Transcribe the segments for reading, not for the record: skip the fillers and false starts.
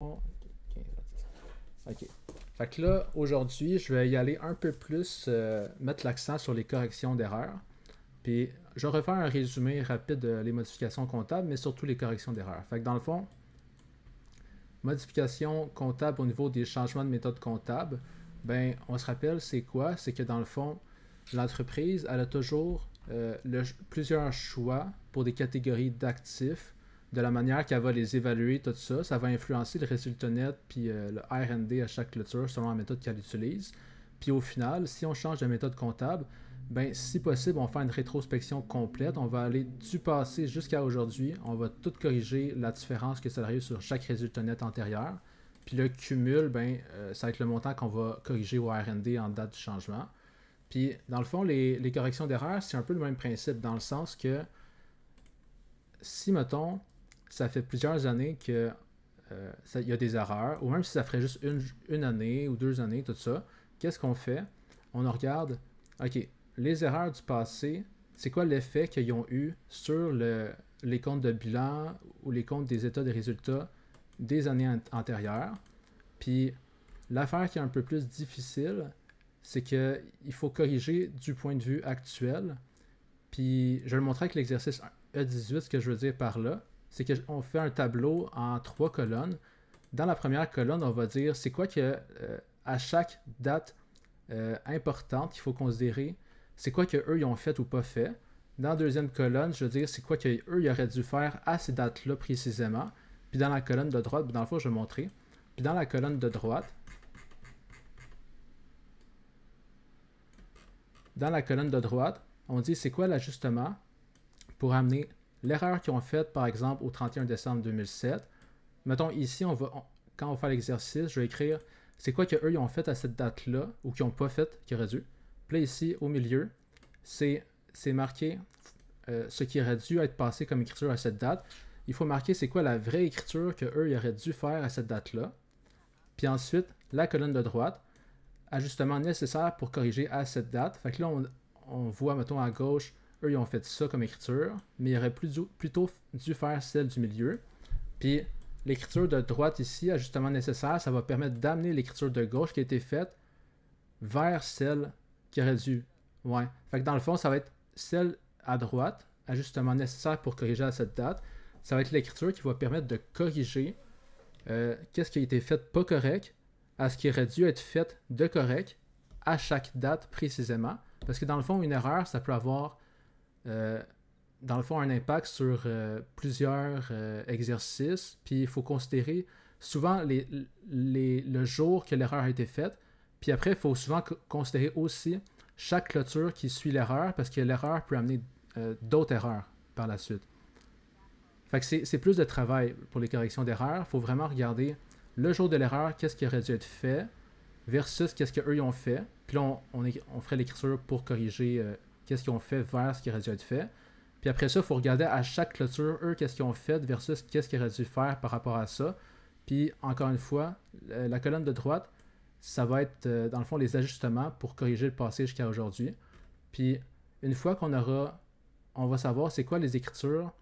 Ok. Ok. Fait que là, aujourd'hui, je vais y aller un peu plus, mettre l'accent sur les corrections d'erreurs. Puis, je vais refaire un résumé rapide des modifications comptables, mais surtout les corrections d'erreurs. Fait que dans le fond, modification comptable au niveau des changements de méthode comptable, ben, on se rappelle, c'est quoi? C'est que dans le fond, l'entreprise, elle a toujours plusieurs choix pour des catégories d'actifs, de la manière qu'elle va les évaluer, tout ça. Ça va influencer le résultat net puis le R&D à chaque clôture selon la méthode qu'elle utilise. Puis au final, si on change de méthode comptable, ben, si possible, on va faire une rétrospection complète. On va aller du passé jusqu'à aujourd'hui. On va tout corriger la différence que ça arrive sur chaque résultat net antérieur. Puis le cumul, ben, ça va être le montant qu'on va corriger au R&D en date du changement. Puis, dans le fond, les corrections d'erreurs, c'est un peu le même principe, dans le sens que si, mettons, ça fait plusieurs années que y a des erreurs, ou même si ça ferait juste une année ou 2 années, tout ça, qu'est-ce qu'on fait? On regarde, OK, les erreurs du passé, c'est quoi l'effet qu'ils ont eu sur les comptes de bilan ou les comptes des états des résultats des années antérieures. Puis, l'affaire qui est un peu plus difficile, c'est qu'il faut corriger du point de vue actuel. Puis je vais le montrer avec l'exercice E18. Ce que je veux dire par là, c'est qu'on fait un tableau en 3 colonnes. Dans la première colonne, on va dire c'est quoi que à chaque date importante qu'il faut considérer, c'est quoi qu'eux ils ont fait ou pas fait. Dans la deuxième colonne, je veux dire c'est quoi qu'eux ils auraient dû faire à ces dates-là précisément. Puis dans la colonne de droite, dans le fond, je vais montrer. Puis dans la colonne de droite, on dit c'est quoi l'ajustement pour amener l'erreur qu'ils ont faite, par exemple, au 31 décembre 2007. Mettons, ici, quand on fait l'exercice, je vais écrire c'est quoi qu'eux ils ont fait à cette date-là, ou qu'ils n'ont pas fait, qu'ils auraient dû. Puis là, ici, au milieu, c'est marqué ce qui aurait dû être passé comme écriture à cette date. Il faut marquer c'est quoi la vraie écriture qu'eux ils auraient dû faire à cette date-là. Puis ensuite, la colonne de droite, ajustement nécessaire pour corriger à cette date. Fait que là, on voit, mettons, à gauche, eux, ils ont fait ça comme écriture, mais ils auraient plutôt dû faire celle du milieu. Puis l'écriture de droite ici, ajustement nécessaire, ça va permettre d'amener l'écriture de gauche qui a été faite vers celle qui aurait dû. Ouais. Fait que dans le fond, ça va être celle à droite, ajustement nécessaire pour corriger à cette date. Ça va être l'écriture qui va permettre de corriger qu'est-ce qui a été fait pas correct à ce qui aurait dû être fait de correct à chaque date précisément. Parce que dans le fond, une erreur, ça peut avoir dans le fond un impact sur plusieurs exercices. Puis il faut considérer souvent le jour que l'erreur a été faite. Puis après, il faut souvent considérer aussi chaque clôture qui suit l'erreur parce que l'erreur peut amener d'autres erreurs par la suite. Fait que c'est plus de travail pour les corrections d'erreurs. Il faut vraiment regarder le jour de l'erreur, qu'est-ce qui aurait dû être fait, versus qu'est-ce qu'eux ont fait. Puis là, on ferait l'écriture pour corriger qu'est-ce qu'ils ont fait vers ce qui aurait dû être fait. Puis après ça, il faut regarder à chaque clôture, eux, qu'est-ce qu'ils ont fait versus qu'est-ce qu'ils auraient dû faire par rapport à ça. Puis encore une fois, la colonne de droite, ça va être dans le fond les ajustements pour corriger le passé jusqu'à aujourd'hui. Puis une fois on va savoir c'est quoi les écritures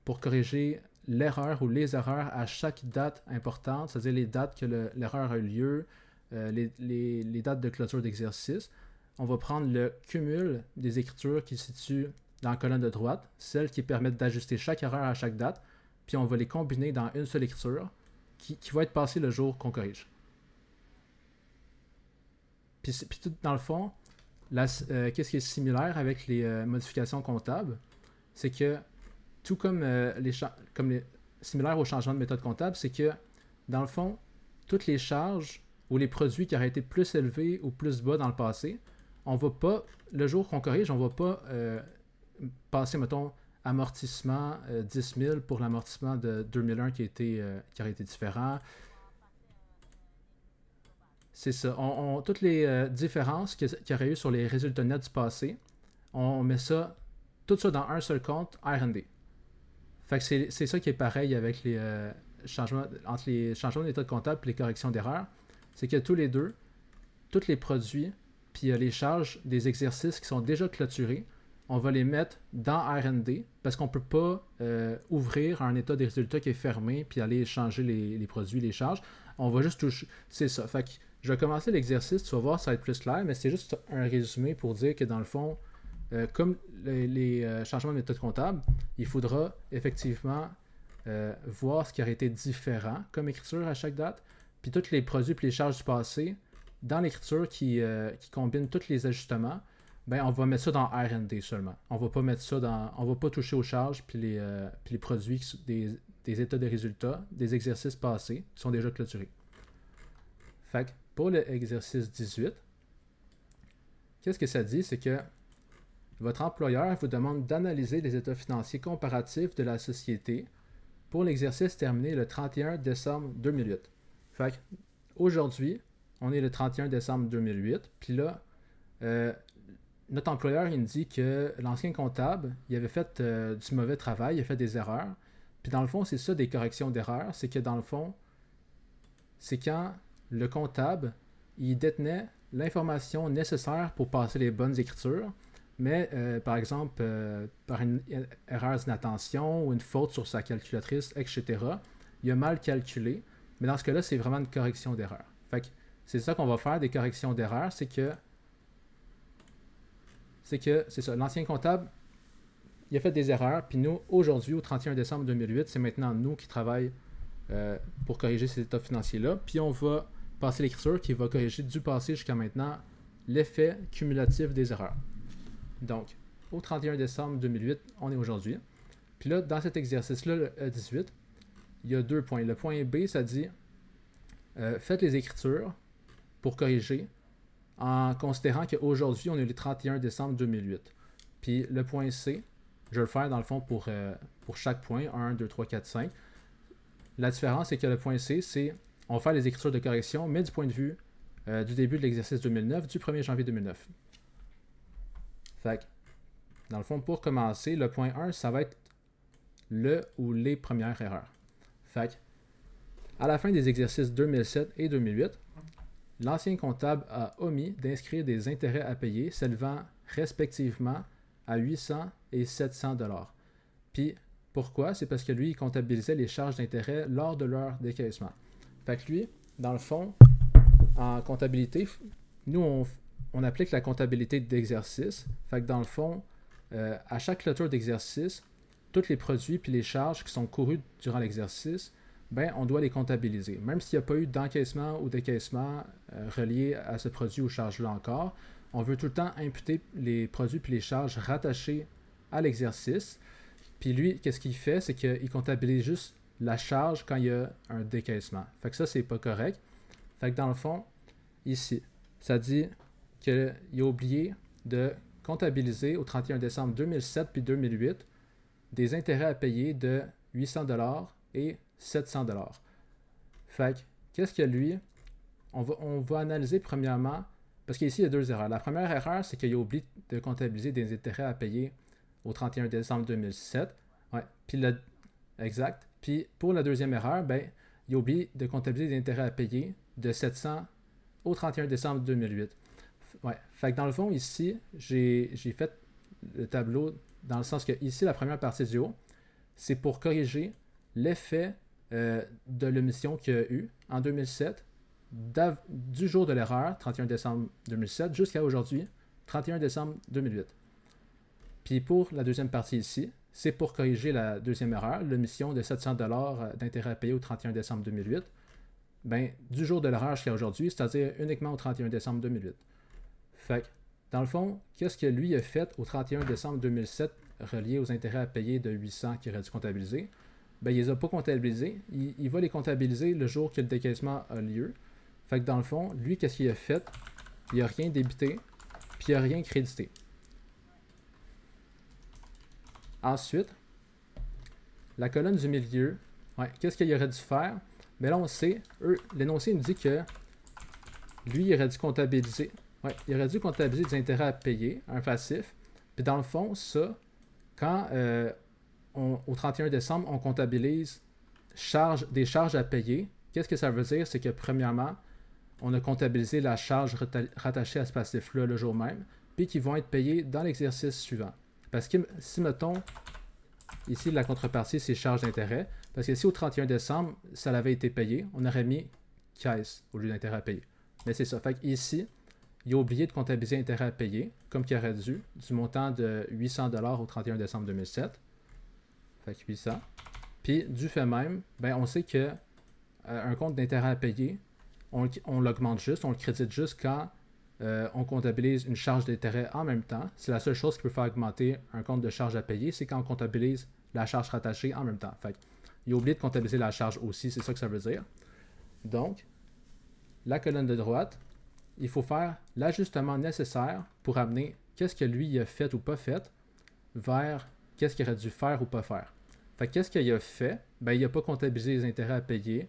pour corriger l'erreur ou les erreurs à chaque date importante, c'est-à-dire les dates que l'erreur a eu lieu, les dates de clôture d'exercice. On va prendre le cumul des écritures qui se situent dans la colonne de droite, celles qui permettent d'ajuster chaque erreur à chaque date, puis on va les combiner dans une seule écriture qui va être passée le jour qu'on corrige. Puis tout dans le fond, qu'est-ce qui est similaire avec les modifications comptables, c'est que tout comme similaire au changement de méthode comptable, c'est que dans le fond, toutes les charges ou les produits qui auraient été plus élevés ou plus bas dans le passé, on va pas, le jour qu'on corrige, on va pas passer, mettons, amortissement 10 000 pour l'amortissement de 2001 qui aurait été différent. C'est ça. Toutes les différences qu'il y aurait eu sur les résultats nets du passé, on met ça, tout ça dans un seul compte R&D. Fait que c'est ça qui est pareil avec les changements, entre les changements de méthode comptable et les corrections d'erreurs. C'est que tous les deux, tous les produits, puis les charges des exercices qui sont déjà clôturés, on va les mettre dans R&D parce qu'on ne peut pas ouvrir un état des résultats qui est fermé puis aller changer les produits, les charges. On va juste toucher. C'est ça. Fait que je vais commencer l'exercice, tu vas voir, ça va être plus clair, mais c'est juste un résumé pour dire que dans le fond, comme les changements de méthode comptable, il faudra effectivement voir ce qui aurait été différent comme écriture à chaque date, puis tous les produits et les charges du passé, dans l'écriture qui combine tous les ajustements, ben on va mettre ça dans R&D seulement. On va pas mettre ça dans. On va pas toucher aux charges puis les produits des états de résultats, des exercices passés qui sont déjà clôturés. Fait que pour l'exercice 18, qu'est-ce que ça dit? C'est que votre employeur vous demande d'analyser les états financiers comparatifs de la société pour l'exercice terminé le 31 décembre 2008. Fait qu'aujourd'hui, on est le 31 décembre 2008, puis là, notre employeur, il me dit que l'ancien comptable, il avait fait du mauvais travail, il a fait des erreurs. Puis dans le fond, c'est ça des corrections d'erreurs, c'est que dans le fond, c'est quand le comptable, il détenait l'information nécessaire pour passer les bonnes écritures, mais par exemple, par une erreur d'inattention ou une faute sur sa calculatrice, etc., il a mal calculé. Mais dans ce cas-là, c'est vraiment une correction d'erreur. Fait que c'est ça qu'on va faire, des corrections d'erreur, c'est ça, l'ancien comptable, il a fait des erreurs, puis nous, aujourd'hui, au 31 décembre 2008, c'est maintenant nous qui travaillons pour corriger ces états financiers-là, puis on va passer l'écriture qui va corriger du passé jusqu'à maintenant l'effet cumulatif des erreurs. Donc, au 31 décembre 2008, on est aujourd'hui. Puis là, dans cet exercice-là, le E18, il y a 2 points. Le point B, ça dit faites les écritures pour corriger en considérant qu'aujourd'hui, on est le 31 décembre 2008. Puis le point C, je vais le faire dans le fond pour chaque point, 1, 2, 3, 4, 5. La différence, c'est que le point C, c'est on va faire les écritures de correction, mais du point de vue du début de l'exercice 2009, du 1er janvier 2009. Fait que, dans le fond, pour commencer, le point 1, ça va être le ou les premières erreurs. Fait que, à la fin des exercices 2007 et 2008, l'ancien comptable a omis d'inscrire des intérêts à payer s'élevant respectivement à 800 et 700 $. Puis, pourquoi? C'est parce que lui, il comptabilisait les charges d'intérêt lors de leur décaissement. Fait que lui, dans le fond, en comptabilité, nous, on applique la comptabilité d'exercice. Fait que dans le fond, à chaque clôture d'exercice, tous les produits puis les charges qui sont courus durant l'exercice, ben, on doit les comptabiliser. Même s'il n'y a pas eu d'encaissement ou décaissement relié à ce produit ou charge-là encore, on veut tout le temps imputer les produits puis les charges rattachés à l'exercice. Puis lui, qu'est-ce qu'il fait? C'est qu'il comptabilise juste la charge quand il y a un décaissement. Fait que ça, c'est pas correct. Fait que dans le fond, ici, ça dit qu'il a oublié de comptabiliser au 31 décembre 2007 puis 2008 des intérêts à payer de 800 $ et 700 $. Fait que, qu'est-ce que lui, on va analyser premièrement, parce qu'ici, il y a 2 erreurs. La première erreur, c'est qu'il a oublié de comptabiliser des intérêts à payer au 31 décembre 2007. Ouais, puis exact. Puis pour la deuxième erreur, ben, il a oublié de comptabiliser des intérêts à payer de 700 au 31 décembre 2008. Ouais, fait que dans le fond, ici, j'ai fait le tableau dans le sens que ici, la première partie du haut, c'est pour corriger l'effet de l'omission qu'il y a eu en 2007, du jour de l'erreur, 31 décembre 2007, jusqu'à aujourd'hui, 31 décembre 2008. Puis pour la deuxième partie ici, c'est pour corriger la deuxième erreur, l'omission de 700 $ d'intérêt à payer au 31 décembre 2008, ben, du jour de l'erreur jusqu'à aujourd'hui, c'est-à-dire uniquement au 31 décembre 2008. Fait que, dans le fond, qu'est-ce que lui a fait au 31 décembre 2007 relié aux intérêts à payer de 800 qu'il aurait dû comptabiliser? Ben, il les a pas comptabilisés. Il va les comptabiliser le jour que le décaissement a lieu. Fait que dans le fond, lui, qu'est-ce qu'il a fait? Il n'a rien débité, puis il n'a rien crédité. Ensuite, la colonne du milieu, ouais, qu'est-ce qu'il aurait dû faire? Mais là, on sait, l'énoncé nous dit que lui, il aurait dû comptabiliser. Ouais, il aurait dû comptabiliser des intérêts à payer, un passif. Puis dans le fond, ça, quand au 31 décembre, on comptabilise des charges à payer, qu'est-ce que ça veut dire? C'est que premièrement, on a comptabilisé la charge rattachée à ce passif-là le jour même, puis qui vont être payées dans l'exercice suivant. Parce que si, mettons, ici, la contrepartie, c'est charge d'intérêt. Parce que si au 31 décembre, ça avait été payé, on aurait mis caisse au lieu d'intérêt à payer. Mais c'est ça. Fait qu'ici, il a oublié de comptabiliser intérêt à payer, comme qu'il aurait dû, du montant de 800 $ au 31 décembre 2007. Fait que 800. Puis, du fait même, ben, on sait que un compte d'intérêt à payer, on l'augmente juste, on le crédite juste quand on comptabilise une charge d'intérêt en même temps. C'est la seule chose qui peut faire augmenter un compte de charge à payer, c'est quand on comptabilise la charge rattachée en même temps. Fait il a oublié de comptabiliser la charge aussi, c'est ça que ça veut dire. Donc, la colonne de droite, il faut faire l'ajustement nécessaire pour amener qu'est-ce que lui a fait ou pas fait vers qu'est-ce qu'il aurait dû faire ou pas faire. Fait qu'est-ce qu'il a fait? Ben, il n'a pas comptabilisé les intérêts à payer.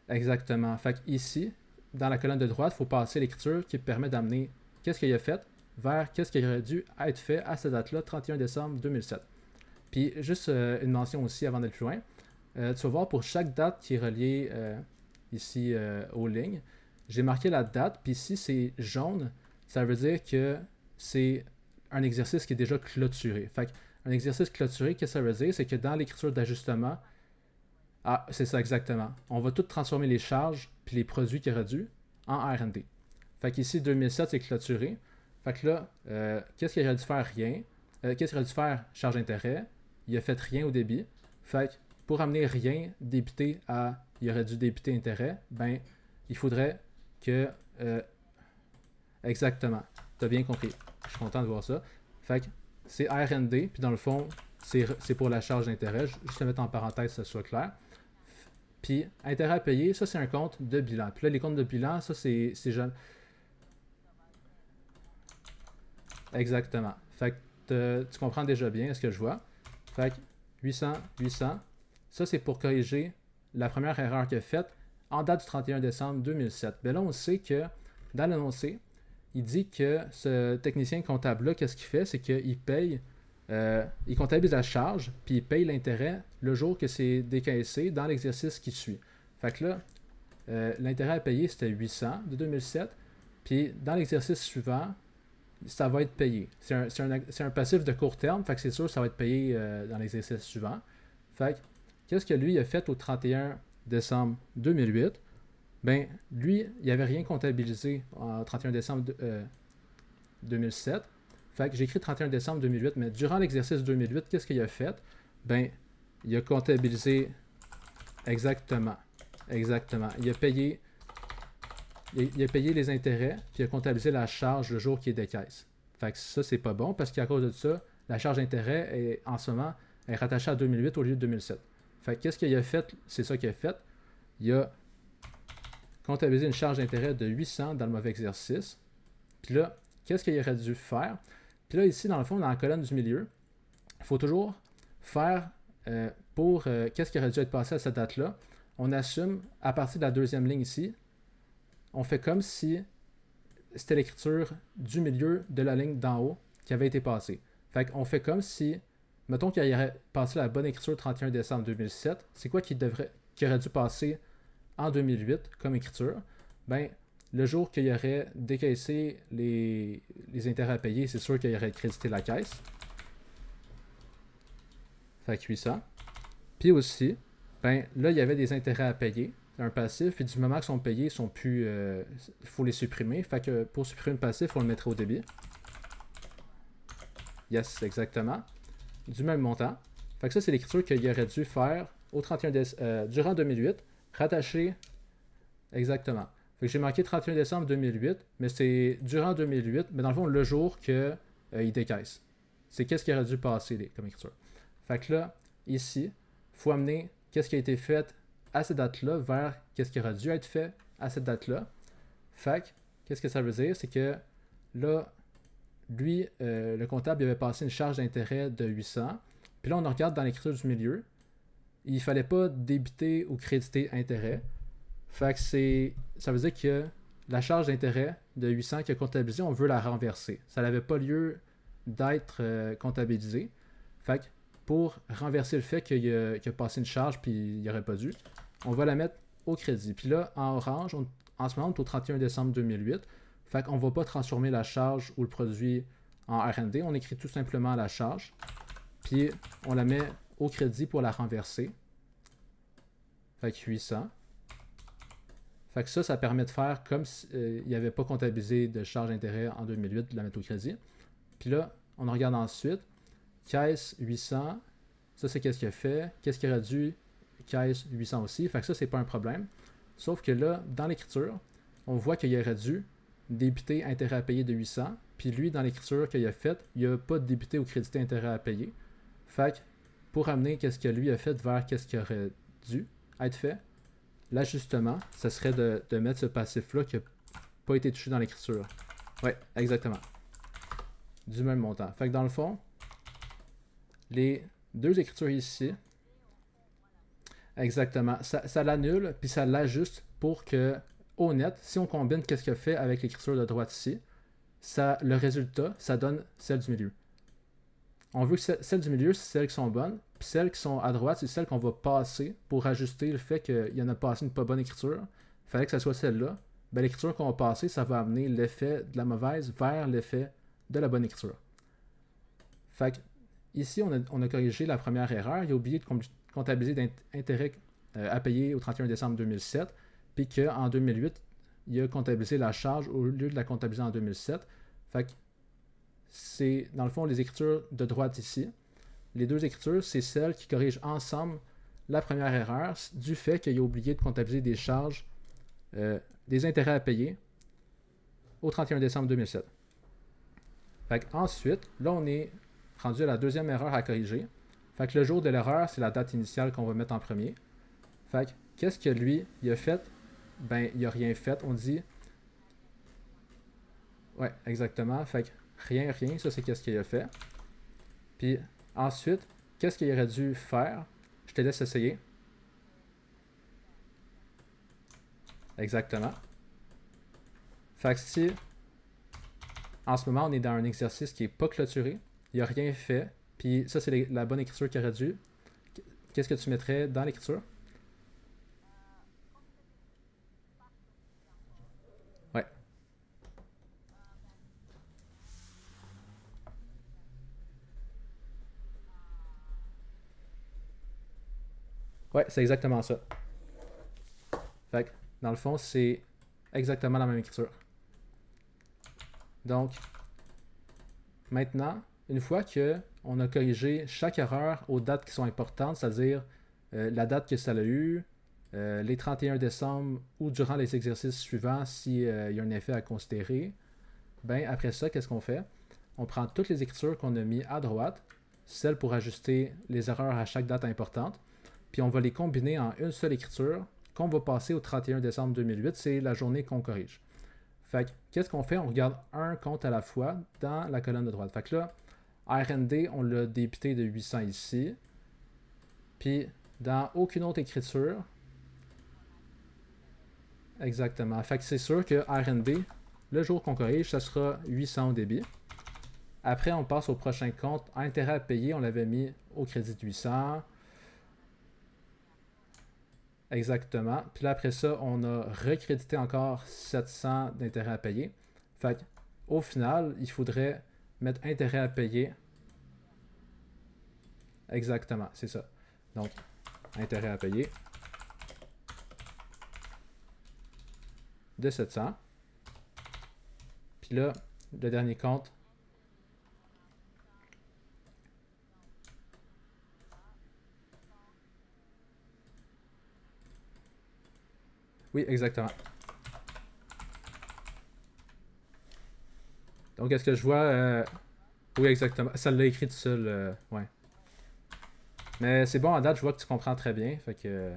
Exactement. Fait ici, dans la colonne de droite, il faut passer l'écriture qui permet d'amener qu'est-ce qu'il a fait vers qu'est-ce qui aurait dû être fait à cette date-là, 31 décembre 2007. Puis, juste une mention aussi avant d'aller plus loin. Tu vas voir pour chaque date qui est reliée ici aux lignes, j'ai marqué la date, puis si c'est jaune, ça veut dire que c'est un exercice qui est déjà clôturé. Fait un exercice clôturé, qu'est-ce que ça veut dire? C'est que dans l'écriture d'ajustement, ah, c'est ça exactement. On va tout transformer les charges puis les produits qui auraient dû en R&D. Fait qu'ici, 2007, c'est clôturé. Fait que là, qu'est-ce qu'il aurait dû faire? Rien. Qu'est-ce qu'il aurait dû faire? Charge d'intérêt. Il a fait rien au débit. Fait que pour amener rien débité à il aurait dû débiter intérêt, ben, il faudrait que... exactement. Tu as bien compris. Je suis content de voir ça. Fait que c'est R&D, puis dans le fond, c'est pour la charge d'intérêt. Juste le mettre en parenthèse, que ça soit clair. Puis, intérêt à payer, ça, c'est un compte de bilan. Puis là, les comptes de bilan, ça, c'est jeune. Exactement. Fait que tu comprends déjà bien ce que je vois. Fait que 800, 800. Ça, c'est pour corriger la première erreur qu'il a faite en date du 31 décembre 2007. Bien là, on sait que dans l'énoncé, il dit que ce technicien comptable-là, qu'est-ce qu'il fait? C'est qu'il paye, il comptabilise la charge, puis il paye l'intérêt le jour que c'est décaissé dans l'exercice qui suit. Fait que là, l'intérêt à payer, c'était 800 de 2007, puis dans l'exercice suivant, ça va être payé. C'est un passif de court terme, fait que c'est sûr que ça va être payé dans l'exercice suivant. Fait que, qu'est-ce que lui a fait au 31 décembre 2008? Ben, lui, il n'avait rien comptabilisé en 31 décembre 2007. Fait que j'ai écrit 31 décembre 2008, mais durant l'exercice 2008, qu'est-ce qu'il a fait? Ben, il a comptabilisé exactement. Exactement. Il a payé les intérêts, puis il a comptabilisé la charge le jour qu'il décaisse. Fait que ça, c'est pas bon, parce qu'à cause de ça, la charge d'intérêt est en ce moment est rattachée à 2008 au lieu de 2007. Fait que qu'est-ce qu'il a fait? C'est ça qu'il a fait. Il a comptabilisé une charge d'intérêt de 800 dans le mauvais exercice. Puis là, qu'est-ce qu'il aurait dû faire? Puis là, ici, dans le fond, dans la colonne du milieu, il faut toujours faire pour qu'est-ce qui aurait dû être passé à cette date-là. On assume, à partir de la deuxième ligne ici, on fait comme si c'était l'écriture du milieu de la ligne d'en haut qui avait été passée. Fait qu'on fait comme si, mettons qu'il aurait passé la bonne écriture 31 décembre 2007, c'est quoi qui aurait dû passer en 2008 comme écriture? Ben, le jour qu'il aurait décaissé les intérêts à payer, c'est sûr qu'il aurait crédité la caisse. Fait que 800. Puis aussi, ben là, il y avait des intérêts à payer, un passif, puis du moment qu'ils sont payés, ils sont plus. Il faut les supprimer. Fait que pour supprimer le passif, on le mettrait au débit. Yes, exactement. Du même montant. Fait que ça, c'est l'écriture qu'il aurait dû faire au 31 durant 2008, rattaché. Exactement. Fait que j'ai marqué 31 décembre 2008, mais c'est durant 2008, mais dans le fond, le jour qu'il décaisse. C'est qu'est-ce qui aurait dû passer comme écriture. Fait que là, ici, il faut amener qu'est-ce qui a été fait à cette date-là vers qu'est-ce qui aurait dû être fait à cette date-là. Fait que, qu'est-ce que ça veut dire? C'est que là, lui, le comptable, il avait passé une charge d'intérêt de 800. Puis là, on regarde dans l'écriture du milieu. Il ne fallait pas débiter ou créditer intérêt. Fait que ça veut dire que la charge d'intérêt de 800 qu'il a comptabilisée, on veut la renverser. Ça n'avait pas lieu d'être comptabilisé. Fait que pour renverser le fait qu'il a passé une charge puis il n'aurait pas dû, on va la mettre au crédit. Puis là, en orange, en ce moment, on est au 31 décembre 2008. Fait qu'on ne va pas transformer la charge ou le produit en R&D, on écrit tout simplement la charge, puis on la met au crédit pour la renverser. Fait que 800. Fait que ça permet de faire comme s'il n'y avait pas comptabilisé de charge d'intérêt en 2008, de la mettre au crédit. Puis là, on regarde ensuite, caisse 800, ça c'est qu'est-ce qu'il a fait, qu'est-ce qu'il aurait dû, caisse 800 aussi, fait que ça c'est pas un problème. Sauf que là, dans l'écriture, on voit qu'il aurait dû débiter intérêt à payer de 800, puis lui, dans l'écriture qu'il a faite, il n'a pas débité ou crédité intérêt à payer. Fait que pour amener qu'est-ce que lui a fait vers qu'est-ce qui aurait dû être fait, l'ajustement, ce serait de mettre ce passif-là qui n'a pas été touché dans l'écriture. Ouais, exactement. Du même montant. Fait que dans le fond, les deux écritures ici, exactement, ça l'annule, puis ça l'ajuste pour que, au net, si on combine qu'est-ce qu'il a fait avec l'écriture de droite ici, le résultat, ça donne celle du milieu. On veut que celles du milieu, c'est celles qui sont bonnes, puis celles qui sont à droite, c'est celles qu'on va passer pour ajuster le fait qu'il y en a passé une pas bonne écriture. Il fallait que ça soit celle-là. Ben, l'écriture qu'on va passer, ça va amener l'effet de la mauvaise vers l'effet de la bonne écriture. Fait que, ici, on a corrigé la première erreur. Il a oublié de comptabiliser d'intérêt à payer au 31 décembre 2007, puis qu'en 2008, il a comptabilisé la charge au lieu de la comptabiliser en 2007. Fait que c'est, dans le fond, les écritures de droite ici. Les deux écritures, c'est celles qui corrigent ensemble la première erreur du fait qu'il a oublié de comptabiliser des charges, des intérêts à payer au 31 décembre 2007. Fait ensuite, là, on est rendu à la deuxième erreur à corriger. Fait que le jour de l'erreur, c'est la date initiale qu'on va mettre en premier. Fait que, qu'est-ce que lui, il a fait? Ben, il n'a rien fait. On dit... Ouais, exactement. Fait que rien, ça c'est qu'est-ce qu'il a fait. Puis ensuite, qu'est-ce qu'il aurait dû faire? Je te laisse essayer. Exactement. Fait que si, en ce moment, on est dans un exercice qui n'est pas clôturé, il n'a rien fait, puis ça c'est la bonne écriture qu'il aurait dû. Qu'est-ce que tu mettrais dans l'écriture? Ouais. Ouais, c'est exactement ça. Fait que, dans le fond, c'est exactement la même écriture. Donc, maintenant, une fois qu'on a corrigé chaque erreur aux dates qui sont importantes, c'est-à-dire la date que ça a eu, les 31 décembre ou durant les exercices suivants s'il y a un effet à considérer, ben après ça, qu'est-ce qu'on fait? On prend toutes les écritures qu'on a mis à droite, celles pour ajuster les erreurs à chaque date importante, puis on va les combiner en une seule écriture qu'on va passer au 31 décembre 2008, c'est la journée qu'on corrige. Fait que, qu'est-ce qu'on fait? On regarde un compte à la fois dans la colonne de droite. Fait que là, R&D, on l'a débité de 800 ici. Puis, dans aucune autre écriture. Exactement. Fait que c'est sûr que R&D, le jour qu'on corrige, ça sera 800 au débit. Après, on passe au prochain compte. Intérêt à payer, on l'avait mis au crédit de 800. Exactement. Puis là, après ça, on a recrédité encore 700 d'intérêt à payer. Fait qu'au final, il faudrait mettre intérêt à payer. Exactement, c'est ça. Donc, intérêt à payer de 700. Puis là, le dernier compte. Oui, exactement. Donc, est-ce que je vois... Oui, exactement. Ça l'a écrit tout seul. Ouais. Mais c'est bon, à date, je vois que tu comprends très bien. Fait que...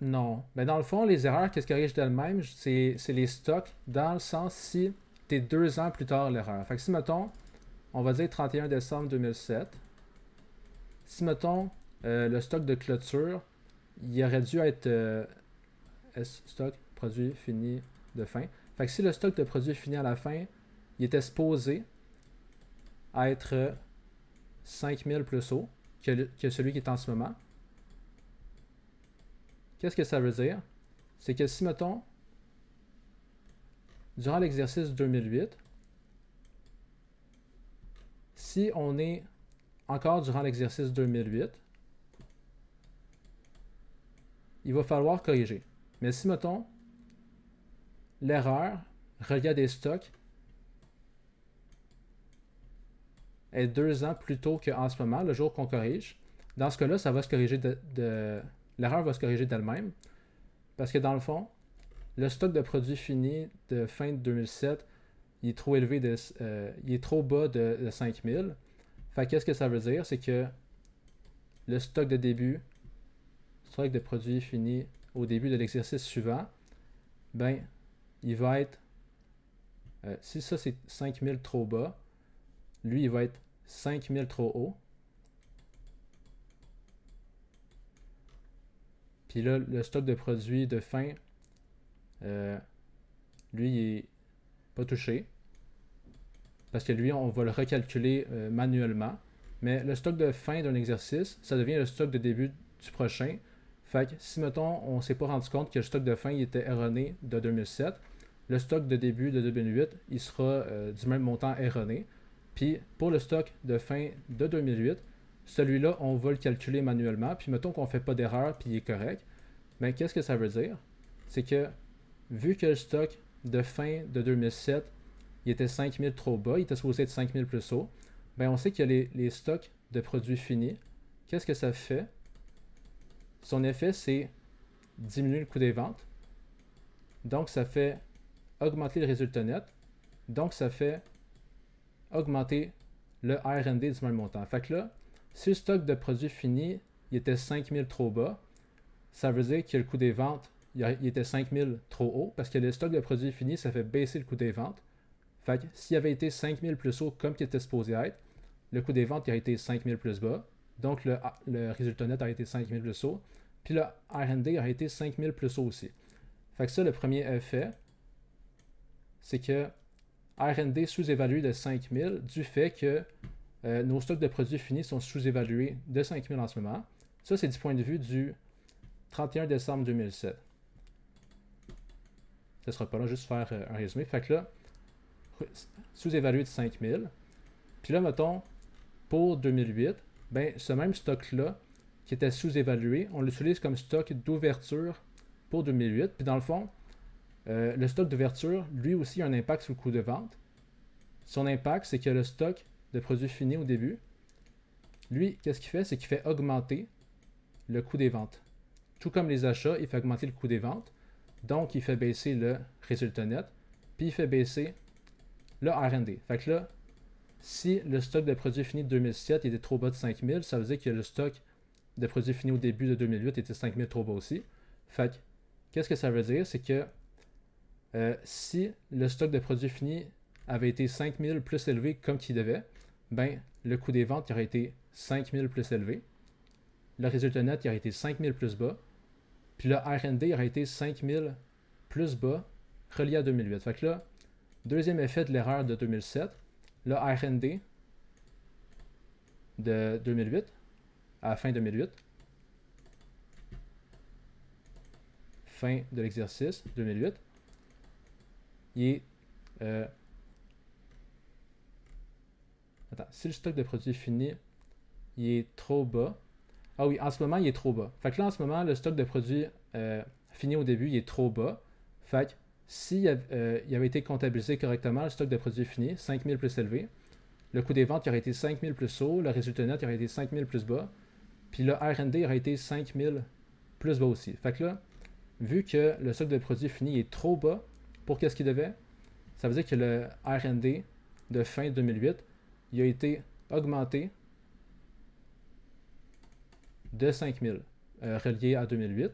non. Mais dans le fond, les erreurs, qu'est-ce qui corrige d'elle-même, c'est les stocks dans le sens si t'es 2 ans plus tard l'erreur. Fait que si, mettons, on va dire 31 décembre 2007, si, mettons, le stock de clôture, il aurait dû être stock produit fini de fin. Fait que si le stock de produit fini à la fin, il était supposé être 5000 plus haut que celui qui est en ce moment. Qu'est-ce que ça veut dire? C'est que si, mettons, durant l'exercice 2008, si on est encore durant l'exercice 2008, il va falloir corriger. Mais si, mettons, l'erreur reliée à des stocks est 2 ans plus tôt qu'en ce moment, le jour qu'on corrige, dans ce cas-là, ça va se corriger l'erreur va se corriger d'elle-même. Parce que dans le fond, le stock de produits finis de fin de 2007, il est trop élevé, il est trop bas de 5000. Fait qu'est-ce que ça veut dire? C'est que le stock de début, stock de produits finis au début de l'exercice suivant, ben, il va être, si ça c'est 5000 trop bas, lui il va être 5000 trop haut. Puis là, le stock de produits de fin, lui, il n'est pas touché. Parce que lui, on va le recalculer manuellement. Mais le stock de fin d'un exercice, ça devient le stock de début du prochain. Fait que si, mettons, on ne s'est pas rendu compte que le stock de fin il était erroné de 2007, le stock de début de 2008, il sera du même montant erroné. Puis pour le stock de fin de 2008, celui-là, on va le calculer manuellement. Puis mettons qu'on ne fait pas d'erreur, puis il est correct. Mais qu'est-ce que ça veut dire? C'est que vu que le stock de fin de 2007, il était 5000 trop bas, il était supposé être 5000 plus haut, ben on sait que les stocks de produits finis, qu'est-ce que ça fait? Son effet, c'est diminuer le coût des ventes. Donc, ça fait augmenter le résultat net. Donc, ça fait augmenter le R&D du même montant. Fait que là, si le stock de produits finis, il était 5000 trop bas, ça veut dire que le coût des ventes, il était 5000 trop haut, parce que le stock de produits finis, ça fait baisser le coût des ventes. Fait que s'il avait été 5000 plus haut comme il était supposé être, le coût des ventes il aurait été 5000 plus bas. Donc le résultat net a été 5000 plus haut. Puis le R&D a été 5000 plus haut aussi. Fait que ça, le premier effet, c'est que R&D sous-évalué de 5000 du fait que nos stocks de produits finis sont sous-évalués de 5000 en ce moment. Ça, c'est du point de vue du 31 décembre 2007. Ce sera pas là, juste faire un résumé. Fait que là, sous-évalué de 5000. Puis là, mettons, pour 2008, ben, ce même stock-là, qui était sous-évalué, on l'utilise comme stock d'ouverture pour 2008. Puis dans le fond, le stock d'ouverture, lui aussi, a un impact sur le coût de vente. Son impact, c'est que le stock de produits finis au début, lui, qu'est-ce qu'il fait? C'est qu'il fait augmenter le coût des ventes. Tout comme les achats, il fait augmenter le coût des ventes. Donc, il fait baisser le résultat net. Puis, il fait baisser le R&D. Fait que là, si le stock de produits finis de 2007 était trop bas de 5000, ça veut dire que le stock de produits finis au début de 2008 était 5000 trop bas aussi. Fait que, qu'est-ce que ça veut dire? C'est que si le stock de produits finis avait été 5000 plus élevé comme qu'il devait, ben, le coût des ventes aurait été 5000 plus élevé. Le résultat net aurait été 5000 plus bas. Puis le R&D aurait été 5000 plus bas relié à 2008. Fait que là, deuxième effet de l'erreur de 2007, le R&D de 2008, à la fin 2008, fin de l'exercice 2008, il est... si le stock de produits finis, il est trop bas. Ah oui, en ce moment, il est trop bas. Fait que là, en ce moment, le stock de produits finis au début, il est trop bas. Fait que s'il il avait été comptabilisé correctement, le stock de produits finis, 5000 plus élevé, le coût des ventes aurait été 5000 plus haut, le résultat net aurait été 5000 plus bas, puis le R&D aurait été 5000 plus bas aussi. Fait que là, vu que le stock de produits finis est trop bas pour qu'est-ce qu'il devait, ça veut dire que le R&D de fin 2008, il a été augmenté de 5000 relié à 2008.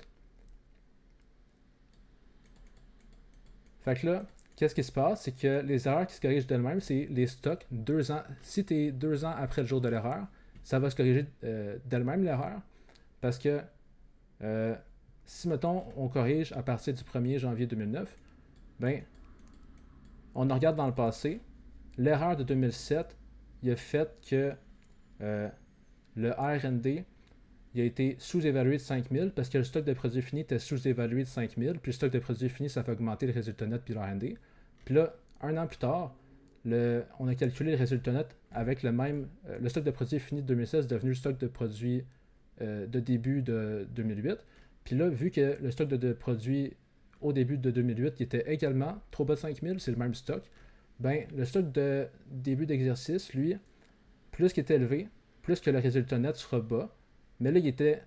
Fait que là, qu'est-ce qui se passe? C'est que les erreurs qui se corrigent d'elles-mêmes, c'est les stocks 2 ans. Si tu es 2 ans après le jour de l'erreur, ça va se corriger d'elle-même l'erreur. Parce que si, mettons, on corrige à partir du 1er janvier 2009, ben, on regarde dans le passé, l'erreur de 2007, il a fait que le R&D il a été sous-évalué de 5000 parce que le stock de produits finis était sous-évalué de 5000, puis le stock de produits finis, ça fait augmenter le résultat net puis le R&D. Puis là, un an plus tard, on a calculé le résultat net avec le même. Le stock de produits finis de 2016 est devenu le stock de produits de début de 2008. Puis là, vu que le stock de produits au début de 2008 il était également trop bas de 5000, c'est le même stock, ben le stock de début d'exercice, lui, plus qu'il est élevé, plus que le résultat net sera bas, mais là, il était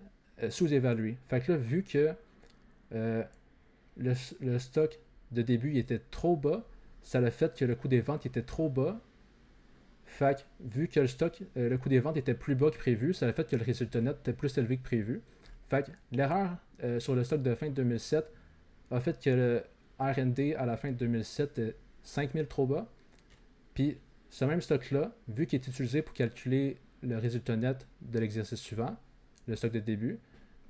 sous-évalué. Fait que là, vu que le stock de début il était trop bas, ça a le fait que le coût des ventes était trop bas. Fait que, vu que le coût des ventes était plus bas que prévu, ça a le fait que le résultat net était plus élevé que prévu. Fait que l'erreur sur le stock de fin de 2007 a fait que le R&D à la fin de 2007 est 5000 trop bas. Puis ce même stock-là, vu qu'il est utilisé pour calculer le résultat net de l'exercice suivant, le stock de début,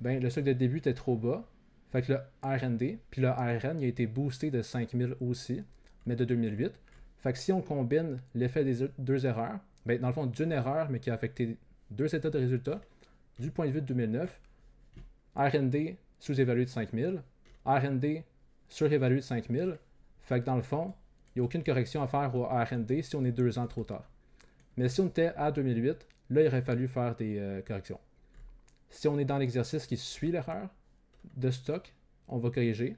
ben le stock de début était trop bas. Fait que le R&D, puis le RN, il a été boosté de 5000 aussi, mais de 2008. Fait que si on combine l'effet des deux erreurs, ben dans le fond, d'une erreur, mais qui a affecté deux états de résultats, du point de vue de 2009, R&D sous-évalué de 5000, R&D surévalué de 5000. Fait que dans le fond, il n'y a aucune correction à faire au R&D si on est 2 ans trop tard. Mais si on était à 2008, là, il aurait fallu faire des corrections. Si on est dans l'exercice qui suit l'erreur de stock, on va corriger.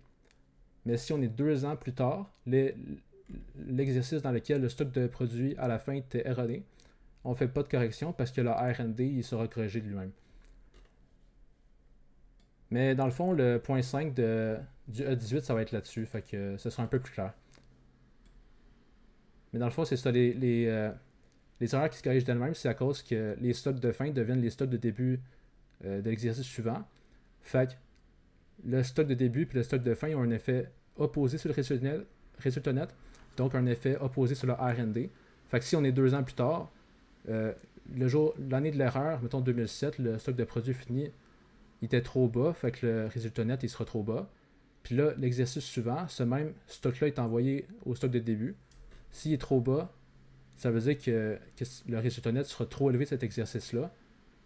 Mais si on est 2 ans plus tard, l'exercice dans lequel le stock de produits à la fin était erroné, on ne fait pas de correction parce que le R&D il sera corrigé de lui-même. Mais dans le fond, le point 5 du E18, ça va être là-dessus. Fait que ce sera un peu plus clair. Mais dans le fond, c'est ça. Les erreurs qui se corrigent d'elles-mêmes, c'est à cause que les stocks de fin deviennent les stocks de début de l'exercice suivant. Fait que le stock de début et le stock de fin ont un effet opposé sur le résultat net, donc un effet opposé sur le R&D. Fait que si on est 2 ans plus tard, l'année de l'erreur, mettons 2007, le stock de produits fini il était trop bas, fait que le résultat net il sera trop bas. Puis là, l'exercice suivant, ce même stock-là est envoyé au stock de début. S'il est trop bas, ça veut dire que le résultat net sera trop élevé de cet exercice-là.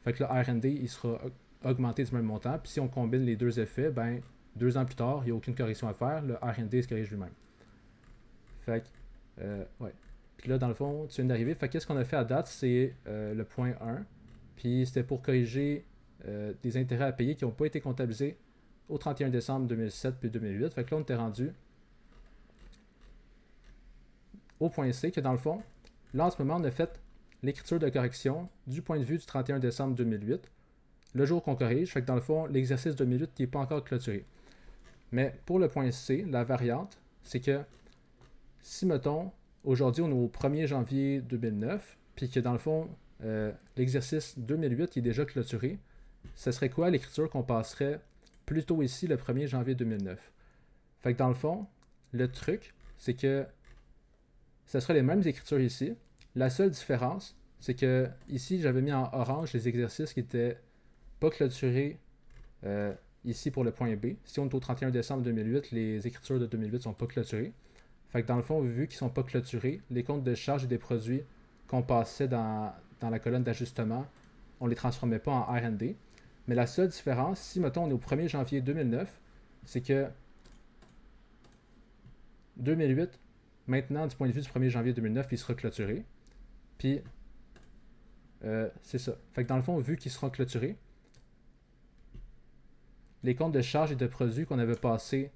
Fait que le R&D il sera augmenté du même montant. Puis si on combine les deux effets, ben 2 ans plus tard, il n'y a aucune correction à faire. Le R&D se corrige lui-même. Fait que, ouais. Puis là, dans le fond, tu viens d'arriver. Fait que qu'est-ce qu'on a fait à date, c'est le point 1. Puis c'était pour corriger des intérêts à payer qui n'ont pas été comptabilisés au 31 décembre 2007 puis 2008. Fait que là, on était rendu au point C, que dans le fond, là, en ce moment, on a fait l'écriture de correction du point de vue du 31 décembre 2008, le jour qu'on corrige. Fait que dans le fond, l'exercice 2008 n'est pas encore clôturé. Mais pour le point C, la variante, c'est que si, mettons, aujourd'hui, on est au 1er janvier 2009, puis que dans le fond, l'exercice 2008 est déjà clôturé, ce serait quoi l'écriture qu'on passerait plutôt ici le 1er janvier 2009? Fait que dans le fond, le truc, c'est que ce serait les mêmes écritures ici. La seule différence, c'est que ici, j'avais mis en orange les exercices qui n'étaient pas clôturés ici pour le point B. Si on est au 31 décembre 2008, les écritures de 2008 ne sont pas clôturées. Fait que dans le fond, vu qu'ils ne sont pas clôturés, les comptes de charge et des produits qu'on passait dans la colonne d'ajustement, on ne les transformait pas en R&D. Mais la seule différence, si mettons on est au 1er janvier 2009, c'est que 2008, maintenant du point de vue du 1er janvier 2009, il sera clôturé. Puis, c'est ça. Fait que dans le fond, vu qu'ils seront clôturés, les comptes de charges et de produits qu'on avait passés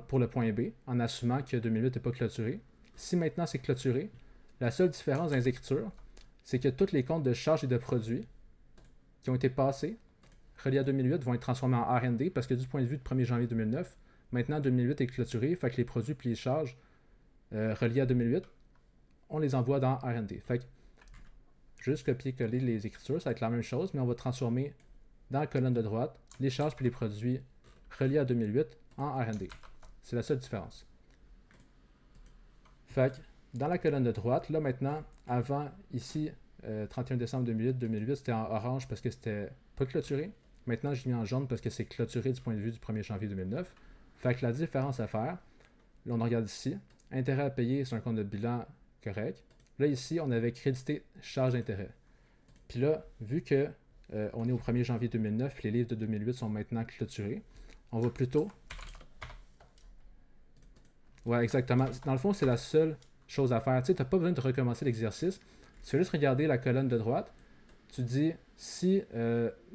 pour le point B, en assumant que 2008 n'est pas clôturé, si maintenant c'est clôturé, la seule différence dans les écritures, c'est que tous les comptes de charges et de produits qui ont été passés, reliés à 2008, vont être transformés en R&D parce que du point de vue du 1er janvier 2009, maintenant 2008 est clôturé, fait que les produits et les charges reliés à 2008, on les envoie dans R&D. Fait que juste copier-coller les écritures, ça va être la même chose, mais on va transformer dans la colonne de droite les charges et les produits reliés à 2008 en R&D. C'est la seule différence. Fait que dans la colonne de droite, là maintenant, avant, ici, 31 décembre 2008, c'était en orange parce que c'était pas clôturé. Maintenant, je l'ai mis en jaune parce que c'est clôturé du point de vue du 1er janvier 2009. Fait que la différence à faire, là, on regarde ici. Intérêt à payer sur un compte de bilan correct. Là, ici, on avait crédité charge d'intérêt. Puis là, vu que on est au 1er janvier 2009, les livres de 2008 sont maintenant clôturés, on va plutôt... Ouais, exactement. Dans le fond, c'est la seule chose à faire. Tu sais, tu n'as pas besoin de recommencer l'exercice. Tu vas juste regarder la colonne de droite. Tu dis, si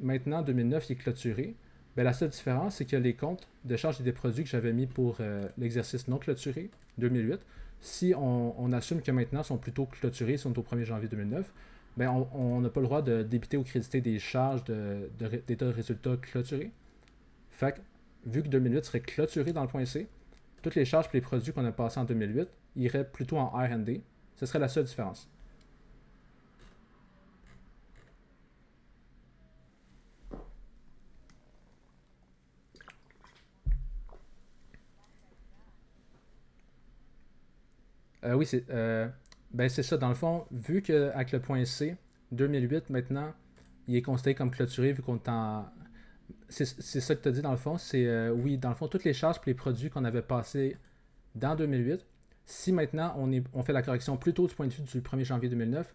maintenant 2009 il est clôturé, ben, la seule différence, c'est que les comptes de charges et des produits que j'avais mis pour l'exercice non clôturé, 2008, si on assume que maintenant ils sont plutôt clôturés, ils sont au 1er janvier 2009, ben on n'a pas le droit de débiter ou créditer des charges d'état de résultat clôturés. Fait que, vu que 2008 serait clôturé dans le point C, toutes les charges et les produits qu'on a passés en 2008 iraient plutôt en R&D. Ce serait la seule différence. Oui, ben c'est ça. Dans le fond, vu qu'avec le point C, 2008 maintenant, il est considéré comme clôturé vu qu'on est en... C'est ça que tu as dit dans le fond, c'est oui, dans le fond, toutes les charges et les produits qu'on avait passés dans 2008, si maintenant on fait la correction plus tôt du point de vue du 1er janvier 2009,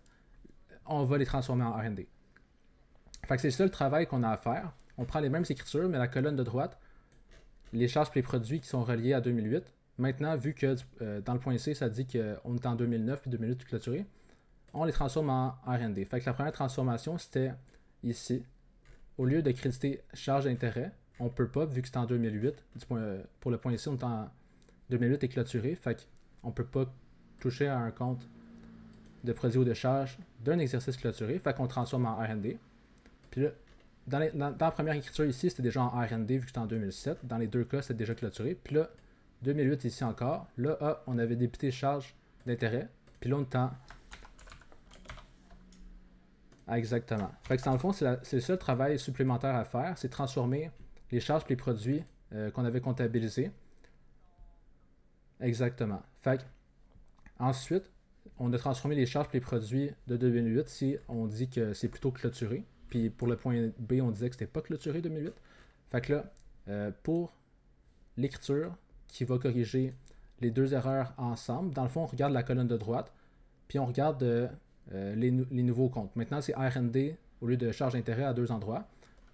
on va les transformer en R&D. Fait que c'est ça le travail qu'on a à faire. On prend les mêmes écritures, mais la colonne de droite, les charges et les produits qui sont reliés à 2008. Maintenant, vu que dans le point C, ça dit qu'on est en 2009 puis 2008 tout clôturé, on les transforme en R&D. Fait que la première transformation, c'était ici. Au lieu de créditer charge d'intérêt, on ne peut pas, vu que c'est en 2008. Pour le point C, on est en 2008 est clôturé. Fait qu'on ne peut pas toucher à un compte de produit ou de charge d'un exercice clôturé. Fait qu'on transforme en R&D. Puis là, dans la première écriture ici, c'était déjà en R&D vu que c'était en 2007. Dans les deux cas, c'était déjà clôturé. Puis là, 2008 ici encore. Là, on avait débité charge d'intérêt. Puis là, on est en... Ah, exactement. Fait que dans le fond, c'est le seul travail supplémentaire à faire, c'est transformer les charges et les produits qu'on avait comptabilisés. Exactement. Fait que, ensuite, on a transformé les charges et les produits de 2008 si on dit que c'est plutôt clôturé. Puis pour le point B, on disait que c'était pas clôturé 2008. Fait que là, pour l'écriture qui va corriger les deux erreurs ensemble, dans le fond, on regarde la colonne de droite, puis on regarde les nouveaux comptes. Maintenant, c'est R&D au lieu de charge d'intérêt à deux endroits.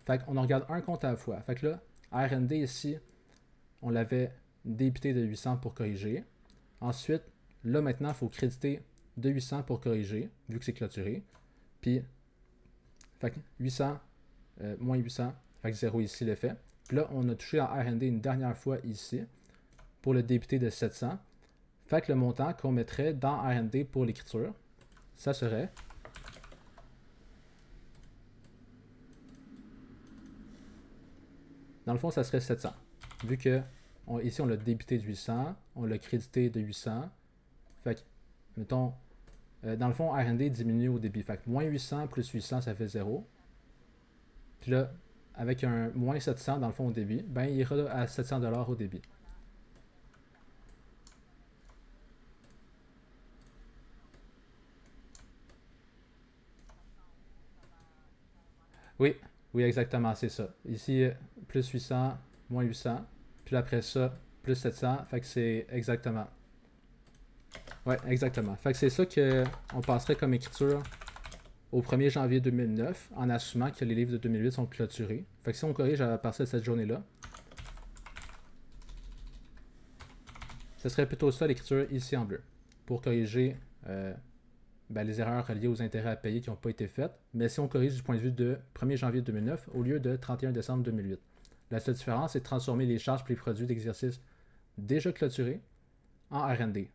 Fait qu'on en regarde un compte à la fois. Fait que là, R&D ici, on l'avait débité de 800 pour corriger. Ensuite, là maintenant, il faut créditer de 800 pour corriger, vu que c'est clôturé. Puis, fait que 800 moins 800, fait que 0 ici le fait. Puis là, on a touché en R&D une dernière fois ici, pour le débité de 700. Fait que le montant qu'on mettrait dans R&D pour l'écriture, ça serait dans le fond, ça serait 700. Vu que ici, on l'a débité de 800, on l'a crédité de 800. Fait que, mettons, dans le fond, R&D diminue au débit. Fait que moins 800 plus 800, ça fait 0. Puis là, avec un moins 700 dans le fond au débit, ben il ira à 700 $ au débit. Oui, oui, exactement, c'est ça. Ici, plus 800, moins 800. Puis après ça, plus 700. Fait que c'est exactement. Ouais, exactement. Fait que c'est ça qu'on passerait comme écriture au 1er janvier 2009 en assumant que les livres de 2008 sont clôturés. Fait que si on corrige à partir de cette journée-là, ce serait plutôt ça l'écriture ici en bleu. Pour corriger les erreurs reliées aux intérêts à payer qui n'ont pas été faites. Mais si on corrige du point de vue de 1er janvier 2009 au lieu de 31 décembre 2008. La seule différence, c'est de transformer les charges et les produits d'exercice déjà clôturés en R&D.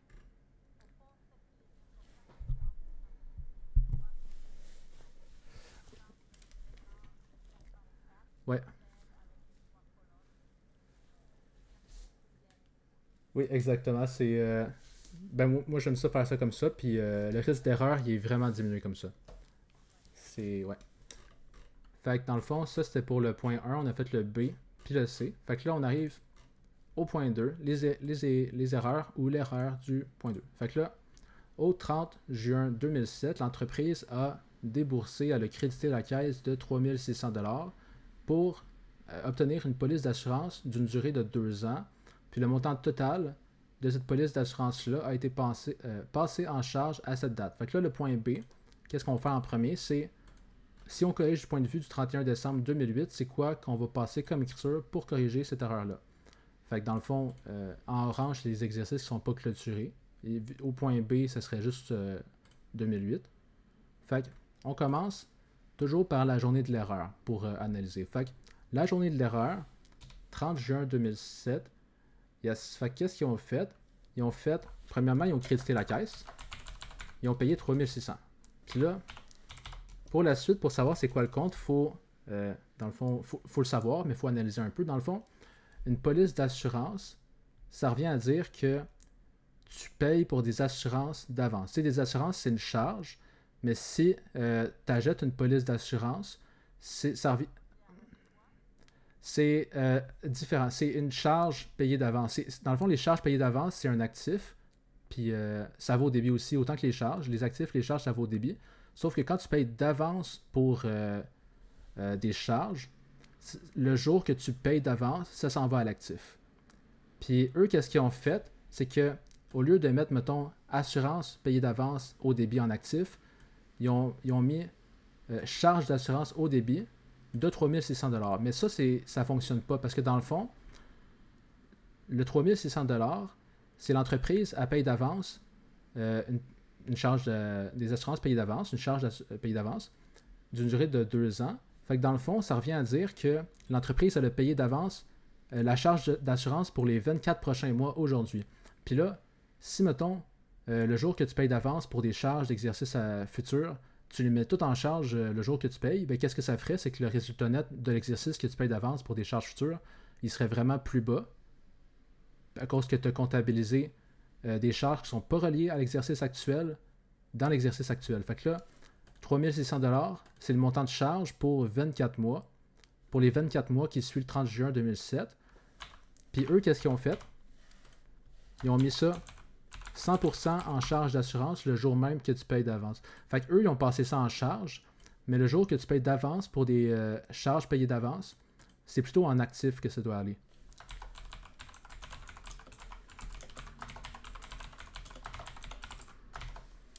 Ouais. Oui, exactement. C'est moi j'aime ça faire ça comme ça, puis le risque d'erreur il est vraiment diminué comme ça. C'est ouais. Fait que dans le fond, ça c'était pour le point 1, on a fait le B puis le C. Fait que là on arrive au point 2, les erreurs ou l'erreur du point 2. Fait que là, au 30 juin 2007, l'entreprise a déboursé, elle a crédité la caisse de 3600 $ pour obtenir une police d'assurance d'une durée de 2 ans, puis le montant total de cette police d'assurance-là a été passé en charge à cette date. Fait que là, le point B, qu'est-ce qu'on fait en premier? C'est, si on corrige du point de vue du 31 décembre 2008, c'est quoi qu'on va passer comme écriture pour corriger cette erreur-là? Fait que dans le fond, en orange, c'est les exercices qui ne sont pas clôturés. Et au point B, ce serait juste 2008. Fait qu'on commence toujours par la journée de l'erreur pour analyser. Fait que la journée de l'erreur, 30 juin 2007, fait qu'est-ce qu'ils ont fait? Ils ont fait, premièrement, ils ont crédité la caisse. Ils ont payé 3600. Puis là, pour la suite, pour savoir c'est quoi le compte, dans le fond, faut le savoir, mais il faut analyser un peu. Dans le fond, une police d'assurance, ça revient à dire que tu payes pour des assurances d'avance. Tu sais, des assurances, c'est une charge, mais si tu achètes une police d'assurance, c'est différent. C'est une charge payée d'avance. Dans le fond, les charges payées d'avance, c'est un actif, puis ça vaut au débit aussi, autant que les charges. Les actifs, les charges, ça vaut au débit. Sauf que quand tu payes d'avance pour des charges, le jour que tu payes d'avance, ça s'en va à l'actif. Puis eux, qu'est-ce qu'ils ont fait? C'est que au lieu de mettre, mettons, assurance payée d'avance au débit en actif, ils ont mis charge d'assurance au débit de 3600 $. Mais ça ne fonctionne pas parce que dans le fond, le 3600 $, c'est l'entreprise à paye d'avance une charge des assurances payées d'avance, une charge payée d'avance d'une durée de 2 ans. Fait que dans le fond, ça revient à dire que l'entreprise a payé d'avance la charge d'assurance pour les 24 prochains mois aujourd'hui. Puis là, si, mettons, le jour que tu payes d'avance pour des charges d'exercice futur, tu les mets tout en charge le jour que tu payes, bien, qu'est-ce que ça ferait? C'est que le résultat net de l'exercice que tu payes d'avance pour des charges futures, il serait vraiment plus bas à cause que tu as comptabilisé des charges qui ne sont pas reliées à l'exercice actuel dans l'exercice actuel. Fait que là, 3600 $, c'est le montant de charge pour 24 mois. Pour les 24 mois qui suivent le 30 juin 2007. Puis eux, qu'est-ce qu'ils ont fait? Ils ont mis ça 100% en charge d'assurance le jour même que tu payes d'avance. Fait qu'eux, ils ont passé ça en charge, mais le jour que tu payes d'avance pour des charges payées d'avance, c'est plutôt en actif que ça doit aller.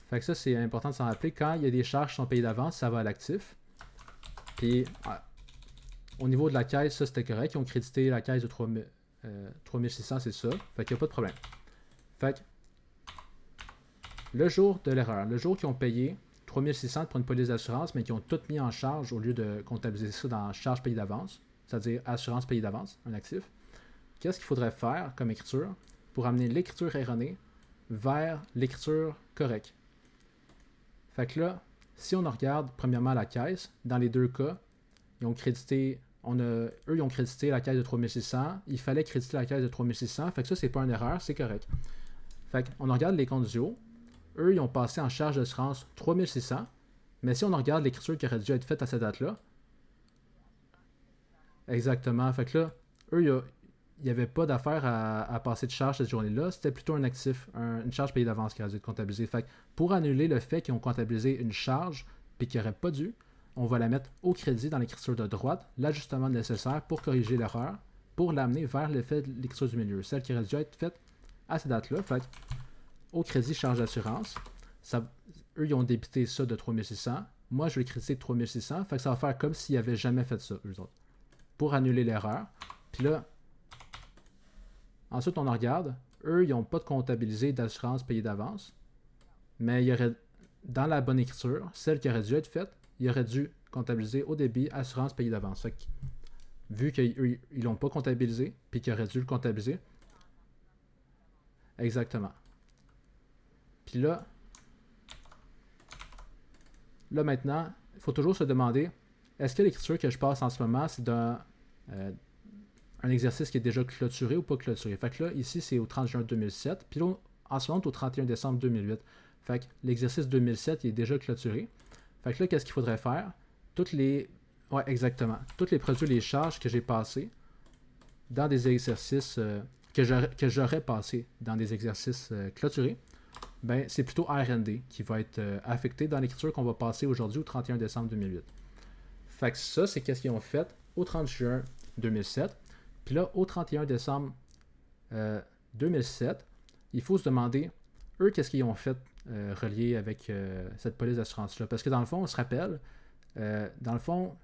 Fait que ça, c'est important de s'en rappeler. Quand il y a des charges qui sont payées d'avance, ça va à l'actif. Puis, au niveau de la caisse, ça, c'était correct. Ils ont crédité la caisse de 3600, c'est ça. Fait qu'il n'y a pas de problème. Fait que, le jour de l'erreur, le jour qu'ils ont payé 3600 pour une police d'assurance, mais qu'ils ont tout mis en charge au lieu de comptabiliser ça dans charge payée d'avance, c'est-à-dire assurance payée d'avance, un actif, qu'est-ce qu'il faudrait faire comme écriture pour amener l'écriture erronée vers l'écriture correcte? Fait que là, si on regarde premièrement la caisse, dans les deux cas, ils ont crédité, eux ils ont crédité la caisse de 3600, il fallait créditer la caisse de 3600, fait que ça c'est pas une erreur, c'est correct. Fait qu'on regarde les comptes du haut, eux ils ont passé en charge d'assurance 3600, mais si on regarde l'écriture qui aurait dû être faite à cette date-là, exactement, fait que là, eux il n'y avait pas d'affaire à passer de charge cette journée-là. C'était plutôt un actif, une charge payée d'avance qui aurait dû être comptabilisée. Fait que pour annuler le fait qu'ils ont comptabilisé une charge puis qu'ils n'auraient pas dû, on va la mettre au crédit dans l'écriture de droite, l'ajustement nécessaire pour corriger l'erreur, pour l'amener vers l'effet de l'écriture du milieu, celle qui aurait dû être faite à cette date-là. Fait que, au crédit charge d'assurance, eux ils ont débité ça de 3600. Moi, je vais créditer de 3600. Fait que ça va faire comme s'ils n'avaient jamais fait ça, eux autres. Pour annuler l'erreur. Puis là, ensuite, on regarde. Eux, ils n'ont pas de comptabilisé d'assurance payée d'avance. Mais il y aurait, dans la bonne écriture, celle qui aurait dû être faite, il aurait dû comptabiliser au débit assurance payée d'avance. Fait que, vu qu'ils ne l'ont pas comptabilisé, puis qu'ils auraient dû le comptabiliser. Exactement. Puis là maintenant, il faut toujours se demander, est-ce que l'écriture que je passe en ce moment, c'est un exercice qui est déjà clôturé ou pas clôturé? Fait que là, ici, c'est au 30 juin 2007. Puis là, en ce moment, au 31 décembre 2008. Fait que l'exercice 2007, il est déjà clôturé. Fait que là, qu'est-ce qu'il faudrait faire? Ouais, exactement. Toutes les produits, les charges que j'ai passées dans des exercices que j'aurais passé dans des exercices clôturés, ben, c'est plutôt R&D qui va être affecté dans l'écriture qu'on va passer aujourd'hui au 31 décembre 2008. Fait que ça, c'est qu'est-ce qu'ils ont fait au 30 juin 2007. Puis là, au 31 décembre 2007, il faut se demander, eux, qu'est-ce qu'ils ont fait relié avec cette police d'assurance-là. Parce que dans le fond, on se rappelle, dans le fond,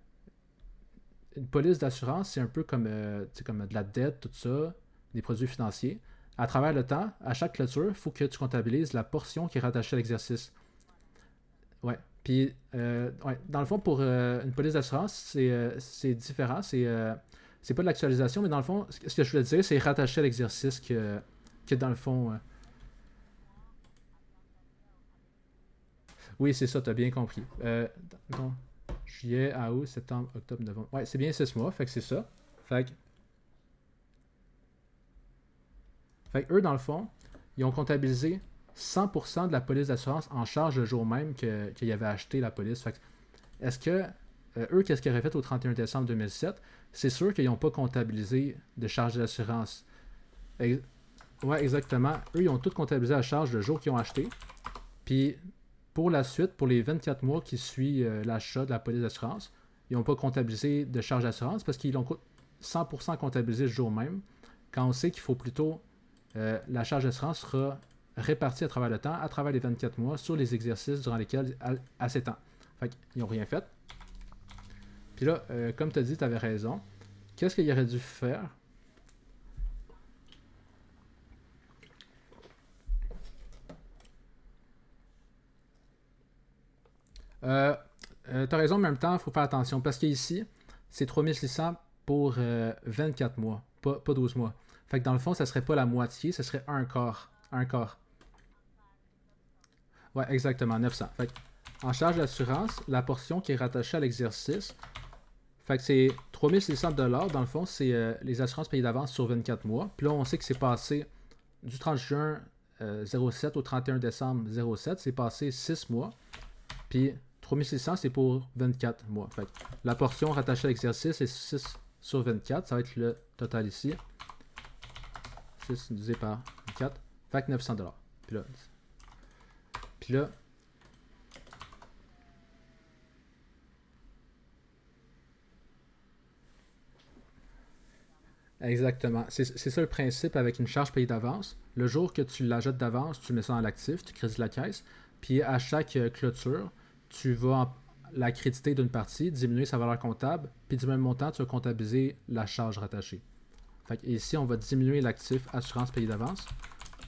une police d'assurance, c'est un peu comme de la dette, tout ça, des produits financiers. À travers le temps, à chaque clôture, il faut que tu comptabilises la portion qui est rattachée à l'exercice. Ouais. Puis, ouais, dans le fond, pour une police d'assurance, c'est différent. C'est pas de l'actualisation, mais dans le fond, ce que je voulais dire, c'est rattaché à l'exercice que dans le fond. Oui, c'est ça, tu as bien compris. Donc, juillet, août, septembre, octobre, novembre. Ouais, c'est bien 6 mois, fait que c'est ça. Fait que eux, dans le fond, ils ont comptabilisé 100% de la police d'assurance en charge le jour même qu'ils avaient acheté la police. Fait que, est-ce que eux, qu'est-ce qu'ils auraient fait au 31 décembre 2007? C'est sûr qu'ils n'ont pas comptabilisé de charge d'assurance. Ouais, exactement. Eux, ils ont tout comptabilisé à charge le jour qu'ils ont acheté. Puis, pour la suite, pour les 24 mois qui suivent l'achat de la police d'assurance, ils n'ont pas comptabilisé de charge d'assurance parce qu'ils l'ont 100% comptabilisé le jour même. Quand on sait qu'il faut plutôt la charge d'assurance sera répartie à travers le temps, à travers les 24 mois, sur les exercices durant lesquels elle s'étend. Fait qu'ils n'ont rien fait. Puis là, comme tu as dit, tu avais raison. Qu'est-ce qu'il aurait dû faire? Tu as raison, mais en même temps, il faut faire attention. Parce qu'ici, c'est 3600 pour 24 mois, pas 12 mois. Fait que dans le fond, ça serait pas la moitié, ça serait un quart. Un quart. Ouais, exactement, 900. Fait que, en charge d'assurance, la portion qui est rattachée à l'exercice, fait que c'est 3600$. Dans le fond, c'est les assurances payées d'avance sur 24 mois. Puis là, on sait que c'est passé du 30 juin 07 au 31 décembre 07. C'est passé 6 mois. Puis 3600, c'est pour 24 mois. Fait que la portion rattachée à l'exercice est 6 sur 24. Ça va être le total ici. 6 divisé par 24. Fait que 900$. Puis là, exactement. C'est ça le principe avec une charge payée d'avance. Le jour que tu l'ajoutes d'avance, tu mets ça dans l'actif, tu crédites la caisse. Puis à chaque clôture, tu vas la créditer d'une partie, diminuer sa valeur comptable, puis du même montant, tu vas comptabiliser la charge rattachée. Fait que ici, on va diminuer l'actif assurance payée d'avance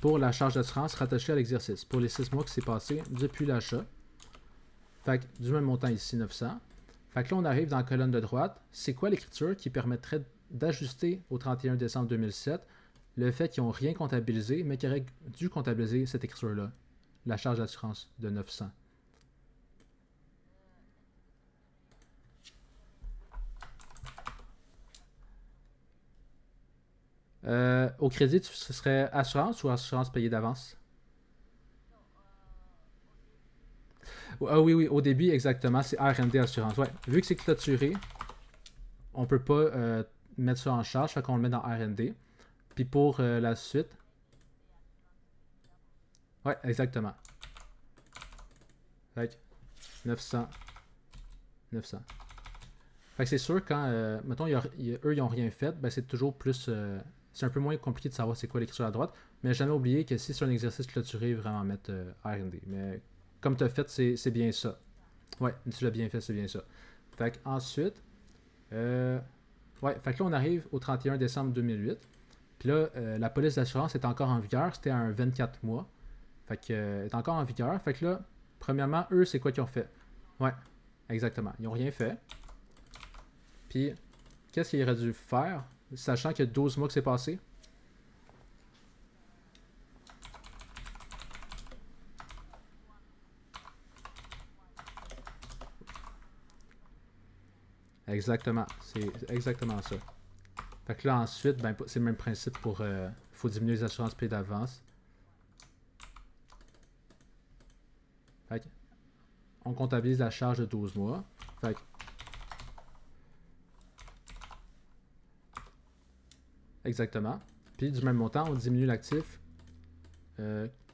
pour la charge d'assurance rattachée à l'exercice, pour les 6 mois qui s'est passé depuis l'achat. Fait que du même montant ici, 900. Fait que là, on arrive dans la colonne de droite. C'est quoi l'écriture qui permettrait d'ajuster au 31 décembre 2007 le fait qu'ils n'ont rien comptabilisé, mais qu'ils auraient dû comptabiliser cette écriture-là, la charge d'assurance de 900. Au crédit, ce serait assurance ou assurance payée d'avance? Ah oui, oui, au début, exactement, c'est R&D assurance. Ouais, vu que c'est clôturé, on peut pas mettre ça en charge, fait qu'on le met dans R&D. Puis pour la suite, ouais, exactement. Fait que 900, 900. Fait que c'est sûr, quand, mettons, eux, ils n'ont rien fait, ben c'est toujours plus. C'est un peu moins compliqué de savoir c'est quoi l'écriture à droite. Mais jamais oublier que si c'est un exercice clôturé, vraiment mettre R&D. Mais comme tu as fait, c'est bien ça. Ouais, tu l'as bien fait, c'est bien ça. Fait que ensuite, ouais, fait que là, on arrive au 31 décembre 2008. Puis là, la police d'assurance est encore en vigueur. C'était un 24 mois. Fait que, est encore en vigueur. Fait que là, premièrement, eux, c'est quoi qu'ils ont fait? Ouais, exactement. Ils n'ont rien fait. Puis, qu'est-ce qu'il aurait dû faire, sachant qu'il y a 12 mois que c'est passé? Exactement. C'est exactement ça. Fait que là, ensuite, ben, c'est le même principe pour... faut diminuer les assurances payées d'avance. Fait que, on comptabilise la charge de 12 mois. Fait que, exactement. Puis du même montant, on diminue l'actif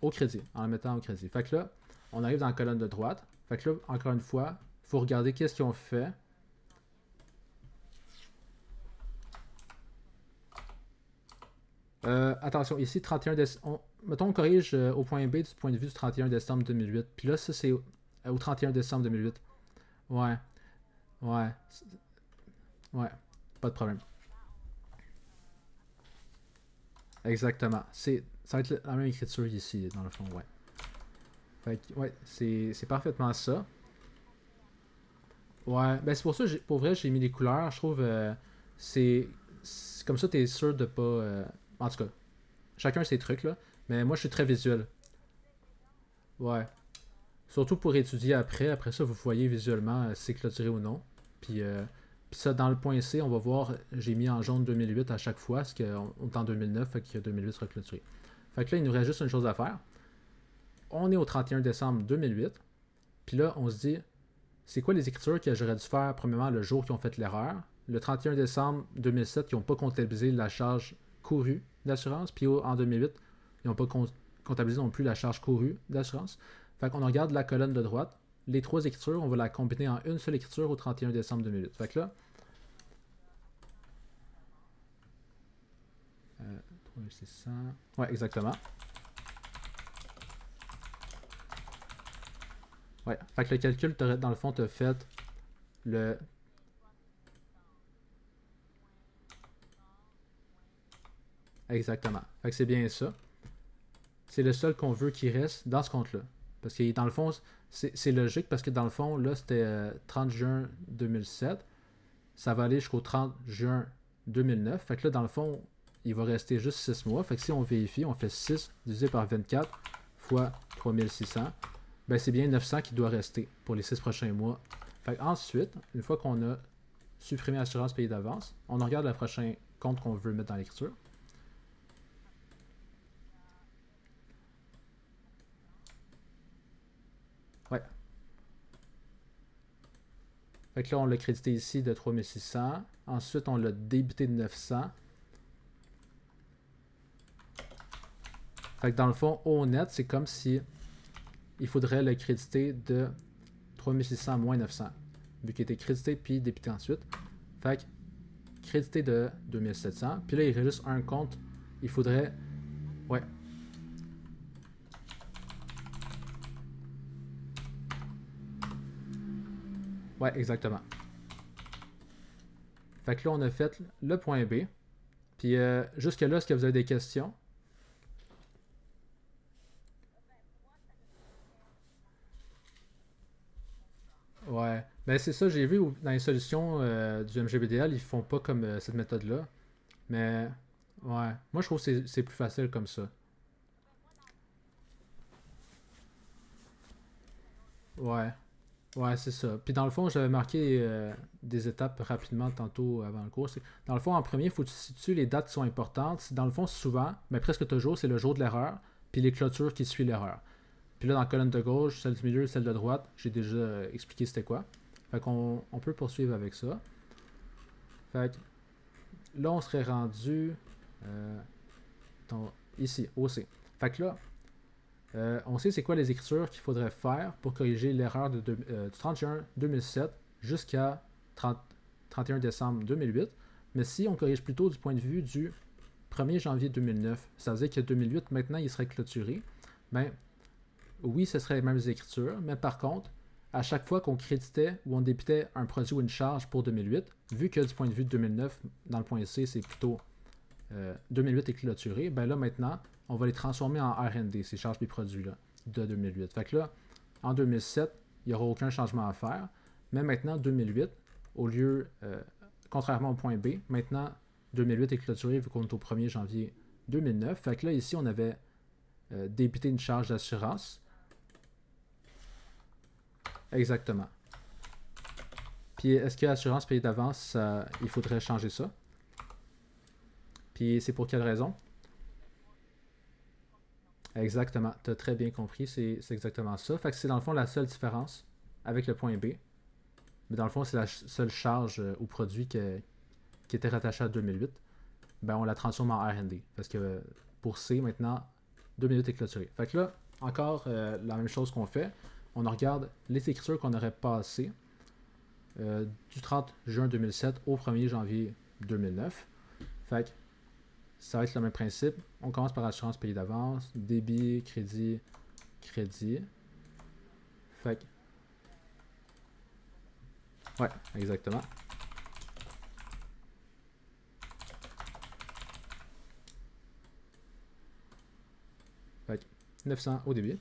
au crédit, en le mettant au crédit. Fait que là, on arrive dans la colonne de droite. Fait que là, encore une fois, il faut regarder qu'est-ce qu'ils ont fait. Attention, ici, 31 décembre. Mettons, on corrige au point B du point de vue du 31 décembre 2008. Puis là, ça, c'est au 31 décembre 2008. Ouais, ouais, ouais, pas de problème. Exactement. Ça va être la même écriture ici, dans le fond, ouais. Fait que, ouais, c'est parfaitement ça. Ouais, ben c'est pour ça, pour vrai, j'ai mis les couleurs. Je trouve, comme ça, t'es sûr de pas. En tout cas, chacun ses trucs, là. Mais moi, je suis très visuel. Ouais. Surtout pour étudier après. Après ça, vous voyez visuellement si c'est clôturé ou non. Puis ça, dans le point C, on va voir, j'ai mis en jaune 2008 à chaque fois, parce qu'on est en 2009, fait que 2008 sera clôturé. Fait que là, il nous reste juste une chose à faire. On est au 31 décembre 2008. Puis là, on se dit, c'est quoi les écritures que j'aurais dû faire, premièrement, le jour qu'ils ont fait l'erreur. Le 31 décembre 2007, ils n'ont pas comptabilisé la charge courue d'assurance. Puis en 2008, ils n'ont pas comptabilisé non plus la charge courue d'assurance. Fait qu'on regarde la colonne de droite. Les trois écritures, on va la combiner en une seule écriture au 31 décembre 2008. Fait que là, 3600. Ouais, exactement. Ouais. Fait que le calcul, dans le fond, tu as fait le. Exactement. Fait que c'est bien ça. C'est le seul qu'on veut qui reste dans ce compte-là. Parce que dans le fond, c'est logique parce que dans le fond, là, c'était 30 juin 2007. Ça va aller jusqu'au 30 juin 2009. Fait que là, dans le fond, il va rester juste 6 mois. Fait que si on vérifie, on fait 6 divisé par 24 fois 3600. Ben, c'est bien 900 qui doit rester pour les 6 prochains mois. Fait ensuite, une fois qu'on a supprimé l'assurance payée d'avance, on regarde le prochain compte qu'on veut mettre dans l'écriture. Ouais. Fait que là, on l'a crédité ici de 3600. Ensuite, on l'a débité de 900. Fait que dans le fond, au net, c'est comme si il faudrait le créditer de 3600 moins 900. Vu qu'il était crédité puis débité ensuite. Fait que crédité de 2700. Puis là, il reste juste un compte. Il faudrait... Ouais. Ouais, exactement. Fait que là, on a fait le point B. Puis jusque-là, est-ce que vous avez des questions? Ouais. Ben c'est ça, j'ai vu dans les solutions du MGBDL, ils font pas comme cette méthode-là. Mais ouais. Moi, je trouve que c'est plus facile comme ça. Ouais. Ouais, c'est ça. Puis dans le fond, j'avais marqué des étapes rapidement tantôt avant le cours. Dans le fond, en premier, il faut que tu situes les dates qui sont importantes. Dans le fond, souvent, mais presque toujours, c'est le jour de l'erreur, puis les clôtures qui suivent l'erreur. Puis là, dans la colonne de gauche, celle du milieu, celle de droite, j'ai déjà expliqué c'était quoi. Fait qu'on on peut poursuivre avec ça. Fait que là, on serait rendu euh, ici, OC. Fait que là, on sait c'est quoi les écritures qu'il faudrait faire pour corriger l'erreur du 30 juin 2007 jusqu'à 31 décembre 2008. Mais si on corrige plutôt du point de vue du 1er janvier 2009, ça veut dire que 2008, maintenant, il serait clôturé. Ben, oui, ce serait les mêmes écritures, mais par contre, à chaque fois qu'on créditait ou on débitait un produit ou une charge pour 2008, vu que du point de vue de 2009, dans le point C, c'est plutôt 2008 est clôturé, ben là maintenant, on va les transformer en R&D, ces charges et produits-là, de 2008. Fait que là, en 2007, il n'y aura aucun changement à faire, mais maintenant, 2008, au lieu, contrairement au point B, maintenant, 2008 est clôturé vu qu'on est au 1er janvier 2009. Fait que là, ici, on avait débité une charge d'assurance. Exactement. Puis, est-ce que l'assurance payée d'avance, il faudrait changer ça? Puis, c'est pour quelle raison? Exactement. Tu as très bien compris. C'est exactement ça. Fait que c'est dans le fond la seule différence avec le point B. Mais dans le fond, c'est la seule charge au produit qui était rattachée à 2008. Ben, on la transforme en R&D. Parce que pour C, maintenant, 2008 est clôturé. Fait que là, encore la même chose qu'on fait. On regarde les écritures qu'on aurait passées du 30 juin 2007 au 1er janvier 2009. Fait que ça va être le même principe. On commence par assurance payée d'avance, débit, crédit, crédit. Fait que... Ouais, exactement. Fait que 900 au débit.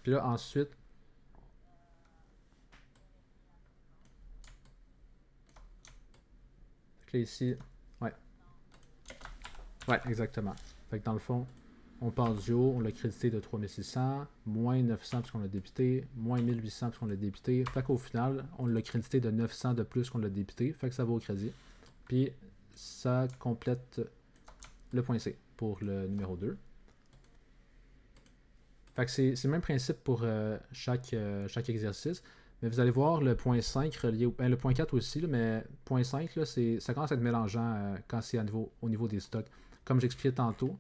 Puis là, ensuite, là, ici, ouais. Ouais, exactement. Fait que dans le fond, on part du haut, on l'a crédité de 3600, moins 900 parce qu'on l'a débité, moins 1800 parce qu'on l'a débité. Fait qu'au final, on l'a crédité de 900 de plus qu'on l'a débité. Fait que ça va au crédit. Puis ça complète le point C pour le numéro 2. Fait que c'est le même principe pour chaque exercice. Mais vous allez voir le point 5 relié au... le point 4 aussi, là, mais point 5, là, ça commence à être mélangeant quand c'est au niveau des stocks. Comme j'expliquais tantôt,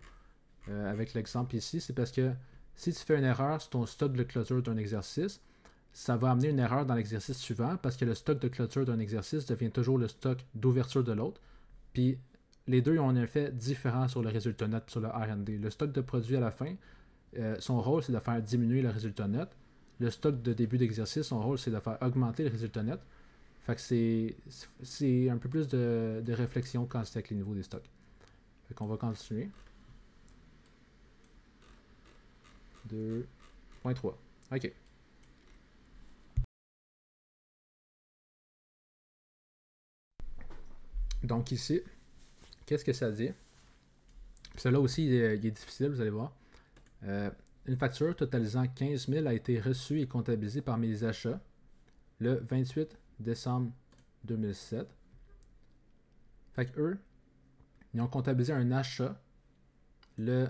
avec l'exemple ici, c'est parce que si tu fais une erreur sur ton stock de clôture d'un exercice, ça va amener une erreur dans l'exercice suivant parce que le stock de clôture d'un exercice devient toujours le stock d'ouverture de l'autre. Puis les deux ont un effet différent sur le résultat net, sur le R&D. Le stock de produit à la fin, son rôle, c'est de faire diminuer le résultat net. Le stock de début d'exercice, son rôle, c'est de faire augmenter le résultat net. Fait que c'est un peu plus de réflexion quand c'est avec les niveaux des stocks. Fait qu'on va continuer. 2.3. OK. Donc ici, qu'est-ce que ça dit? Puis celui-là aussi, il est difficile, vous allez voir. Une facture totalisant 15 000 a été reçue et comptabilisée par mes achats le 28 décembre 2007. Fait que eux, ils ont comptabilisé un achat le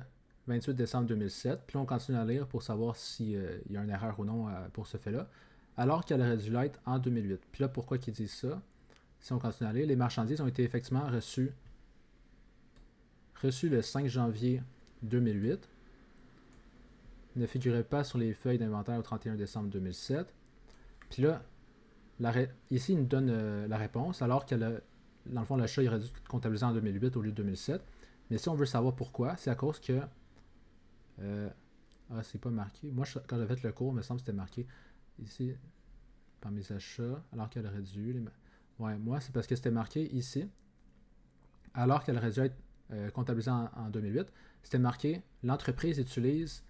28 décembre 2007. Puis là, on continue à lire pour savoir s'il y a une erreur ou non pour ce fait-là. Alors qu'elle aurait dû l'être en 2008. Puis là, pourquoi ils disent ça? Si on continue à lire, les marchandises ont été effectivement reçues le 5 janvier 2008. Ne figuraient pas sur les feuilles d'inventaire au 31 décembre 2007. Puis là, ici, il nous donne la réponse, alors que dans le fond, l'achat aurait dû être comptabilisé en 2008 au lieu de 2007. Mais si on veut savoir pourquoi, c'est à cause que... c'est pas marqué. Moi, quand j'avais fait le cours, il me semble que c'était marqué ici, par mes achats, alors qu'elle aurait dû... Ouais, moi, c'est parce que c'était marqué ici, alors qu'elle aurait dû être comptabilisée en 2008. C'était marqué, l'entreprise utilise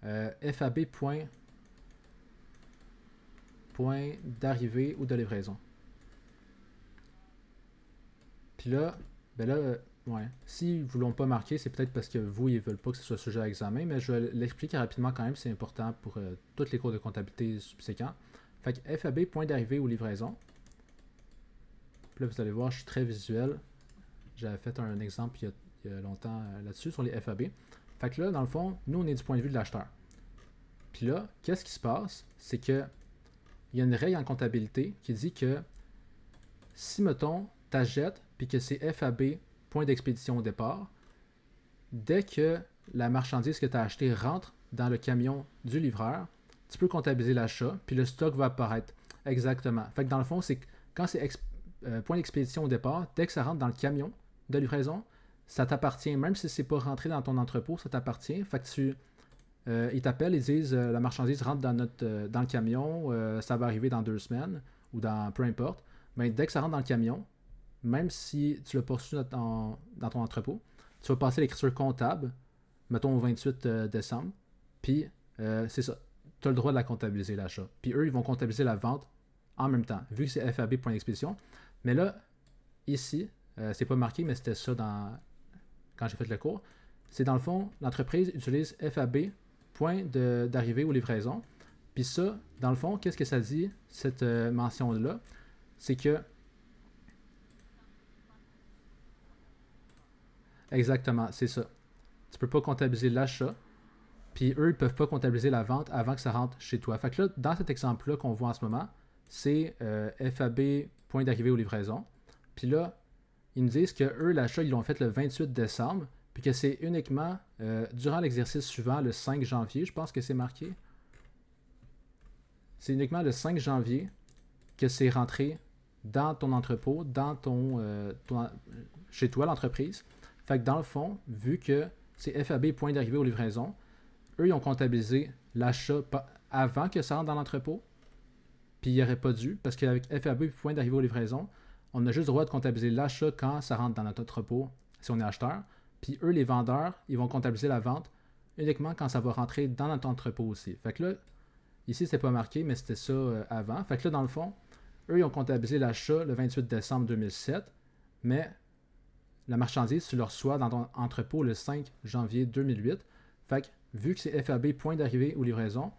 FAB point d'arrivée ou de livraison. Puis là, ben là, ouais, s'ils ne voulont pas marquer, c'est peut-être parce que vous, ils ne veulent pas que ce soit sujet à examen, mais je vais l'expliquer rapidement quand même, c'est important pour tous les cours de comptabilité subséquents. Fait que FAB, point d'arrivée ou livraison. Puis là, vous allez voir, je suis très visuel. J'avais fait un exemple il y a longtemps là-dessus, sur les FAB. Fait que là, dans le fond, nous, on est du point de vue de l'acheteur. Puis là, qu'est-ce qui se passe? C'est que il y a une règle en comptabilité qui dit que si, mettons, tu achètes puis que c'est FAB, point d'expédition au départ, dès que la marchandise que tu as achetée rentre dans le camion du livreur, tu peux comptabiliser l'achat, puis le stock va apparaître. Exactement. Fait que dans le fond, c'est quand c'est point d'expédition au départ, dès que ça rentre dans le camion de livraison, ça t'appartient. Même si c'est pas rentré dans ton entrepôt, ça t'appartient. Fait que ils t'appellent, ils disent la marchandise rentre dans le camion, ça va arriver dans 2 semaines ou dans peu importe. Mais dès que ça rentre dans le camion, même si tu l'as poursuivi dans ton entrepôt, tu vas passer l'écriture comptable, mettons au 28 décembre, puis c'est ça. Tu as le droit de la comptabiliser, l'achat. Puis eux, ils vont comptabiliser la vente en même temps, vu que c'est FAB point d'expédition. Mais là, ici, c'est pas marqué, mais c'était ça quand j'ai fait le cours. C'est dans le fond, l'entreprise utilise FAB point d'arrivée ou livraison. Puis ça, dans le fond, qu'est-ce que ça dit, cette mention-là? C'est que... Exactement, c'est ça. Tu peux pas comptabiliser l'achat, puis eux, ils peuvent pas comptabiliser la vente avant que ça rentre chez toi. Fait que là, dans cet exemple-là qu'on voit en ce moment, c'est FAB point d'arrivée ou livraison. Puis là, ils nous disent que eux, l'achat, ils l'ont fait le 28 décembre, puis que c'est uniquement durant l'exercice suivant, le 5 janvier, je pense que c'est marqué. C'est uniquement le 5 janvier que c'est rentré dans ton entrepôt, dans chez toi, l'entreprise. Fait que dans le fond, vu que c'est FAB point d'arrivée aux livraisons, eux, ils ont comptabilisé l'achat avant que ça rentre dans l'entrepôt, puis il n'aurait pas dû, parce qu'avec FAB point d'arrivée aux livraisons, on a juste le droit de comptabiliser l'achat quand ça rentre dans notre entrepôt, si on est acheteur. Puis eux, les vendeurs, ils vont comptabiliser la vente uniquement quand ça va rentrer dans notre entrepôt aussi. Fait que là, ici, c'est pas marqué, mais c'était ça avant. Fait que là, dans le fond, eux, ils ont comptabilisé l'achat le 28 décembre 2007, mais la marchandise, tu le reçois dans ton entrepôt le 5 janvier 2008. Fait que, vu que c'est FAB point d'arrivée ou livraison,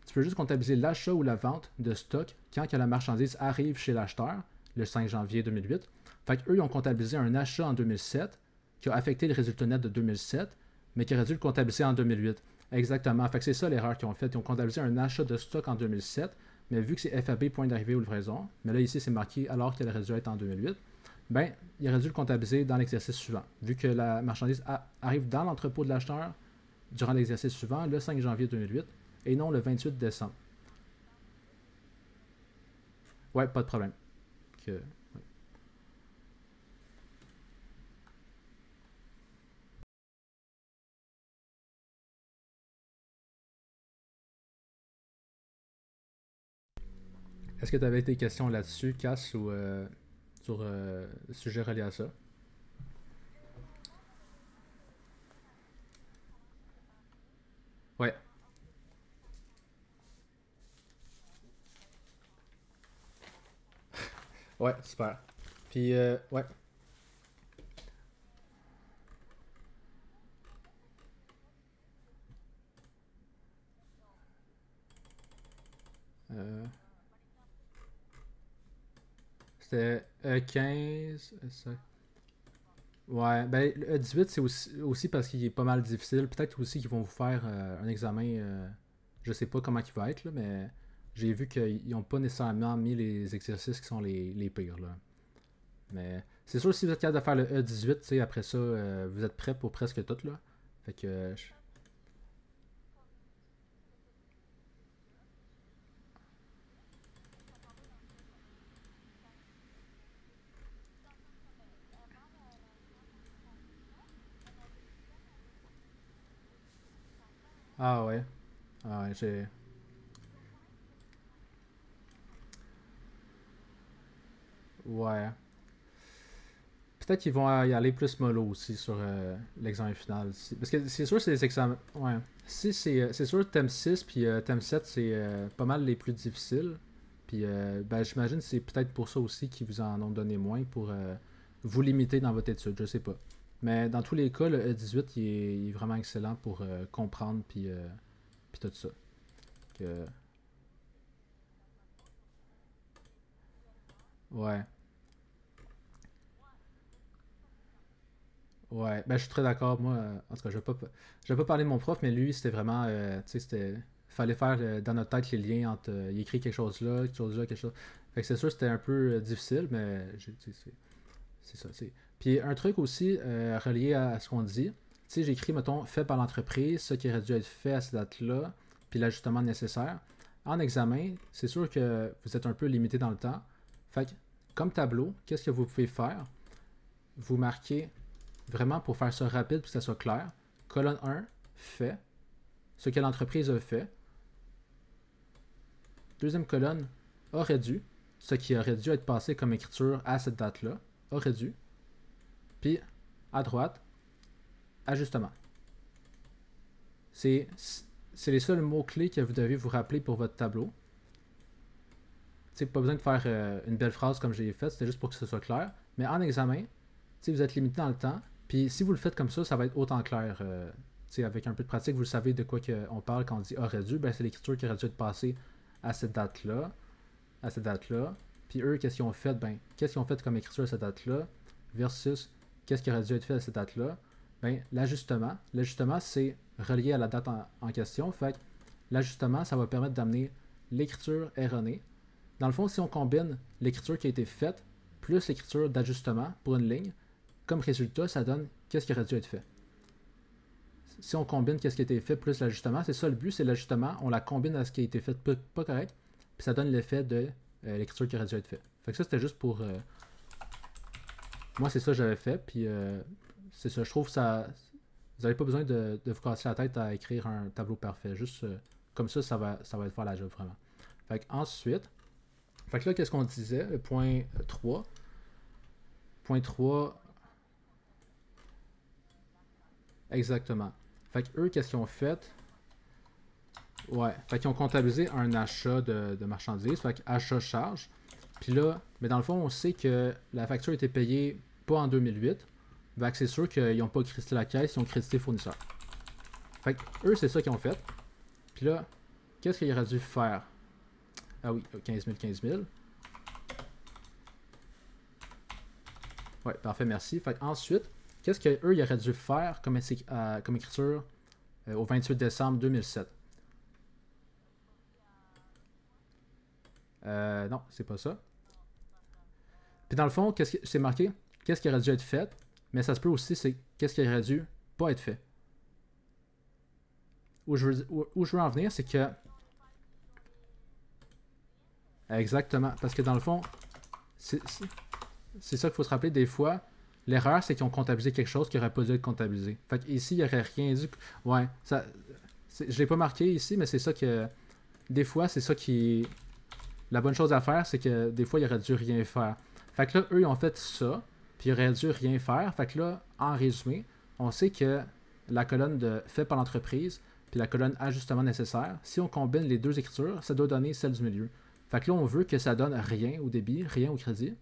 tu peux juste comptabiliser l'achat ou la vente de stock quand que la marchandise arrive chez l'acheteur, le 5 janvier 2008. Fait qu'eux, ils ont comptabilisé un achat en 2007 qui a affecté le résultat net de 2007, mais qui aurait dû le comptabiliser en 2008. Exactement. Fait que c'est ça l'erreur qu'ils ont faite. Ils ont comptabilisé un achat de stock en 2007, mais vu que c'est FAB point d'arrivée ou livraison, mais là ici c'est marqué alors qu'elle aurait dû être en 2008, ben, il aurait dû le comptabiliser dans l'exercice suivant. Vu que la marchandise arrive dans l'entrepôt de l'acheteur durant l'exercice suivant, le 5 janvier 2008, et non le 28 décembre. Ouais, pas de problème. Ouais. Est-ce que tu avais des questions là-dessus, Cass, ou sur le sujet relié à ça? Ouais, ouais, super. Puis, ouais. Euh, C'était E15. Ouais, ben le E18, c'est aussi parce qu'il est pas mal difficile. Peut-être aussi qu'ils vont vous faire un examen. Je sais pas comment il va être, là, mais j'ai vu qu'ils n'ont pas nécessairement mis les exercices qui sont les pires. Là. Mais c'est sûr, si vous êtes capable de faire le E18, tu sais, après ça, vous êtes prêt pour presque tout. Là. Fait que. Ah ouais. Ah ouais, j'ai. Ouais. Peut-être qu'ils vont y aller plus mollo aussi sur l'examen final. Parce que c'est sûr, c'est des examens. Ouais. Si c'est sûr, thème 6 puis thème 7, c'est pas mal les plus difficiles. Puis ben, j'imagine que c'est peut-être pour ça aussi qu'ils vous en ont donné moins pour vous limiter dans votre étude. Je sais pas. Mais dans tous les cas, le E18 il est vraiment excellent pour comprendre puis tout ça. Que, ouais. Ouais, ben je suis très d'accord. Moi, en tout cas, je vais pas parler de mon prof, mais lui, c'était vraiment, tu sais, fallait faire dans notre tête les liens entre, il écrit quelque chose là, quelque chose là, quelque chose. Fait que c'est sûr, c'était un peu difficile, mais tu sais, c'est ça. Puis un truc aussi relié à ce qu'on dit, tu sais, j'écris, mettons, fait par l'entreprise, ce qui aurait dû être fait à cette date-là, puis l'ajustement nécessaire. En examen, c'est sûr que vous êtes un peu limité dans le temps. Fait que, comme tableau, qu'est-ce que vous pouvez faire? Vous marquez vraiment pour faire ça rapide pour que ça soit clair. Colonne 1, fait, ce que l'entreprise a fait. Deuxième colonne, aurait dû, ce qui aurait dû être passé comme écriture à cette date-là, aurait dû. Puis, à droite, ajustement. C'est les seuls mots-clés que vous devez vous rappeler pour votre tableau. T'sais, pas besoin de faire une belle phrase comme j'ai fait, c'était juste pour que ce soit clair. Mais en examen, vous êtes limité dans le temps. Puis si vous le faites comme ça va être autant clair. Avec un peu de pratique, vous savez de quoi on parle quand on dit aurait dû. Ben, c'est l'écriture qui aurait dû être passée à cette date-là. À cette date-là. Puis eux, qu'est-ce qu'ils ont fait? Ben, qu'est-ce qu'ils ont fait comme écriture à cette date-là? Versus qu'est-ce qui aurait dû être fait à cette date-là? Ben, l'ajustement. L'ajustement, c'est relié à la date en question. Fait que l'ajustement, ça va permettre d'amener l'écriture erronée. Dans le fond, si on combine l'écriture qui a été faite plus l'écriture d'ajustement pour une ligne, comme résultat, ça donne qu'est-ce qui aurait dû être fait. Si on combine qu'est-ce qui a été fait plus l'ajustement, c'est ça le but, c'est l'ajustement, on la combine à ce qui a été fait pas correct, puis ça donne l'effet de l'écriture qui aurait dû être fait. Fait que ça, c'était juste pour... moi, c'est ça que j'avais fait, puis c'est ça, je trouve ça. Vous n'avez pas besoin de vous casser la tête à écrire un tableau parfait. Juste comme ça va être faire la job vraiment. Fait que ensuite, fait que là, qu'est-ce qu'on disait? Point 3. Point 3. Exactement. Fait que eux, qu'est-ce qu'ils ont fait? Ouais. Fait qu'ils ont comptabilisé un achat de marchandises. Fait que achat charge. Puis là, mais dans le fond, on sait que la facture a été payée pas en 2008. Fait que c'est sûr qu'ils n'ont pas crédité la caisse, ils ont crédité fournisseur. Fait que eux, c'est ça qu'ils ont fait. Puis là, qu'est-ce qu'il aurait dû faire? Ah oui, 15 000, 15 000. Ouais, parfait, merci. Fait ensuite, qu'est-ce qu'eux, ils auraient dû faire comme écriture au 28 décembre 2007? Non, c'est pas ça. Puis dans le fond, qu'est-ce que c'est marqué? Qu'est-ce qui aurait dû être fait? Mais ça se peut aussi, c'est qu'est-ce qui aurait dû pas être fait. Où je veux en venir, c'est que... Exactement. Parce que dans le fond, c'est ça qu'il faut se rappeler des fois. L'erreur, c'est qu'ils ont comptabilisé quelque chose qui n'aurait pas dû être comptabilisé. Fait qu'ici, il n'y aurait rien dû... Ouais, ça... Je ne l'ai pas marqué ici, mais c'est ça que... Des fois, c'est ça qui... La bonne chose à faire, c'est que des fois, il aurait dû rien faire. Fait que là, eux, ils ont fait ça, puis ils auraient dû rien faire. Fait que là, en résumé, on sait que la colonne de fait par l'entreprise, puis la colonne ajustement nécessaire, si on combine les deux écritures, ça doit donner celle du milieu. Fait que là, on veut que ça donne rien au débit, rien au crédit.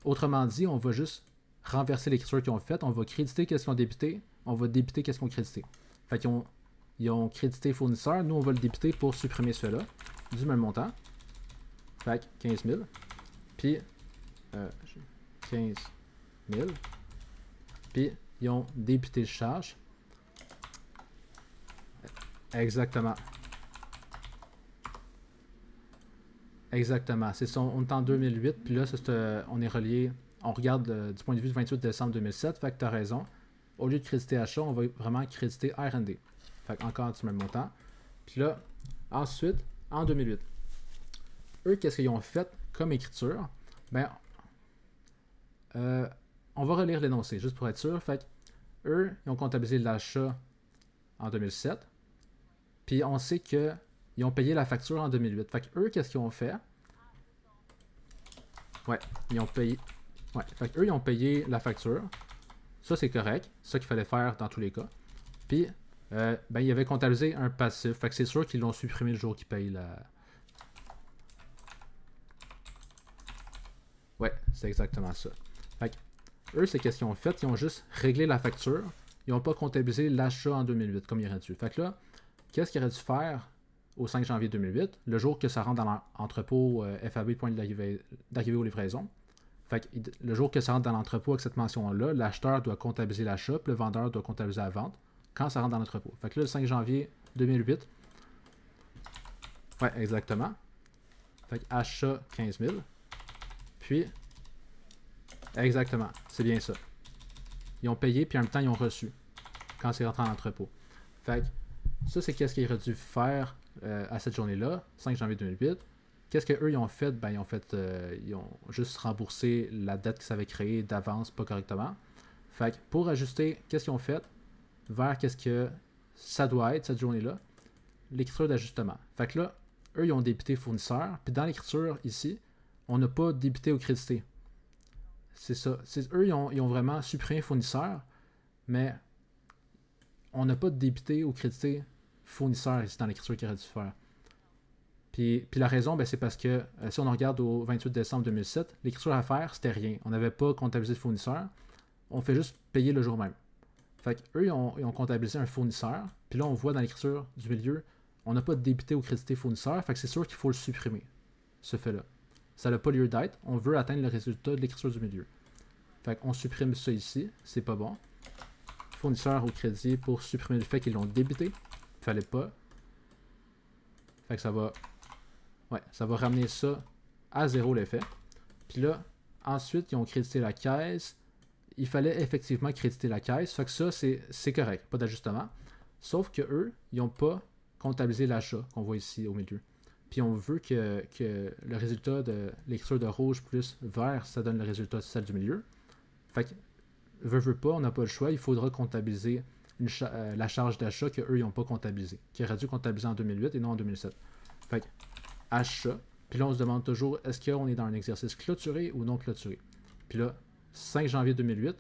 Autrement dit, on va juste renverser l'écriture qu'ils ont faite, on va créditer qu'est-ce qu'ils ont débité, on va débiter qu'est-ce qu'ils ont crédité. Fait qu'ils ont crédité fournisseur, nous on va le débiter pour supprimer cela, du même montant. Fait que 15 000. Puis 15 000. Puis ils ont débité le charge. Exactement. Exactement. C'est ça, on est en 2008, puis là, on est relié, on regarde du point de vue du 28 décembre 2007, fait que tu as raison. Au lieu de créditer achat, on va vraiment créditer R&D. Fait encore du même montant. Puis là, ensuite, en 2008, eux, qu'est-ce qu'ils ont fait comme écriture? Ben, on va relire l'énoncé, juste pour être sûr. Fait que eux, ils ont comptabilisé l'achat en 2007. Puis on sait qu'ils ont payé la facture en 2008. Fait que eux, qu'est-ce qu'ils ont fait? Ouais, ils ont payé. Ouais, fait que eux, ils ont payé la facture. Ça, c'est correct. C'est ça qu'il fallait faire dans tous les cas. Puis, ben, ils avaient comptabilisé un passif. Fait que c'est sûr qu'ils l'ont supprimé le jour qu'ils payent la. Ouais, c'est exactement ça. Fait que eux, c'est qu'est-ce qu'ils ont fait? Ils ont juste réglé la facture. Ils n'ont pas comptabilisé l'achat en 2008, comme il aurait dû. Fait que là, qu'est-ce qu'ils auraient dû faire au 5 janvier 2008, le jour que ça rentre dans l'entrepôt FAB point d'arrivée aux livraisons? Fait que le jour que ça rentre dans l'entrepôt avec cette mention-là, l'acheteur doit comptabiliser l'achat, puis le vendeur doit comptabiliser la vente quand ça rentre dans l'entrepôt. Fait que là, le 5 janvier 2008, ouais, exactement. Fait que achat 15 000. Puis, exactement, c'est bien ça. Ils ont payé, puis en même temps, ils ont reçu quand c'est rentré en entrepôt. Fait que ça, c'est qu'est-ce qu'ils auraient dû faire à cette journée-là, 5 janvier 2008. Qu'est-ce qu'eux, ils ont fait? Ben, ils ont juste remboursé la dette qu'ils s'avaient créée d'avance pas correctement. Fait que pour ajuster, qu'est-ce qu'ils ont fait vers qu'est-ce que ça doit être cette journée-là? L'écriture d'ajustement. Fait que là, eux, ils ont débité fournisseur, puis dans l'écriture ici, on n'a pas débité ou crédité. C'est ça. Eux, ils ont vraiment supprimé fournisseur, mais on n'a pas débité ou crédité fournisseur ici dans l'écriture qu'il aurait dû faire. Puis la raison, ben, c'est parce que si on regarde au 28 décembre 2007, l'écriture à faire, c'était rien. On n'avait pas comptabilisé de fournisseur. On fait juste payer le jour même. Fait qu'eux, ils ont comptabilisé un fournisseur. Puis là, on voit dans l'écriture du milieu, on n'a pas débité ou crédité fournisseur. Fait que c'est sûr qu'il faut le supprimer, ce fait-là. Ça n'a pas lieu d'être. On veut atteindre le résultat de l'écriture du milieu. Fait qu'on supprime ça ici. C'est pas bon. Fournisseur au crédit pour supprimer le fait qu'ils l'ont débité. Fallait pas. Fait que ça va... Ouais, ça va ramener ça à zéro l'effet. Puis là, ensuite, ils ont crédité la caisse. Il fallait effectivement créditer la caisse. Fait que ça, c'est correct. Pas d'ajustement. Sauf que eux, ils n'ont pas comptabilisé l'achat qu'on voit ici au milieu. Puis on veut que le résultat de l'écriture de rouge plus vert, ça donne le résultat de celle du milieu. Fait que veut pas, on n'a pas le choix, il faudra comptabiliser la charge d'achat qu'eux, ils n'ont pas comptabilisé, qui aurait dû comptabiliser en 2008 et non en 2007. Fait que, achat, puis là, on se demande toujours, est-ce qu'on est dans un exercice clôturé ou non clôturé? Puis là, 5 janvier 2008,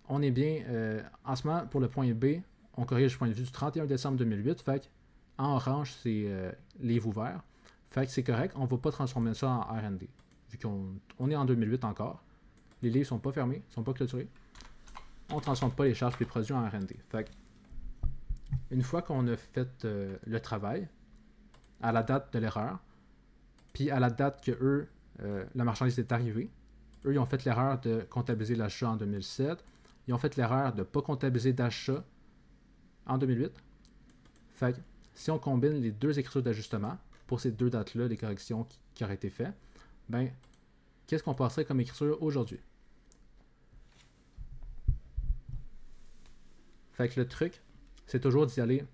on est bien, en ce moment, pour le point B, on corrige le point de vue du 31 décembre 2008, fait que, en orange, c'est livre ouvert. Fait que c'est correct, on ne va pas transformer ça en R&D. Vu qu'on est en 2008 encore, les livres ne sont pas fermés, ne sont pas clôturés. On ne transforme pas les charges et les produits en R&D. Fait que, une fois qu'on a fait le travail, à la date de l'erreur, puis à la date que eux, la marchandise est arrivée, eux, ils ont fait l'erreur de comptabiliser l'achat en 2007. Ils ont fait l'erreur de ne pas comptabiliser d'achat en 2008. Fait que, si on combine les deux écritures d'ajustement, pour ces deux dates-là, les corrections qui auraient été faites, ben, qu'est-ce qu'on passerait comme écriture aujourd'hui? Fait que le truc, c'est toujours d'y aller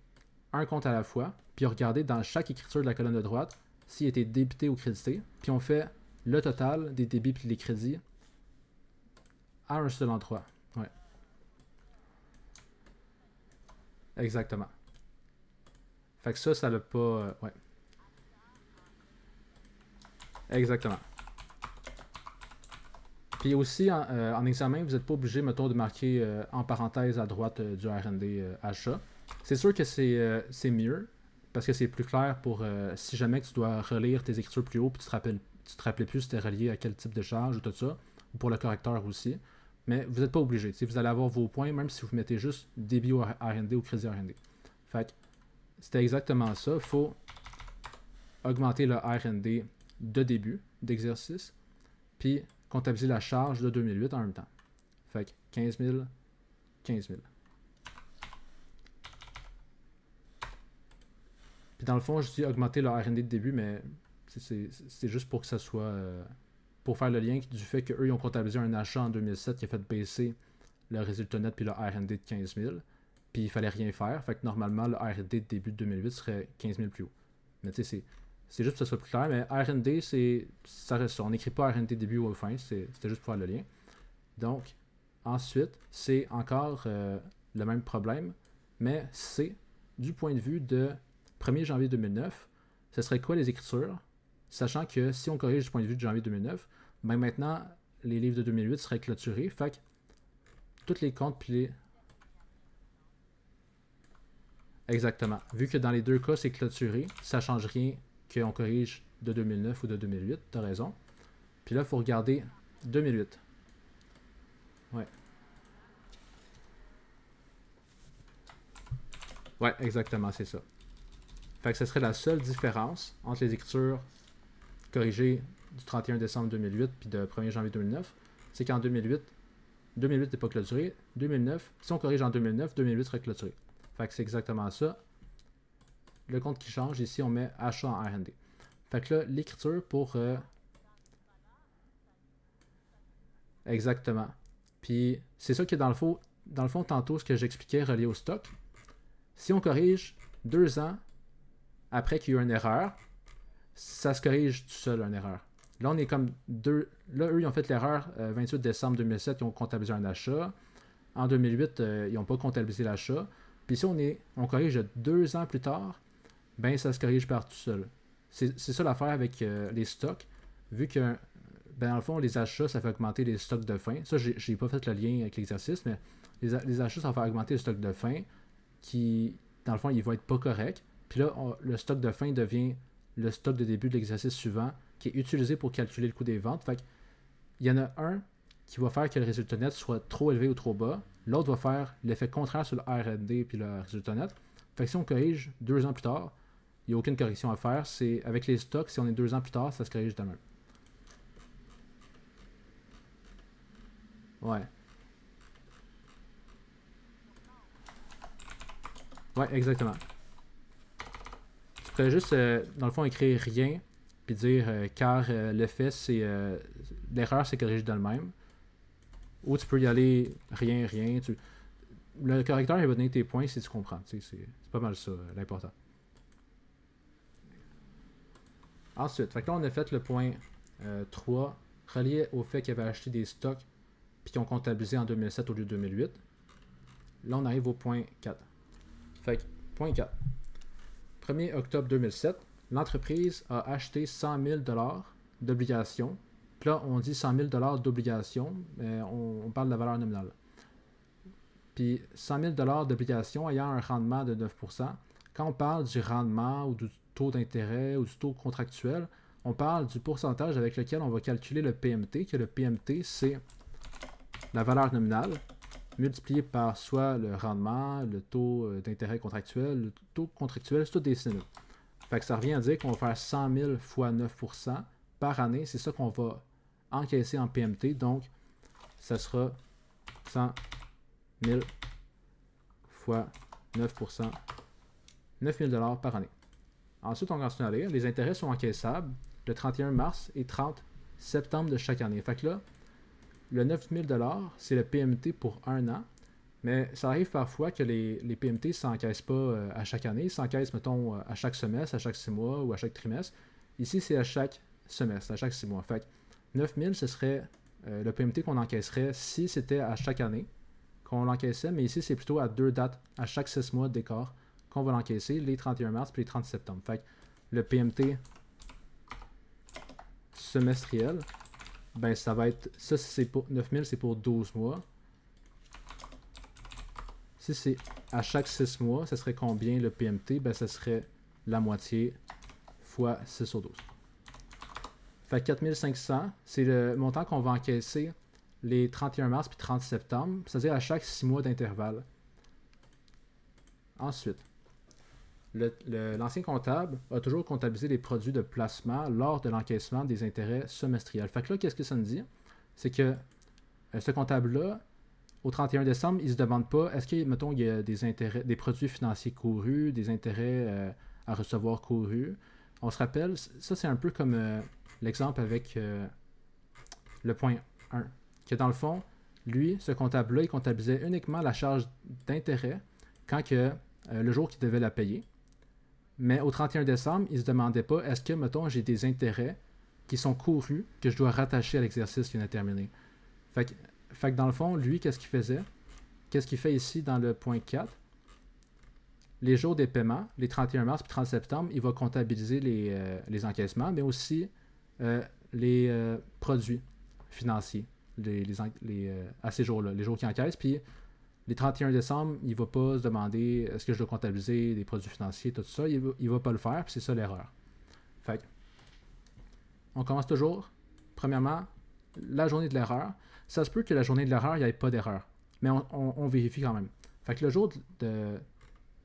un compte à la fois, puis regarder dans chaque écriture de la colonne de droite s'il était débité ou crédité, puis on fait le total des débits puis les crédits à un seul endroit. Ouais. Exactement. Fait que ça l'a pas... ouais. Exactement. Puis aussi, en examen, vous n'êtes pas obligé, mettons, de marquer en parenthèse à droite du R&D achat. C'est sûr que c'est mieux, parce que c'est plus clair pour si jamais que tu dois relire tes écritures plus haut, puis tu te rappelais plus si c'était relié à quel type de charge ou tout ça, ou pour le correcteur aussi. Mais vous n'êtes pas obligé. Vous allez avoir vos points, même si vous mettez juste débit au R&D ou crédit R&D. Fait que c'était exactement ça. Il faut augmenter le R&D de début d'exercice, puis comptabiliser la charge de 2008 en même temps. Fait que 15 000, 15 000. Puis dans le fond, je dis augmenter le R&D de début, mais c'est juste pour que ça soit... pour faire le lien du fait qu'eux, ils ont comptabilisé un achat en 2007 qui a fait baisser le résultat net puis le R&D de 15 000. Puis il fallait rien faire. Fait que normalement, le R&D de début de 2008 serait 15 000 plus haut. Mais tu sais, c'est juste pour que ça soit plus clair. Mais R&D, ça reste ça. On n'écrit pas R&D début ou fin. C'était juste pour faire le lien. Donc, ensuite, c'est encore le même problème. Mais c'est du point de vue de 1er janvier 2009. Ce serait quoi les écritures? Sachant que si on corrige du point de vue de janvier 2009, ben maintenant, les livres de 2008 seraient clôturés. Fait que tous les comptes puis les... Exactement. Vu que dans les deux cas, c'est clôturé, ça ne change rien qu'on corrige de 2009 ou de 2008. T'as raison. Puis là, il faut regarder 2008. Ouais. Ouais, exactement, c'est ça. Fait que ce serait la seule différence entre les écritures corrigées du 31 décembre 2008 puis de 1er janvier 2009, c'est qu'en 2008 n'est pas clôturé. 2009, si on corrige en 2009, 2008 serait clôturé. Fait que c'est exactement ça. Le compte qui change, ici on met achat en R&D. Fait que là, l'écriture pour... Exactement. Puis c'est ça qui est dans le fond, tantôt, ce que j'expliquais relié au stock. Si on corrige 2 ans après qu'il y a eu une erreur, ça se corrige tout seul, une erreur. Là, on est comme deux. Là, eux, ils ont fait l'erreur 28 décembre 2007, ils ont comptabilisé un achat. En 2008, ils n'ont pas comptabilisé l'achat. Puis si on corrige 2 ans plus tard, ben ça se corrige par tout seul. C'est ça l'affaire avec les stocks. Vu que, ben dans le fond, les achats, ça fait augmenter les stocks de fin. Ça, j'ai pas fait le lien avec l'exercice, mais les achats, ça va faire augmenter les stocks de fin qui, dans le fond, ils vont être pas corrects. Puis là, le stock de fin devient le stock de début de l'exercice suivant qui est utilisé pour calculer le coût des ventes. Fait qu'il y en a un qui va faire que le résultat net soit trop élevé ou trop bas. L'autre va faire l'effet contraire sur le R&D puis le résultat net. Fait que si on corrige 2 ans plus tard, il n'y a aucune correction à faire. C'est avec les stocks, si on est 2 ans plus tard, ça se corrige de même. Ouais. Ouais, exactement. Tu pourrais juste, dans le fond, écrire rien, puis dire car l'effet, c'est. L'erreur, c'est corrigé de même. Ou tu peux y aller rien, rien. Le correcteur, il va donner tes points si tu comprends. C'est pas mal ça, l'important. Ensuite, fait que là, on a fait le point 3, relié au fait qu'il avait acheté des stocks puis qui ont comptabilisé en 2007 au lieu de 2008. Là, on arrive au point 4. Fait que, point 4. 1er octobre 2007, l'entreprise a acheté 100 000 $ d'obligations. Puis là, on dit 100 000 $ d'obligations, mais on parle de la valeur nominale. Puis 100 000 $ d'obligations ayant un rendement de 9%. Quand on parle du rendement ou du taux d'intérêt ou du taux contractuel, on parle du pourcentage avec lequel on va calculer le PMT, que le PMT, c'est la valeur nominale multiplié par soit le rendement, le taux d'intérêt contractuel. Le taux contractuel, c'est tout des synonymes. Fait que ça revient à dire qu'on va faire 100 000 fois 9% par année. C'est ça qu'on va encaisser en PMT. Donc, ça sera 100 000 fois 9%, 9 000 $ par année. Ensuite, on continue à lire. Les intérêts sont encaissables le 31 mars et 30 septembre de chaque année. Fait que là, le 9 000 $, c'est le PMT pour un an. Mais ça arrive parfois que les PMT ne s'encaissent pas à chaque année. Ils s'encaissent, mettons, à chaque semestre, à chaque 6 mois ou à chaque trimestre. Ici, c'est à chaque semestre, à chaque 6 mois. Fait que 9 000, ce serait le PMT qu'on encaisserait si c'était à chaque année qu'on l'encaissait. Mais ici, c'est plutôt à 2 dates, à chaque 6 mois d'écart qu'on va l'encaisser, les 31 mars et les 30 septembre. Fait que le PMT semestriel, ben ça va être, ça c'est pour 9000, c'est pour 12 mois. Si c'est à chaque 6 mois, ça serait combien le PMT? Ben ça serait la moitié fois 6 sur 12. Fait que 4500, c'est le montant qu'on va encaisser les 31 mars puis 30 septembre, c'est-à-dire à chaque 6 mois d'intervalle. Ensuite, l'ancien comptable a toujours comptabilisé les produits de placement lors de l'encaissement des intérêts semestriels. Fait que là, qu'est-ce que ça nous dit? C'est que ce comptable-là, au 31 décembre, il ne se demande pas, est-ce que, mettons, il y a des intérêts, des produits financiers courus, des intérêts à recevoir courus. On se rappelle, ça c'est un peu comme l'exemple avec le point 1, que dans le fond, lui, ce comptable-là, il comptabilisait uniquement la charge d'intérêt quand que, le jour qu'il devait la payer. Mais au 31 décembre, il ne se demandait pas, est-ce que, mettons, j'ai des intérêts qui sont courus que je dois rattacher à l'exercice qui vient de terminer. Fait que dans le fond, lui, qu'est-ce qu'il faisait? Qu'est-ce qu'il fait ici dans le point 4? Les jours des paiements, les 31 mars et 30 septembre, il va comptabiliser les encaissements, mais aussi les produits financiers à ces jours-là, les jours qui encaissent. Puis les 31 décembre, il ne va pas se demander est-ce que je dois comptabiliser des produits financiers, tout ça. Il ne va pas le faire, puis c'est ça l'erreur. Fait que, on commence toujours. Premièrement, la journée de l'erreur. Ça se peut que la journée de l'erreur, il n'y ait pas d'erreur. Mais on vérifie quand même. Fait que le jour de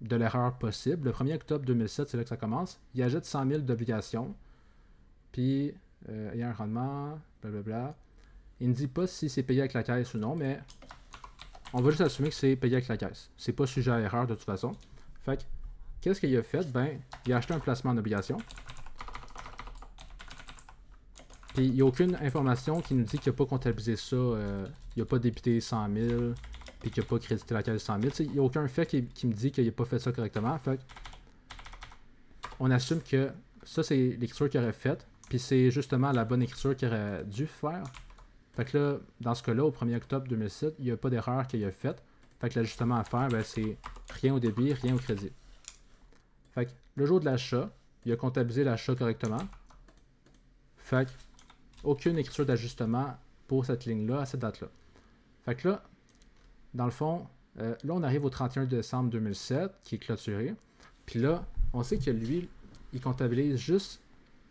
l'erreur possible, le 1er octobre 2007, c'est là que ça commence, il ajoute 100 000 d'obligations. Puis, il y a un rendement, blablabla. Il ne dit pas si c'est payé avec la caisse ou non, mais on va juste assumer que c'est payé avec la caisse. C'est pas sujet à erreur de toute façon. Fait que, qu'est-ce qu'il a fait? Ben, il a acheté un placement en obligation. Puis, il n'y a aucune information qui nous dit qu'il n'a pas comptabilisé ça. Il n'a pas débité 100 000, puis qu'il n'a pas crédité la caisse 100 000. Il n'y a aucun fait qui me dit qu'il n'a pas fait ça correctement. Fait que, on assume que ça, c'est l'écriture qu'il aurait faite. Puis, c'est justement la bonne écriture qu'il aurait dû faire. Fait que là, dans ce cas-là, au 1er octobre 2007, il n'y a pas d'erreur qu'il a faite. Fait que l'ajustement à faire, ben, c'est rien au débit, rien au crédit. Fait que le jour de l'achat, il a comptabilisé l'achat correctement. Fait que aucune écriture d'ajustement pour cette ligne-là, à cette date-là. Fait que là, dans le fond, là, on arrive au 31 décembre 2007, qui est clôturé. Puis là, on sait que lui, il comptabilise juste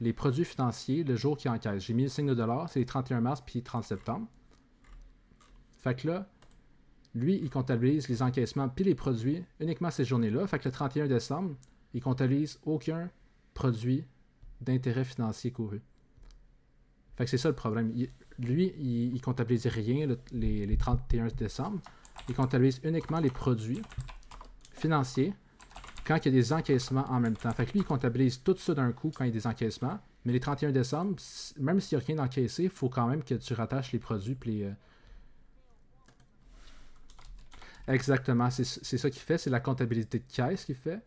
les produits financiers le jour qu'il encaisse. J'ai mis le signe de dollar, c'est les 31 mars puis 30 septembre. Fait que là, lui, il comptabilise les encaissements puis les produits uniquement ces journées-là. Fait que le 31 décembre, il comptabilise aucun produit d'intérêt financier couru. Fait que c'est ça le problème. Lui, il comptabilise rien les 31 décembre. Il comptabilise uniquement les produits financiers quand il y a des encaissements en même temps. Fait que lui, il comptabilise tout ça d'un coup quand il y a des encaissements. Mais les 31 décembre, même s'il n'y a rien d'encaissé, il faut quand même que tu rattaches les produits puis les... Exactement, c'est ça qu'il fait. C'est la comptabilité de caisse qu'il fait.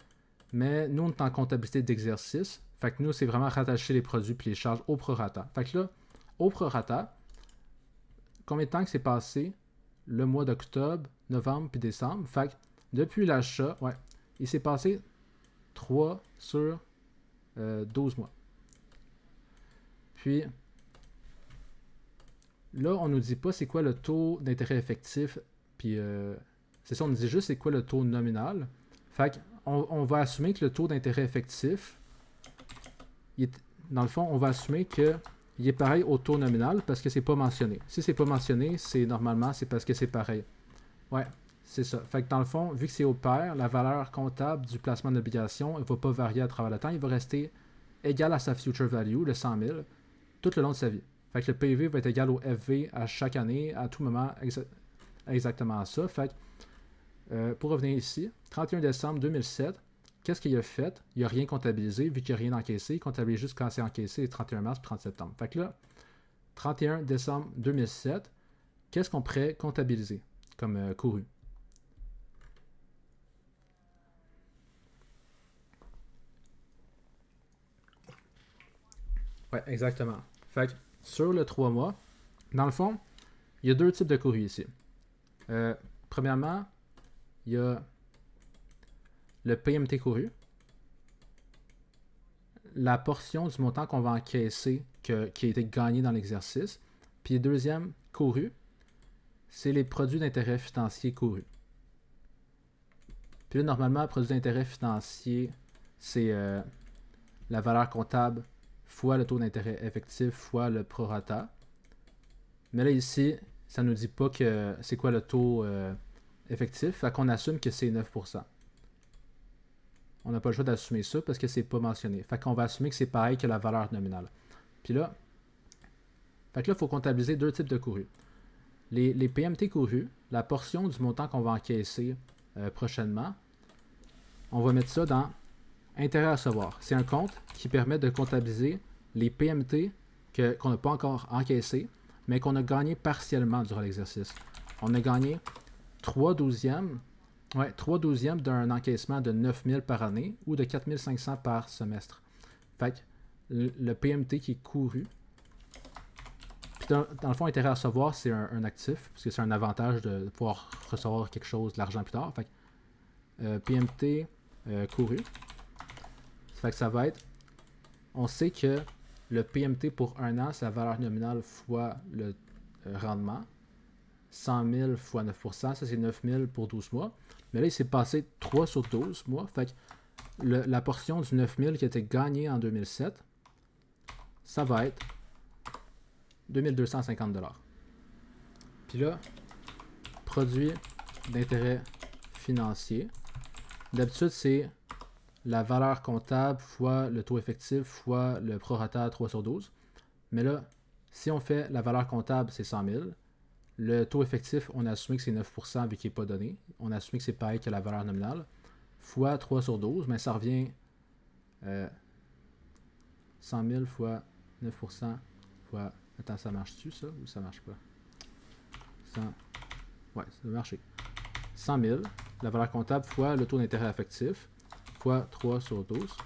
Mais nous, on est en comptabilité d'exercice. Fait que nous, c'est vraiment rattacher les produits puis les charges au prorata. Fait que là, au prorata, combien de temps que c'est passé le mois d'octobre, novembre puis décembre. Fait que depuis l'achat, ouais, il s'est passé 3 sur 12 mois. Puis là, on nous dit pas c'est quoi le taux d'intérêt effectif. Puis c'est ça, on nous dit juste c'est quoi le taux nominal. Fait qu'on va assumer que le taux d'intérêt effectif, dans le fond, on va assumer qu'il est pareil au taux nominal parce que c'est pas mentionné. Si c'est pas mentionné, c'est normalement c'est parce que c'est pareil. Ouais, c'est ça. Fait que dans le fond, vu que c'est au pair, la valeur comptable du placement d'obligation ne va pas varier à travers le temps. Il va rester égal à sa future value, le 100 000, tout le long de sa vie. Fait que le PV va être égal au FV à chaque année, à tout moment, exactement à ça. Fait que, pour revenir ici, 31 décembre 2007, qu'est-ce qu'il a fait? Il n'a rien comptabilisé, vu qu'il n'a rien encaissé. Il comptabilise juste quand c'est encaissé, les 31 mars et 30 septembre. Fait que là, 31 décembre 2007, qu'est-ce qu'on pourrait comptabiliser comme couru? Ouais, exactement. Fait que sur le 3 mois, dans le fond, il y a deux types de courus ici. Premièrement, il y a le PMT couru. La portion du montant qu'on va encaisser qui a été gagné dans l'exercice. Puis deuxième couru, c'est les produits d'intérêt financier courus. Puis là, normalement, le produit d'intérêt financier, c'est la valeur comptable fois le taux d'intérêt effectif fois le prorata. Mais là, ici, ça ne nous dit pas que c'est quoi le taux effectif. Fait qu'on assume que c'est 9%. On n'a pas le choix d'assumer ça parce que c'est pas mentionné. Fait qu'on va assumer que c'est pareil que la valeur nominale. Puis là, fait que là, il faut comptabiliser deux types de courus. Les PMT courus, la portion du montant qu'on va encaisser prochainement, on va mettre ça dans intérêt à recevoir. C'est un compte qui permet de comptabiliser les PMT qu'on n'a pas encore encaissés, mais qu'on a gagné partiellement durant l'exercice. On a gagné 3/12e d'un encaissement de 9 000 par année ou de 4 500 par semestre. Fait que le PMT qui est couru, puis dans le fond, intérêt à recevoir, c'est un actif, parce que c'est un avantage de pouvoir recevoir quelque chose, de l'argent plus tard. Fait que PMT couru, fait que ça va être, on sait que le PMT pour un an, c'est la valeur nominale fois le rendement. 100 000 fois 9%, ça c'est 9 000 pour 12 mois. Mais là, il s'est passé 3 sur 12 mois. Fait que la portion du 9 000 qui a été gagnée en 2007, ça va être 2250 $. Puis là, produit d'intérêt financier. D'habitude, c'est la valeur comptable fois le taux effectif fois le prorata 3 sur 12. Mais là, si on fait la valeur comptable, c'est 100 000. Le taux effectif, on a assumé que c'est 9% vu qu'il n'est pas donné. On a assumé que c'est pareil que la valeur nominale. Fois 3 sur 12, mais ça revient 100 000 fois 9% fois... Attends, ça marche-tu ça ou ça marche pas? 100... Ouais, ça va marcher. 100 000, la valeur comptable fois le taux d'intérêt effectif fois 3 sur 12.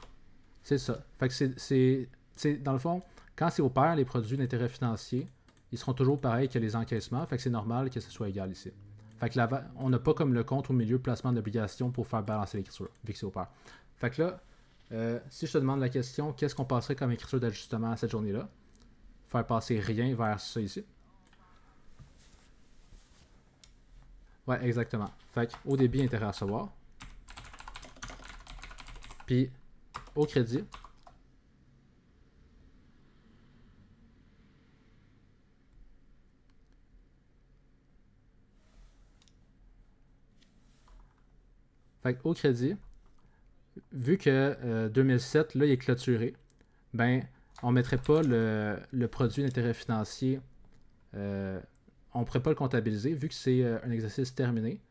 C'est ça. Fait que c'est dans le fond, quand c'est au pair, les produits d'intérêt financier, ils seront toujours pareils que les encaissements. Fait que c'est normal que ce soit égal ici. Fait que on n'a pas comme le compte au milieu placement d'obligation pour faire balancer l'écriture, vu que c'est au pair. Fait que là, si je te demande la question, qu'est-ce qu'on passerait comme écriture d'ajustement à cette journée-là? Faire passer rien vers ça ici. Ouais, exactement. Fait que au débit, intérêt à recevoir. Puis au crédit. Fait au crédit, vu que 2007, là, il est clôturé, ben, on ne mettrait pas le produit d'intérêt financier, on ne pourrait pas le comptabiliser, vu que c'est un exercice terminé,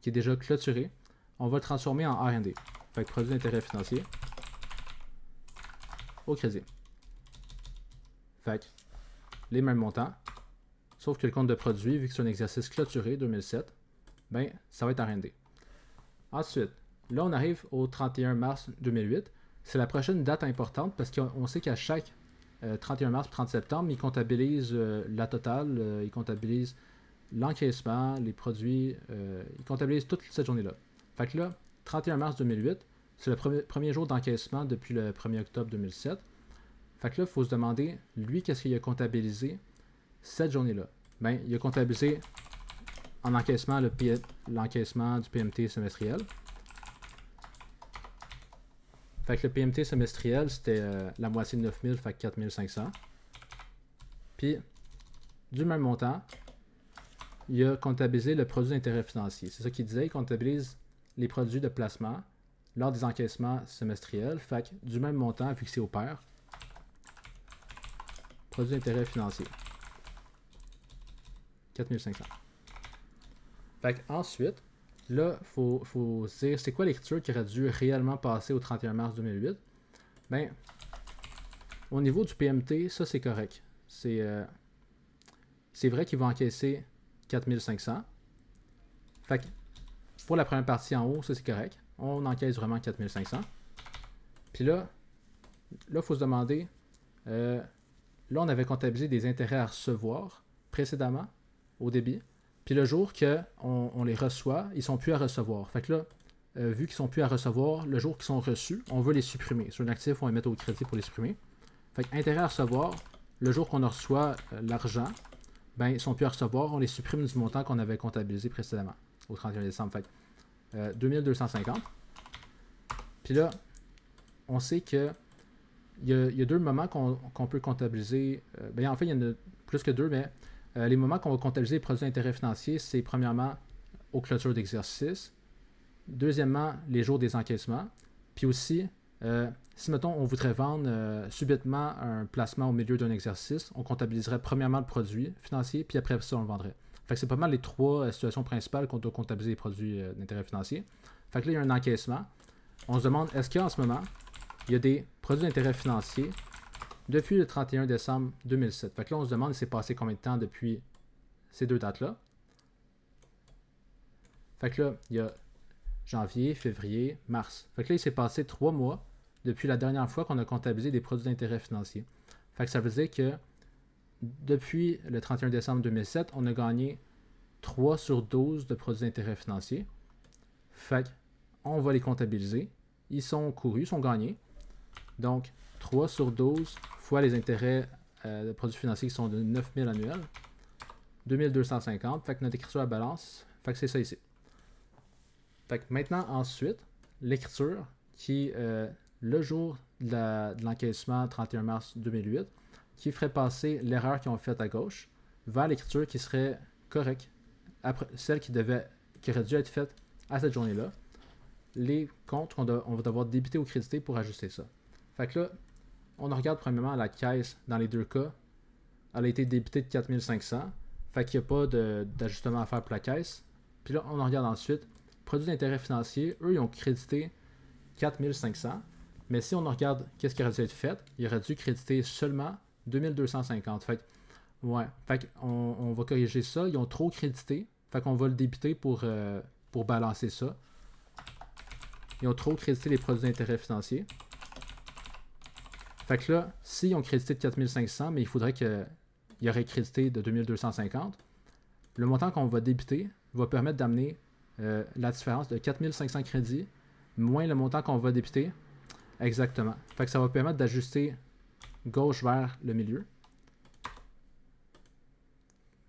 qui est déjà clôturé, on va le transformer en R&D. Fait que produit d'intérêt financier au crédit. Fait que les mêmes montants, sauf que le compte de produit, vu que c'est un exercice clôturé 2007, ben, ça va être R&D. Ensuite, là, on arrive au 31 mars 2008. C'est la prochaine date importante parce qu'on sait qu'à chaque 31 mars et 30 septembre, il comptabilise la totale, il comptabilise l'encaissement, les produits, il comptabilise toute cette journée-là. Fait que là, 31 mars 2008, c'est le premier jour d'encaissement depuis le 1er octobre 2007. Fait que là, il faut se demander, lui, qu'est-ce qu'il a comptabilisé cette journée-là? Ben, il a comptabilisé en encaissement l'encaissement du PMT semestriel. Fait que le PMT semestriel, c'était la moitié de 9000, fait que 4500. Puis, du même montant, il a comptabilisé le produit d'intérêt financier. C'est ça qu'il disait, il comptabilise les produits de placement lors des encaissements semestriels. Fait que du même montant, vu que c'est au pair, produit d'intérêt financier. 4500. Fait que ensuite, là, faut se dire, c'est quoi l'écriture qui aurait dû réellement passer au 31 mars 2008? Ben, au niveau du PMT, ça c'est correct. C'est vrai qu'il va encaisser 4500. Fait que pour la première partie en haut, ça c'est correct. On encaisse vraiment 4500. Puis là, il faut se demander, là on avait comptabilisé des intérêts à recevoir précédemment au débit. Puis le jour qu'on les reçoit, ils sont plus à recevoir. Fait que là, vu qu'ils sont plus à recevoir, le jour qu'ils sont reçus, on veut les supprimer. Sur un actif, on va les mettre au crédit pour les supprimer. Fait que intérêt à recevoir, le jour qu'on reçoit l'argent, ben ils sont plus à recevoir, on les supprime du montant qu'on avait comptabilisé précédemment, au 31 décembre. Fait que 2250. Puis là, on sait que il y a deux moments qu'on peut comptabiliser. Ben en fait, il y en a plus que deux, mais les moments qu'on va comptabiliser les produits d'intérêt financier, c'est premièrement aux clôtures d'exercice, deuxièmement, les jours des encaissements, puis aussi, si mettons on voudrait vendre subitement un placement au milieu d'un exercice, on comptabiliserait premièrement le produit financier, puis après ça, on le vendrait. Fait que c'est pas mal les trois situations principales qu'on doit comptabiliser les produits d'intérêt financier. Fait que là, il y a un encaissement. On se demande, est-ce qu'en ce moment, il y a des produits d'intérêt financier depuis le 31 décembre 2007. Fait que là, on se demande, il s'est passé combien de temps depuis ces deux dates-là. Fait que là, il y a janvier, février, mars. Fait que là, il s'est passé 3 mois depuis la dernière fois qu'on a comptabilisé des produits d'intérêt financier. Fait que ça veut dire que depuis le 31 décembre 2007, on a gagné 3 sur 12 de produits d'intérêt financier. Fait qu'on va les comptabiliser. Ils sont courus, ils sont gagnés. Donc, 3 sur 12 fois les intérêts de produits financiers qui sont de 9000 annuels. 2250. Fait que notre écriture à balance. Fait que c'est ça ici. Fait que maintenant, ensuite, l'écriture qui, le jour de l'encaissement 31 mars 2008, qui ferait passer l'erreur qu'ils ont faite à gauche vers l'écriture qui serait correcte, après, celle qui aurait dû être faite à cette journée-là. Les comptes, on va devoir débiter ou créditer pour ajuster ça. Fait que là, on regarde premièrement la caisse dans les deux cas. Elle a été débitée de 4500. Fait qu'il n'y a pas d'ajustement à faire pour la caisse. Puis là, on regarde ensuite. Produits d'intérêt financier, eux, ils ont crédité 4500. Mais si on regarde qu'est-ce qui aurait dû être fait, il aurait dû créditer seulement 2250. Fait que, ouais. Fait qu'on va corriger ça. Ils ont trop crédité. Fait qu'on va le débiter pour balancer ça. Ils ont trop crédité les produits d'intérêt financier. Fait que là, s'ils ont crédité de 4500, mais il faudrait qu'ils auraient crédité de 2250, le montant qu'on va débiter va permettre d'amener la différence de 4500 crédits moins le montant qu'on va débiter. Exactement. Fait que ça va permettre d'ajuster gauche vers le milieu.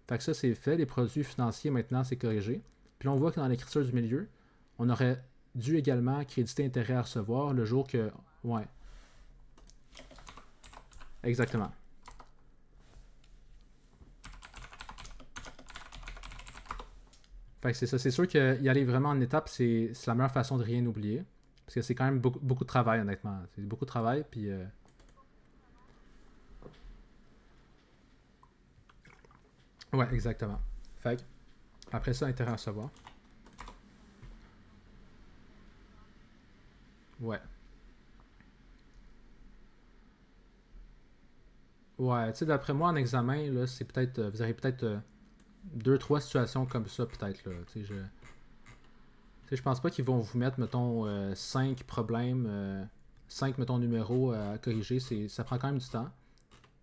Fait que ça, c'est fait. Les produits financiers, maintenant, c'est corrigé. Puis là, on voit que dans l'écriture du milieu, on aurait dû également créditer intérêt à recevoir le jour que... Ouais. Exactement. Fait que c'est ça. C'est sûr qu'y aller vraiment en étapes, c'est la meilleure façon de rien oublier. Parce que c'est quand même beaucoup de travail, honnêtement. C'est beaucoup de travail, puis... Ouais, exactement. Fait que, après ça, intérêt à recevoir. Ouais. Ouais, tu sais, d'après moi, en examen, là, c'est peut-être... vous avez peut-être 2-3 situations comme ça, peut-être, là. Tu sais, je pense pas qu'ils vont vous mettre, mettons, 5 problèmes, 5, mettons, numéros à corriger. Ça prend quand même du temps.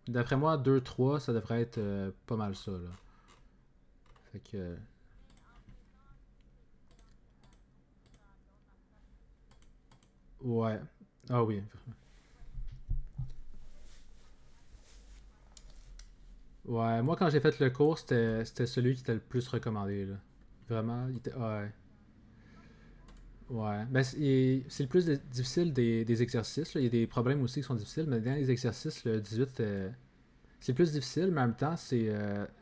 D'après moi, 2-3, ça devrait être pas mal ça, là. Fait que... ouais. Ah oui. Ouais, moi quand j'ai fait le cours, c'était celui qui était le plus recommandé, là. Vraiment, il était... ouais. Ouais. Ben, c'est le plus difficile des exercices, là. Il y a des problèmes aussi qui sont difficiles, mais dans les exercices, le 18, c'est plus difficile, mais en même temps,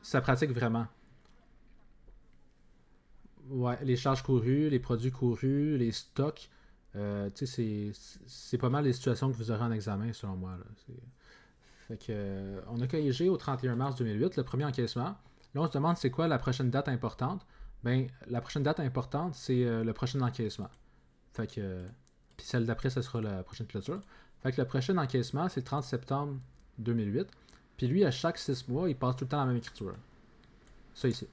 ça pratique vraiment. Ouais, les charges courues, les produits courus, les stocks, tu sais, c'est pas mal les situations que vous aurez en examen, selon moi, là. Fait que, on a corrigé au 31 mars 2008 le premier encaissement. Là, on se demande c'est quoi la prochaine date importante. Ben, la prochaine date importante, c'est le prochain encaissement. Fait que, puis celle d'après, ce sera la prochaine clôture. Fait que le prochain encaissement, c'est le 30 septembre 2008. Puis lui, à chaque 6 mois, il passe tout le temps la même écriture. Ça ici.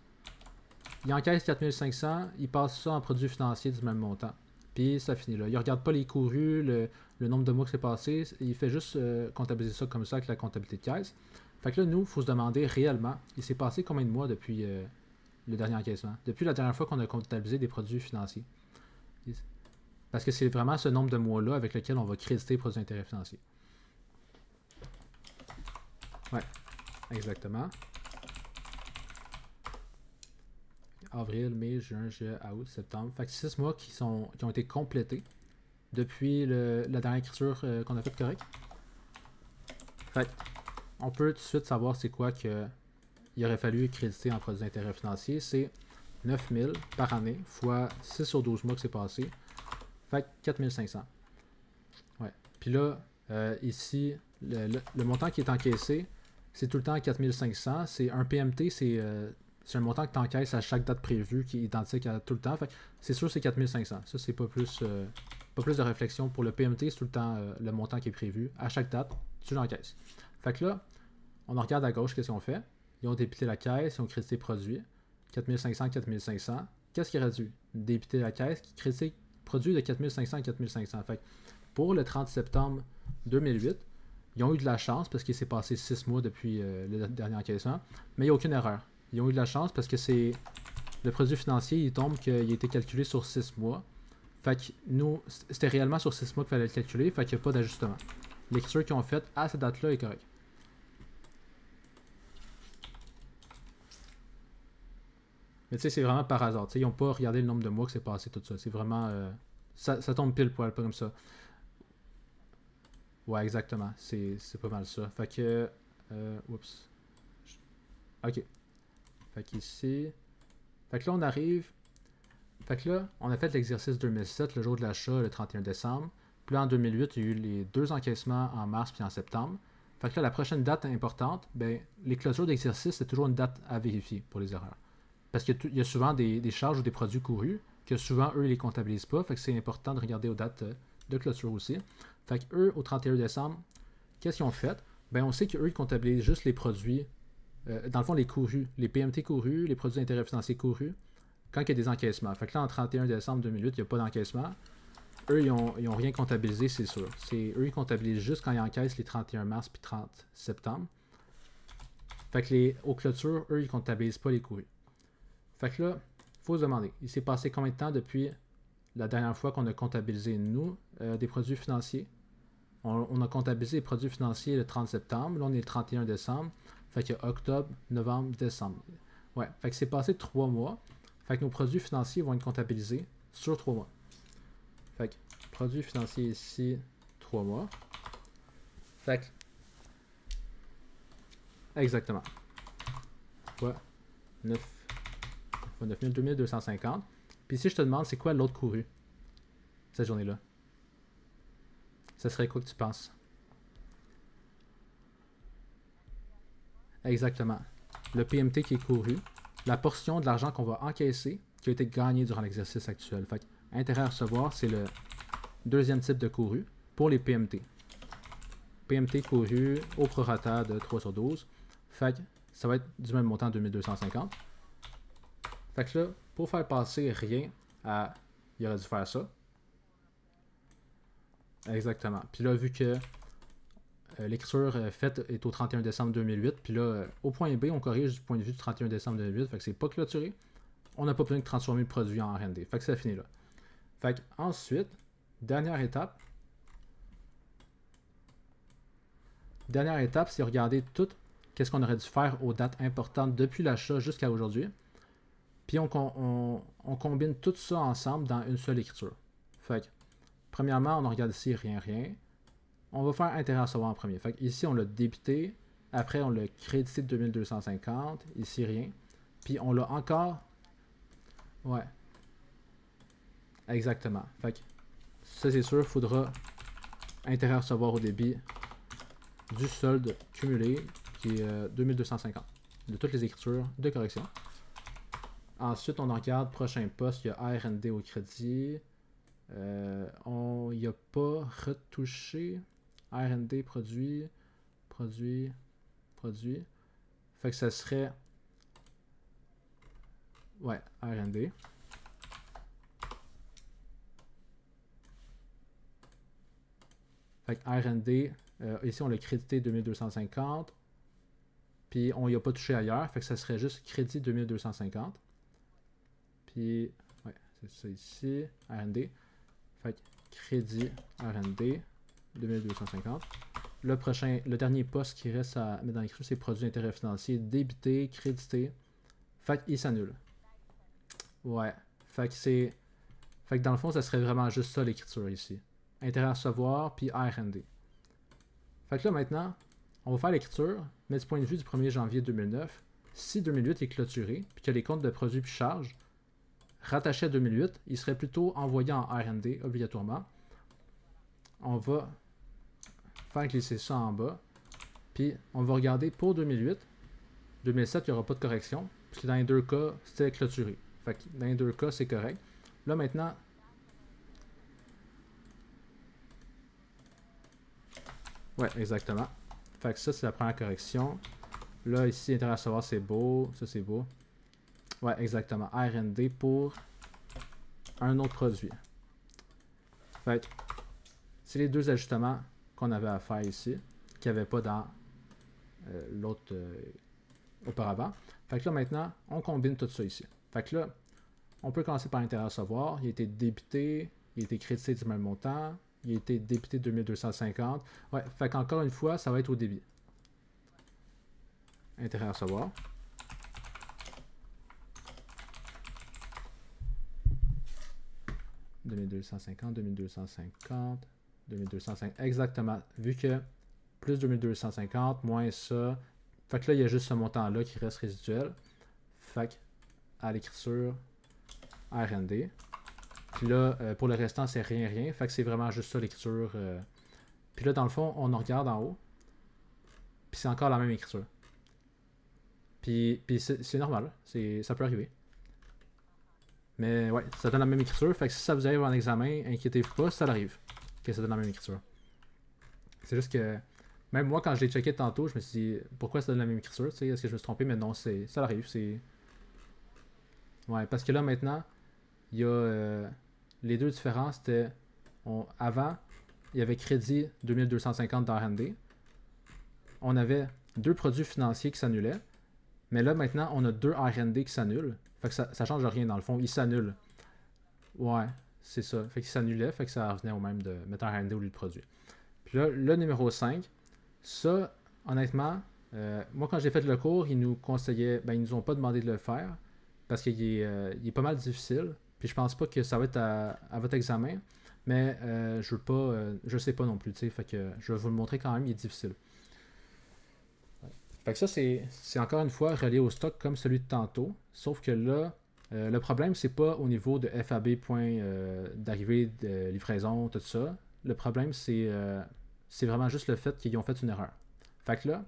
Il encaisse 4500, il passe ça en produits financiers du même montant. Puis ça finit là. Il regarde pas les courus, le nombre de mois que c'est passé. Il fait juste comptabiliser ça comme ça avec la comptabilité de caisse. Fait que là, nous, il faut se demander réellement, il s'est passé combien de mois depuis le dernier encaissement? Depuis la dernière fois qu'on a comptabilisé des produits financiers. Parce que c'est vraiment ce nombre de mois-là avec lequel on va créditer les produits d'intérêt financier. Ouais, exactement. Avril, mai, juin, juillet, août, septembre. Fait que 6 mois qui ont été complétés depuis la dernière écriture qu'on a faite correct. Fait on peut tout de suite savoir c'est quoi qu'il aurait fallu créditer en produits d'intérêt financier. C'est 9000 par année fois 6 sur 12 mois que c'est passé. Fait 4500. Ouais. Puis là, ici, le montant qui est encaissé, c'est tout le temps 4500. C'est un PMT, c'est un montant que tu encaisses à chaque date prévue qui est identique à tout le temps. Fait c'est sûr c'est 4500. Ça, c'est pas plus de réflexion. Pour le PMT, c'est tout le temps le montant qui est prévu. À chaque date, tu l'encaisses. Fait que là, on regarde à gauche, qu'est-ce qu'on fait? Ils ont débité la caisse, ils ont crédité produit. 4500, 4500. Qu'est-ce qu'il aurait dû? Débiter la caisse, qui crédite produit de 4500 à 4500. Fait que pour le 30 septembre 2008, ils ont eu de la chance parce qu'il s'est passé 6 mois depuis le dernier encaissement, mais il n'y a aucune erreur. Ils ont eu de la chance parce que c'est le produit financier, il tombe qu'il a été calculé sur 6 mois. Fait que nous, c'était réellement sur 6 mois qu'il fallait le calculer, fait qu'il n'y a pas d'ajustement. L'écriture qu'ils ont faite à cette date-là est correcte. Mais tu sais, c'est vraiment par hasard. Ils n'ont pas regardé le nombre de mois que c'est passé, tout ça. C'est vraiment... ça tombe pile poil, pas comme ça. Ouais, exactement. C'est pas mal ça. Fait que... oups. Ok. Fait qu'ici... Fait que là, on arrive... Fait que là, on a fait l'exercice 2007, le jour de l'achat, le 31 décembre. Puis là, en 2008, il y a eu les 2 encaissements en mars puis en septembre. Fait que là, la prochaine date importante, ben, les clôtures d'exercice, c'est toujours une date à vérifier pour les erreurs. Parce qu'il y a souvent des charges ou des produits courus que souvent, eux, ils les comptabilisent pas. Fait que c'est important de regarder aux dates de clôture aussi. Fait que eux, au 31 décembre, qu'est-ce qu'ils ont fait? Ben, on sait qu'eux, ils comptabilisent juste les produits, dans le fond, les courus, les PMT courus, les produits d'intérêt financier courus, quand il y a des encaissements. Fait que là, en 31 décembre 2008, il n'y a pas d'encaissement. Eux, ils ont rien comptabilisé, c'est sûr. Eux, ils comptabilisent juste quand ils encaissent les 31 mars puis 30 septembre. Fait que aux clôtures, eux, ils comptabilisent pas les courus. Fait que là, il faut se demander, il s'est passé combien de temps depuis la dernière fois qu'on a comptabilisé, nous, des produits financiers? On a comptabilisé les produits financiers le 30 septembre, là on est le 31 décembre, fait que octobre, novembre, décembre. Ouais, fait que c'est passé 3 mois, fait que nos produits financiers vont être comptabilisés sur 3 mois. Fait que produits financiers ici, 3 mois. Fait que... Exactement. Ouais, 2250. Puis si je te demande c'est quoi l'autre couru cette journée-là, ça serait quoi que tu penses? Exactement. Le PMT qui est couru, la portion de l'argent qu'on va encaisser qui a été gagné durant l'exercice actuel. Fait que intérêt à recevoir, c'est le deuxième type de couru pour les PMT. PMT couru au prorata de 3 sur 12. Fait que ça va être du même montant 2250. Fait que là, pour faire passer rien à... Il aurait dû faire ça. Exactement. Puis là, vu que l'écriture faite est au 31 décembre 2008. Puis là, au point B, on corrige du point de vue du 31 décembre 2008. Fait que c'est pas clôturé. On n'a pas besoin de transformer le produit en RND. Fait que ça finit là. Fait que ensuite, dernière étape, c'est regarder tout qu'est-ce qu'on aurait dû faire aux dates importantes depuis l'achat jusqu'à aujourd'hui. Puis on combine tout ça ensemble dans une seule écriture. Fait que, premièrement, on regarde ici rien. On va faire intérêt à recevoir en premier. Fait que ici, on l'a débité. Après, on l'a crédité de 2250. Ici, rien. Puis on l'a encore... Ouais. Exactement. Fait que ça, c'est sûr, il faudra intérêt à recevoir au débit du solde cumulé qui est 2250 de toutes les écritures de correction. Ensuite, on en regarde prochain poste, il y a RND au crédit. On n'y a pas retouché. RND produit. Fait que ça serait... Ouais, RND. Fait que RND, ici on l'a crédité 2250. Puis on n'y a pas touché ailleurs. Fait que ça serait juste crédit 2250. Puis, ouais, c'est ça ici, RND. Fait que crédit RND 2250. Le dernier poste qui reste à mettre dans l'écriture, c'est produit d'intérêt financier, débité, crédité. Fait qu'il s'annule. Ouais. Fait que dans le fond, ça serait vraiment juste ça l'écriture ici. Intérêt à recevoir, puis RND. Fait que là maintenant, on va faire l'écriture, mais du point de vue du 1er janvier 2009, si 2008 est clôturé, puis que les comptes de produits puis charges rattachés à 2008, ils seraient plutôt envoyés en RND obligatoirement. On va faire glisser ça en bas, puis on va regarder pour 2008. 2007, il n'y aura pas de correction, puisque dans les deux cas, c'était clôturé. Fait que dans les deux cas, c'est correct. Là maintenant, ouais, exactement. Fait que ça, c'est la première correction. Là, ici, intérêt à recevoir, c'est beau. Ça, c'est beau. Ouais, exactement. RND pour un autre produit. Fait que c'est les deux ajustements qu'on avait à faire ici, qu'il n'y avait pas dans l'autre auparavant. Fait que là, maintenant, on combine tout ça ici. Fait que là, on peut commencer par intérêt à recevoir. Il a été débité, il a été crédité du même montant. Il a été débité 2250. Ouais, fait qu'encore une fois, ça va être au débit. Intérêt à recevoir. « 2250, 2250, 2250. » Exactement. Vu que plus 2250, moins ça. Fait que là, il y a juste ce montant-là qui reste résiduel. Fait que à l'écriture, RND. Puis là, pour le restant, c'est rien. Fait que c'est vraiment juste ça l'écriture. Puis là, dans le fond, on en regarde en haut. Puis c'est encore la même écriture. Puis c'est normal. Ça peut arriver. Mais ouais, ça donne la même écriture. Fait que si ça vous arrive en examen, inquiétez-vous pas, ça arrive. Que ça donne la même écriture. C'est juste que, même moi, quand je l'ai checké tantôt, je me suis dit, pourquoi ça donne la même écriture? Est-ce que je me suis trompé? Mais non, ça arrive. Ouais, parce que là, maintenant, il y a les deux différences. C'était avant, il y avait crédit 2250 dans RND. On avait deux produits financiers qui s'annulaient. Mais là, maintenant, on a deux RND qui s'annulent. Fait que ça change rien dans le fond. Ils s'annulent. Ouais, c'est ça. Fait qu'ils s'annulaient. Fait que ça revenait au même de mettre un RND au lieu de produit. Puis là, le numéro 5, ça, honnêtement, moi, quand j'ai fait le cours, ils nous conseillaient, ils nous ont pas demandé de le faire parce qu'il est pas mal difficile. Puis je pense pas que ça va être à votre examen. Mais je sais pas non plus, tu sais. Fait que je vais vous le montrer quand même, il est difficile. Fait que ça, c'est encore une fois relié au stock comme celui de tantôt. Sauf que là, le problème, c'est pas au niveau de FAB point d'arrivée, de livraison, tout ça. Le problème, c'est vraiment juste le fait qu'ils ont fait une erreur. Fait que là,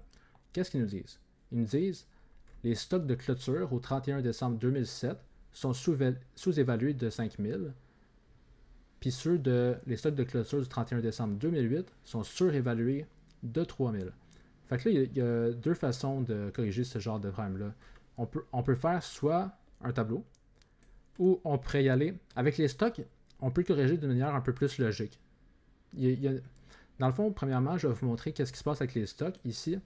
qu'est-ce qu'ils nous disent? Ils nous disent les stocks de clôture au 31 décembre 2007 sont sous-évalués de 5000. Puis les stocks de clôture du 31 décembre 2008 sont surévalués de 3000. Fait que là, il y a deux façons de corriger ce genre de problème-là. On peut faire soit un tableau, ou on pourrait y aller. Avec les stocks, on peut corriger d'une manière un peu plus logique. Dans le fond, premièrement, je vais vous montrer qu'est-ce qui se passe avec les stocks ici.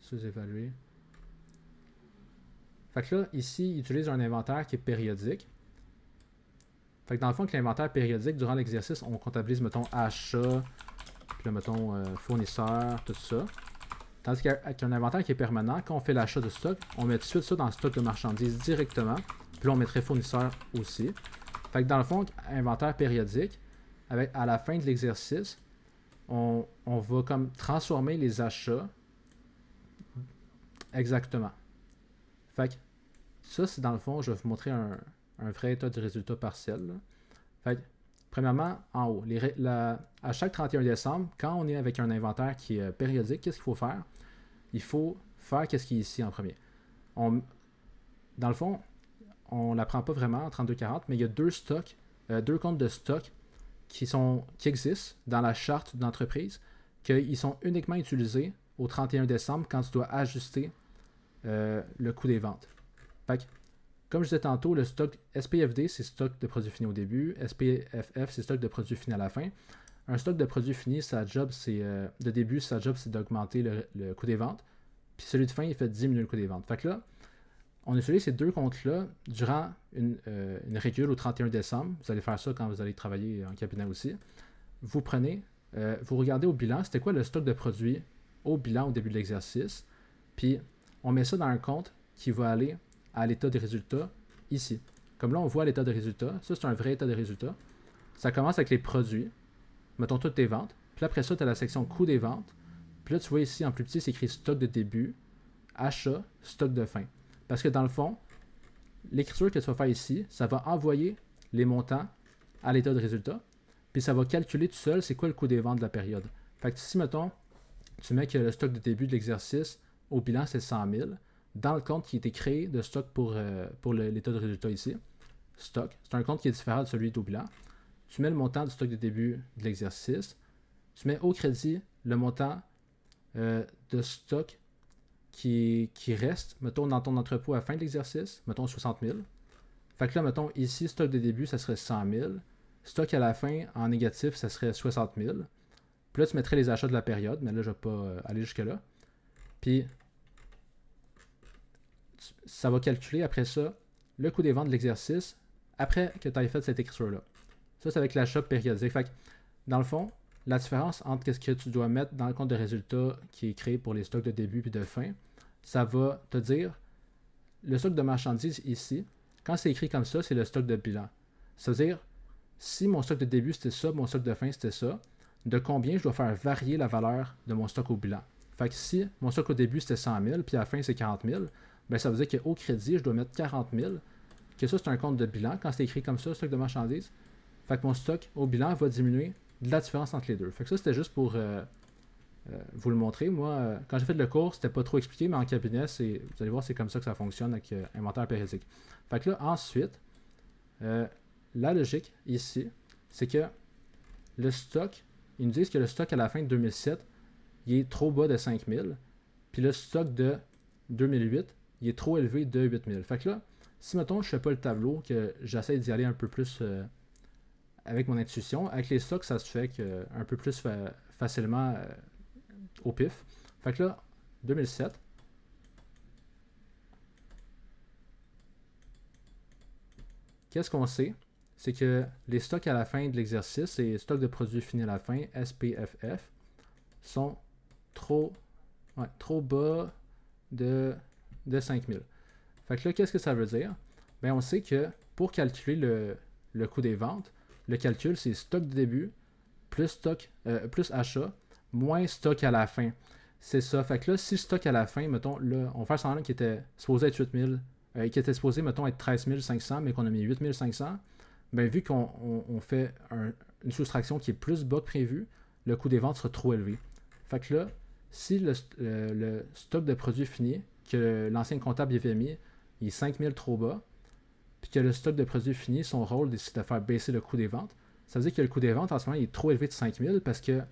Sous-évaluer. Fait que là, ici, il utilise un inventaire qui est périodique. Fait que dans le fond, que l'inventaire périodique, durant l'exercice, on comptabilise, mettons, achat, puis là, mettons, fournisseur, tout ça. Tandis qu'un inventaire qui est permanent, quand on fait l'achat de stock, on met tout de suite ça dans le stock de marchandises directement. Puis là, on mettrait fournisseur aussi. Fait que dans le fond, inventaire périodique, à la fin de l'exercice, on va comme transformer les achats exactement. Fait que ça, c'est dans le fond, je vais vous montrer un vrai état de résultat partiel. Là. Fait que, premièrement, en haut, à chaque 31 décembre, quand on est avec un inventaire qui est périodique, qu'est-ce qu'il faut faire? Il faut faire qu'est-ce qui est ici en premier. Dans le fond, on ne l'apprend pas vraiment en 3240, mais il y a deux comptes de stock qui existent dans la charte d'entreprise, qu'ils sont uniquement utilisés au 31 décembre quand tu dois ajuster le coût des ventes. Fait que, comme je disais tantôt, le stock SPFD, c'est stock de produits finis au début. SPFF, c'est stock de produits finis à la fin. Un stock de produits finis, sa job, c'est de début, sa job, c'est d'augmenter le coût des ventes. Puis celui de fin, il fait diminuer le coût des ventes. Fait que là, on utilise ces deux comptes-là durant une régule au 31 décembre. Vous allez faire ça quand vous allez travailler en cabinet aussi. Vous prenez, vous regardez au bilan, c'était quoi le stock de produits au bilan au début de l'exercice. Puis on met ça dans un compte qui va aller à l'état des résultats ici. Comme là, on voit l'état des résultats. Ça, c'est un vrai état des résultats. Ça commence avec les produits. Mettons toutes tes ventes. Puis après ça, tu as la section coût des ventes. Puis là, tu vois ici, en plus petit, c'est écrit stock de début, achat, stock de fin. Parce que dans le fond, l'écriture que tu vas faire ici, ça va envoyer les montants à l'état de résultat. Puis ça va calculer tout seul c'est quoi le coût des ventes de la période. Fait que si, mettons, tu mets que le stock de début de l'exercice au bilan, c'est 100 000. Dans le compte qui a été créé de stock pour l'état de résultat ici, stock, c'est un compte qui est différent de celui au bilan. Tu mets le montant du stock de début de l'exercice. Tu mets au crédit le montant de stock qui reste, mettons, dans ton entrepôt à la fin de l'exercice, mettons 60 000. Fait que là, mettons, ici, stock de début, ça serait 100 000. Stock à la fin, en négatif, ça serait 60 000. Puis là, tu mettrais les achats de la période, mais là, je ne vais pas aller jusque-là. Puis, ça va calculer après ça le coût des ventes de l'exercice après que tu aies fait cette écriture-là. Ça, c'est avec l'achat périodique. Fait que, dans le fond, la différence entre ce que tu dois mettre dans le compte de résultat qui est créé pour les stocks de début et de fin, ça va te dire le stock de marchandises ici, quand c'est écrit comme ça, c'est le stock de bilan. Ça veut dire, si mon stock de début c'était ça, mon stock de fin c'était ça, de combien je dois faire varier la valeur de mon stock au bilan. Fait que si mon stock au début c'était 100 000, puis à la fin c'est 40 000, ben ça veut dire qu'au crédit, je dois mettre 40 000, que ça c'est un compte de bilan quand c'est écrit comme ça, stock de marchandises. Fait que mon stock au bilan va diminuer de la différence entre les deux. Fait que ça c'était juste pour vous le montrer. Moi, quand j'ai fait le cours, c'était pas trop expliqué, mais en cabinet, vous allez voir, c'est comme ça que ça fonctionne avec inventaire périodique. Fait que là, ensuite, la logique ici, c'est que le stock, ils nous disent que le stock à la fin de 2007, il est trop bas de 5000, puis le stock de 2008, il est trop élevé de 8000. Fait que là, si mettons, je fais pas le tableau, que j'essaie d'y aller un peu plus avec mon intuition, avec les stocks, ça se fait un peu plus facilement au pif. Fait que là, 2007. Qu'est-ce qu'on sait? C'est que les stocks à la fin de l'exercice et les stocks de produits finis à la fin, SPFF, sont trop bas de 5000. Fait que là, qu'est-ce que ça veut dire? Bien, on sait que pour calculer le coût des ventes, le calcul, c'est stock de début plus achat moins stock à la fin. C'est ça. Fait que là, si stock à la fin, mettons, là, on va faire semblant qui était supposé être 8000, qui était supposé, mettons, être 13 500, mais qu'on a mis 8500, bien, vu qu'on fait une soustraction qui est plus bas que prévu, le coût des ventes sera trop élevé. Fait que là, si le stock de produits finis que l'ancien comptable y avait mis, il est 5000 trop bas, puis que le stock de produits finis, son rôle, c'est de faire baisser le coût des ventes, ça veut dire que le coût des ventes, en ce moment, il est trop élevé de 5000 parce que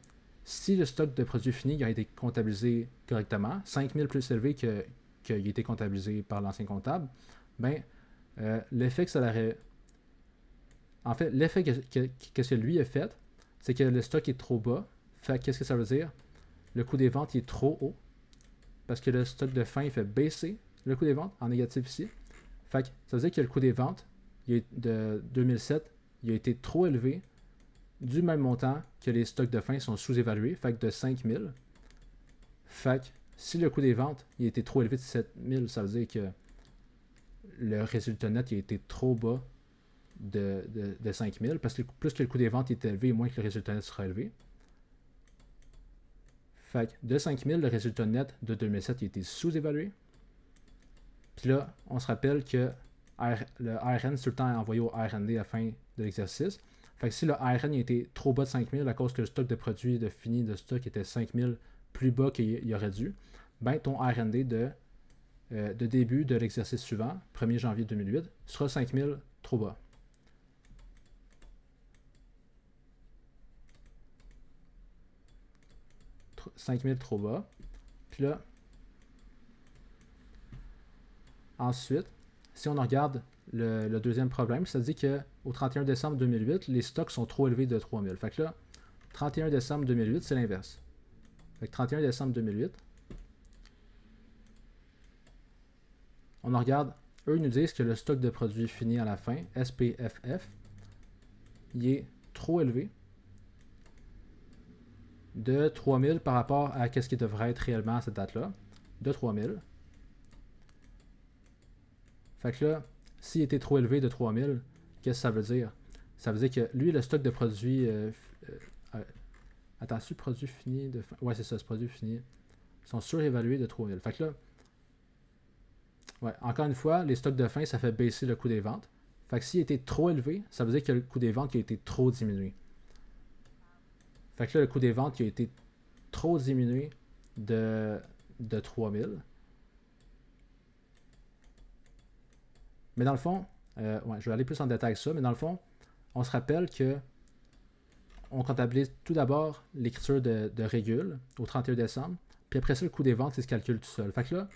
si le stock de produits finis a été comptabilisé correctement, 5000 plus élevé qu'il a été comptabilisé par l'ancien comptable, ben, l'effet que ça aurait... En fait, l'effet que lui a fait, c'est que le stock est trop bas. Fait qu'est-ce que ça veut dire? Le coût des ventes il est trop haut. Parce que le stock de fin il fait baisser le coût des ventes en négatif ici. Fait que ça veut dire que le coût des ventes de 2007 il a été trop élevé du même montant que les stocks de fin sont sous-évalués, fait que de 5000. Fait que si le coût des ventes il a été trop élevé de 7000, ça veut dire que le résultat net il a été trop bas de 5000, parce que plus que le coût des ventes est élevé, moins que le résultat net sera élevé. Fait que de 5000, le résultat net de 2007 il a été sous-évalué. Puis là, on se rappelle que le ARN, c'est tout le temps envoyé au RND à la fin de l'exercice. Fait que si le ARN a été trop bas de 5000 à cause que le stock de produits de fini de stock était 5000 plus bas qu'il aurait dû, ben ton RND de début de l'exercice suivant, 1er janvier 2008, sera 5000 trop bas. « 5000 trop bas. » Puis là, ensuite, si on regarde le deuxième problème, ça dit qu'au 31 décembre 2008, les stocks sont trop élevés de 3000. Fait que là, 31 décembre 2008, c'est l'inverse. Fait que 31 décembre 2008, on en regarde, eux ils nous disent que le stock de produits finis à la fin, SPFF, il est trop élevé de 3000 par rapport à ce qui devrait être réellement à cette date-là, de 3000. Fait que là, s'il était trop élevé de 3000, qu'est-ce que ça veut dire? Ça veut dire que lui, le stock de produits... attends, c'est produits finis de fin... Ouais, c'est ça, ce produit fini. Ils sont surévalués de 3000. Fait que là... Ouais, encore une fois, les stocks de fin, ça fait baisser le coût des ventes. Fait que s'il était trop élevé, ça veut dire que le coût des ventes a été trop diminué. Fait que là, le coût des ventes a été trop diminué de 3000. Mais dans le fond, ouais, je vais aller plus en détail que ça, mais dans le fond, on se rappelle que on comptabilise tout d'abord l'écriture de régule au 31 décembre, puis après ça, le coût des ventes, il se calcule tout seul. Fait que là,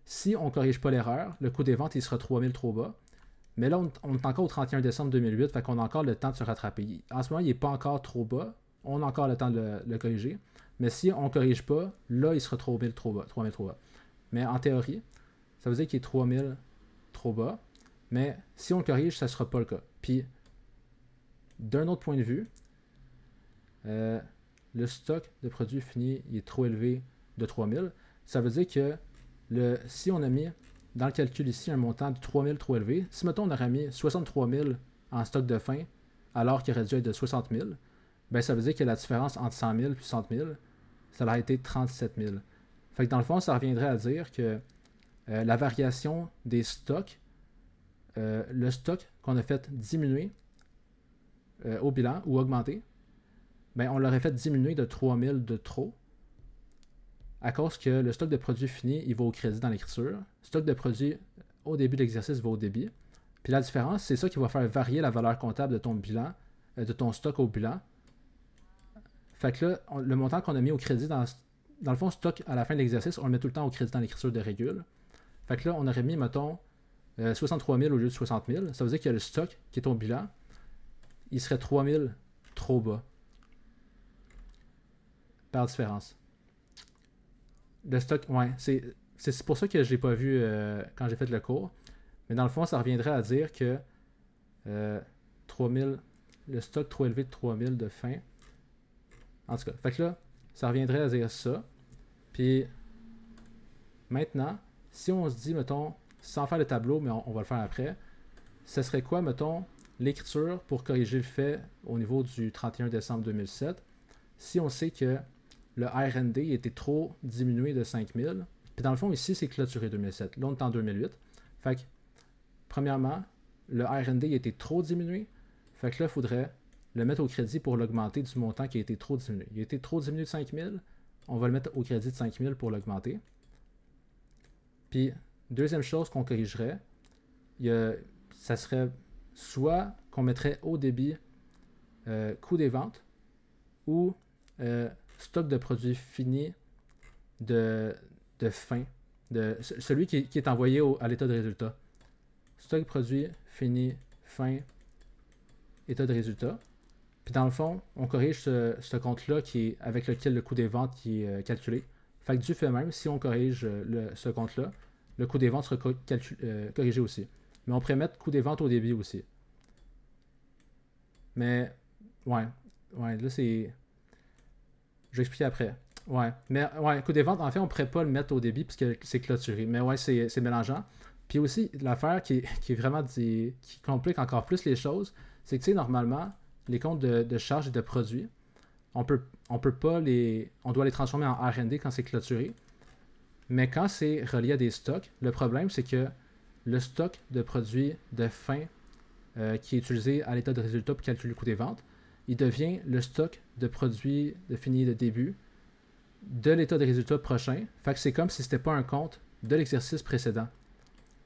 si on ne corrige pas l'erreur, le coût des ventes, il sera 3000 trop bas. Mais là, on est encore au 31 décembre 2008, fait qu'on a encore le temps de se rattraper. En ce moment, il n'est pas encore trop bas. On a encore le temps de le corriger. Mais si on ne corrige pas, là, il sera 3000 trop bas. 3000 trop bas. Mais en théorie, ça veut dire qu'il est 3000 trop bas. Mais si on le corrige, ça ne sera pas le cas. Puis, d'un autre point de vue, le stock de produits finis il est trop élevé de 3000. Ça veut dire que si on a mis dans le calcul ici un montant de 3000 trop élevé, si mettons on aurait mis 63 000 en stock de fin alors qu'il aurait dû être de 60 000, ben ça veut dire que la différence entre 100 000 et 60 000, ça aurait été 37 000. Fait que dans le fond, ça reviendrait à dire que la variation des stocks, le stock qu'on a fait diminuer au bilan ou augmenter, ben on l'aurait fait diminuer de 3000 de trop à cause que le stock de produits fini, il va au crédit dans l'écriture. Stock de produits au début de l'exercice va au débit. Puis la différence, c'est ça qui va faire varier la valeur comptable de ton bilan, de ton stock au bilan. Fait que là, le montant qu'on a mis au crédit dans le fond, stock à la fin de l'exercice, on le met tout le temps au crédit dans l'écriture de régule. Fait que là, on aurait mis, mettons, 63 000 au lieu de 60 000. Ça veut dire que le stock qui est au bilan, il serait 3 000 trop bas. Par différence. Le stock, ouais, c'est pour ça que je ne l'ai pas vu quand j'ai fait le cours. Mais dans le fond, ça reviendrait à dire que 3000, le stock trop élevé de 3000 de fin. En tout cas, fait que là, ça reviendrait à dire ça. Puis maintenant, si on se dit, mettons, sans faire le tableau, mais on va le faire après, ce serait quoi, mettons, l'écriture pour corriger le fait au niveau du 31 décembre 2007, si on sait que le RND était trop diminué de 5000. Puis dans le fond, ici, c'est clôturé 2007. Là, on est en 2008. Fait que, premièrement, le RND était trop diminué. Fait que là, il faudrait le mettre au crédit pour l'augmenter du montant qui a été trop diminué. Il a été trop diminué de 5000. On va le mettre au crédit de 5000 pour l'augmenter. Puis, deuxième chose qu'on corrigerait, ça serait soit qu'on mettrait au débit coût des ventes ou stock de produits finis de fin, celui qui est envoyé à l'état de résultat. Stock de produits finis fin, état de résultat. Puis dans le fond, on corrige ce compte-là avec lequel le coût des ventes qui est calculé. Fait que du fait même, si on corrige ce compte-là, le coût des ventes sera corrigé aussi. Mais on pourrait mettre coût des ventes au débit aussi. Mais, ouais, là c'est... Je vais expliquer après. Ouais, mais ouais, coût des ventes, en fait, on pourrait pas le mettre au débit parce que c'est clôturé. Mais ouais, c'est mélangeant. Puis aussi, l'affaire qui est vraiment qui complique encore plus les choses, c'est que, tu sais, normalement, les comptes de charges et de produits, on peut pas on doit les transformer en R&D quand c'est clôturé. Mais quand c'est relié à des stocks, le problème, c'est que le stock de produits de fin qui est utilisé à l'état de résultat pour calculer le coût des ventes, il devient le stock de produits de fini de début de l'état de résultat prochain. Fait que c'est comme si c'était pas un compte de l'exercice précédent.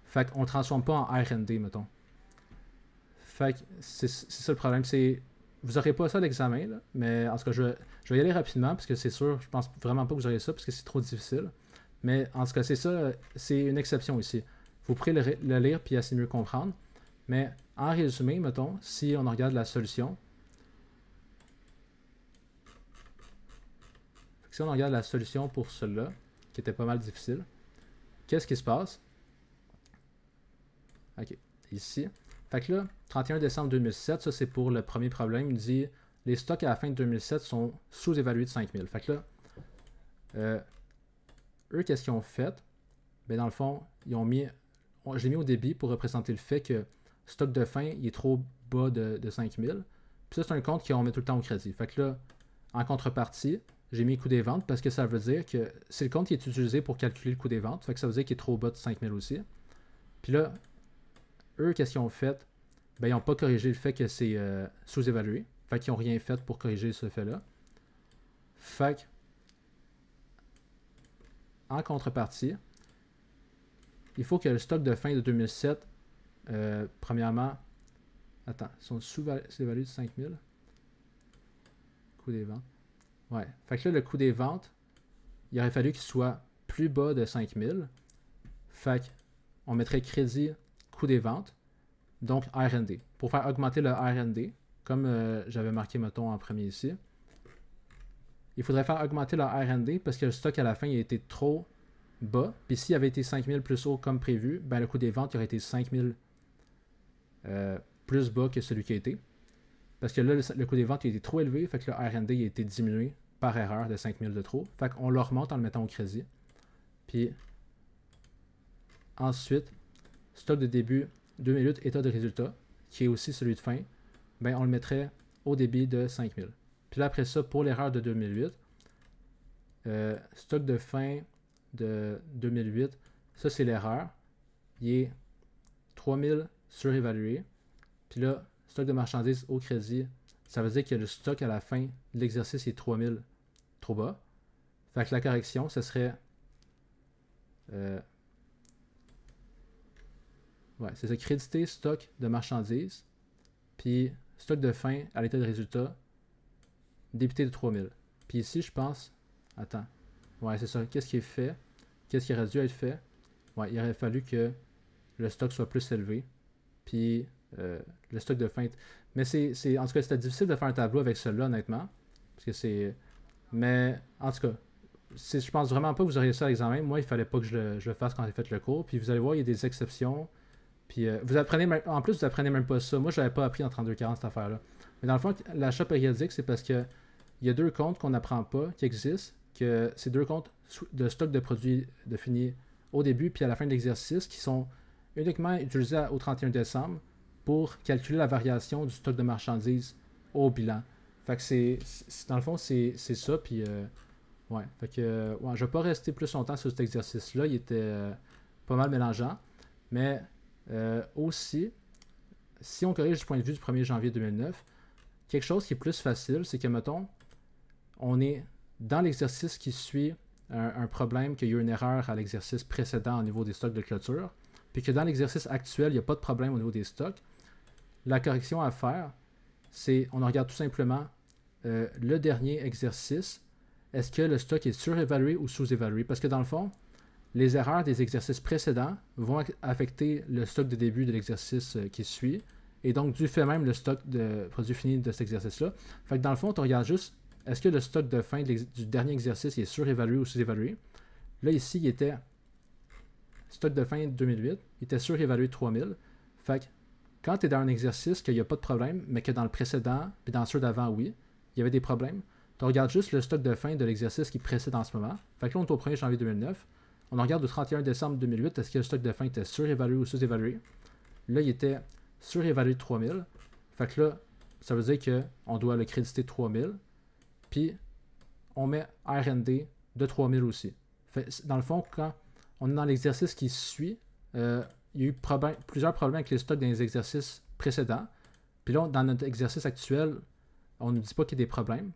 Fait qu'on ne transforme pas en R&D, mettons. Fait que c'est ça le problème. Vous n'aurez pas ça à l'examen, mais en tout cas, je vais y aller rapidement parce que c'est sûr, je pense vraiment pas que vous aurez ça parce que c'est trop difficile. Mais en tout cas, c'est ça, c'est une exception ici. Vous pourrez le lire puis assez mieux comprendre. Mais en résumé, mettons, si on regarde la solution, si on regarde la solution pour celui-là, qui était pas mal difficile, qu'est-ce qui se passe? OK, ici. Fait que là, 31 décembre 2007, ça c'est pour le premier problème. Il dit les stocks à la fin de 2007 sont sous-évalués de 5000. Fait que là, eux, qu'est-ce qu'ils ont fait? Ben dans le fond, ils ont mis. Je l'ai mis au débit pour représenter le fait que stock de fin il est trop bas de 5000. Puis ça, c'est un compte qu'on met tout le temps au crédit. Fait que là, en contrepartie, j'ai mis coût des ventes parce que ça veut dire que c'est le compte qui est utilisé pour calculer le coût des ventes. Fait que ça veut dire qu'il est trop bas de 5000 aussi. Puis là, eux, qu'est-ce qu'ils ont fait? Ben, ils n'ont pas corrigé le fait que c'est sous-évalué. Fait qu'ils n'ont rien fait pour corriger ce fait-là. Fait que, en contrepartie, il faut que le stock de fin de 2007, premièrement, attends, ils sont sous-évalués de 5000. Coût des ventes. Ouais. Fait que là, le coût des ventes, il aurait fallu qu'il soit plus bas de 5000. Fait qu'on mettrait crédit coût des ventes, donc R&D. Pour faire augmenter le R&D, comme j'avais marqué, mettons, en premier ici, il faudrait faire augmenter le R&D parce que le stock à la fin, il a été trop bas. Puis s'il avait été 5000 plus haut comme prévu, ben le coût des ventes il aurait été 5000 plus bas que celui qui a été. Parce que là, le coût des ventes il a été trop élevé, fait que le R&D il a été diminué par erreur de 5000 de trop. Fait qu'on le remonte en le mettant au crédit. Puis ensuite, stock de début 2008, état de résultat, qui est aussi celui de fin, ben on le mettrait au débit de 5000. Puis là, après ça, pour l'erreur de 2008, stock de fin de 2008, ça c'est l'erreur. Il est 3000 surévalué. Puis là, stock de marchandises au crédit, ça veut dire que le stock à la fin de l'exercice est 3000 trop bas. Fait que la correction, ce serait... ouais, c'est ça, créditer stock de marchandises, puis stock de fin à l'état de résultat, débité de 3000. Puis ici, je pense... Attends. Ouais, c'est ça. Qu'est-ce qui est fait? Qu'est-ce qui aurait dû être fait? Ouais, il aurait fallu que le stock soit plus élevé. Puis le stock de fin... Mais en tout cas, c'était difficile de faire un tableau avec celui-là, honnêtement. Parce que c'est... Mais, en tout cas, je pense vraiment pas que vous auriez ça à l'examen. Moi, il fallait pas que je le fasse quand j'ai fait le cours. Puis vous allez voir, il y a des exceptions. Puis vous apprenez... En plus, vous apprenez même pas ça. Moi, je l'avais pas appris en 3240, cette affaire-là. Mais dans le fond, l'achat périodique, c'est parce que il y a deux comptes qu'on n'apprend pas, qui existent, que c'est deux comptes de stock de produits définis au début puis à la fin de l'exercice qui sont uniquement utilisés au 31 décembre pour calculer la variation du stock de marchandises au bilan. Fait que dans le fond, c'est ça, puis ouais. Fait que, ouais, je vais pas rester plus longtemps sur cet exercice-là, il était pas mal mélangeant, mais aussi, si on corrige du point de vue du 1er janvier 2009, quelque chose qui est plus facile, c'est que, mettons, on est dans l'exercice qui suit un problème qu'il y a eu une erreur à l'exercice précédent au niveau des stocks de clôture, puis que dans l'exercice actuel, il n'y a pas de problème au niveau des stocks. La correction à faire, c'est on regarde tout simplement le dernier exercice. Est-ce que le stock est surévalué ou sous-évalué? Parce que dans le fond, les erreurs des exercices précédents vont affecter le stock de début de l'exercice qui suit. et donc du fait même le stock de produit fini de cet exercice-là. Fait que dans le fond, tu regardes juste est-ce que le stock de fin du dernier exercice est surévalué ou sous-évalué. Là, ici, il était stock de fin 2008, il était surévalué de 3000. Fait que quand tu es dans un exercice qu'il n'y a pas de problème, mais que dans le précédent, puis dans ceux d'avant, oui, il y avait des problèmes, tu regardes juste le stock de fin de l'exercice qui précède en ce moment. Fait que là, on est au 1er janvier 2009. On regarde au 31 décembre 2008, est-ce que le stock de fin était surévalué ou sous-évalué. Là, il était surévalué de 3000. Fait que là, ça veut dire qu'on doit le créditer de 3000. Puis, on met R&D de 3000 aussi. Fait, dans le fond, quand on est dans l'exercice qui suit, il y a eu plusieurs problèmes avec les stocks dans les exercices précédents. Puis là, dans notre exercice actuel, on ne dit pas qu'il y a des problèmes.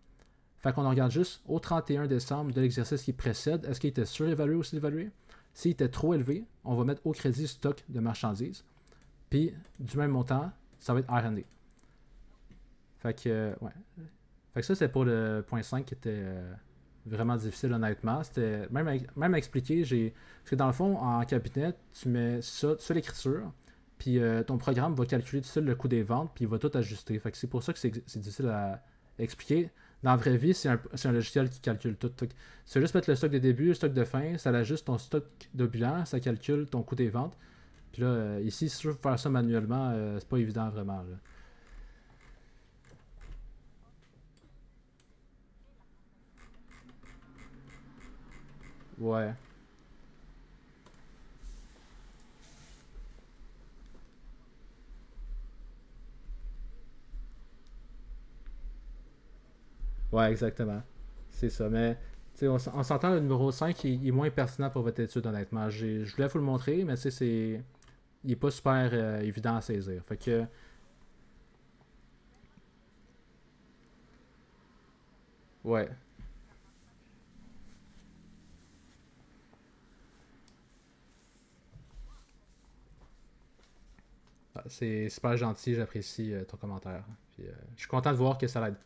Fait qu'on regarde juste au 31 décembre de l'exercice qui précède, est-ce qu'il était surévalué ou sous-évalué? S'il était trop élevé, on va mettre au crédit stock de marchandises. Puis, du même montant, ça va être R&D. Fait que, ouais. Fait que ça, c'est pour le point 5 qui était vraiment difficile, honnêtement. C'était même à expliquer, parce que dans le fond, en cabinet, tu mets ça sur l'écriture, puis ton programme va calculer tout seul le coût des ventes, puis il va tout ajuster. Fait que c'est pour ça que c'est difficile à expliquer. Dans la vraie vie, c'est un logiciel qui calcule tout. C'est juste mettre le stock de début, le stock de fin, ça ajuste ton stock de bilan, ça calcule ton coût des ventes. Puis là, ici, si tu veux faire ça manuellement, c'est pas évident vraiment. Là. Ouais. Ouais, exactement. C'est ça. Mais on s'entend, le numéro 5 il est moins pertinent pour votre étude, honnêtement. Je voulais vous le montrer, mais il est pas super évident à saisir. Fait que, ouais. Ah, c'est super gentil, j'apprécie ton commentaire. Puis, je suis content de voir que ça l'aide.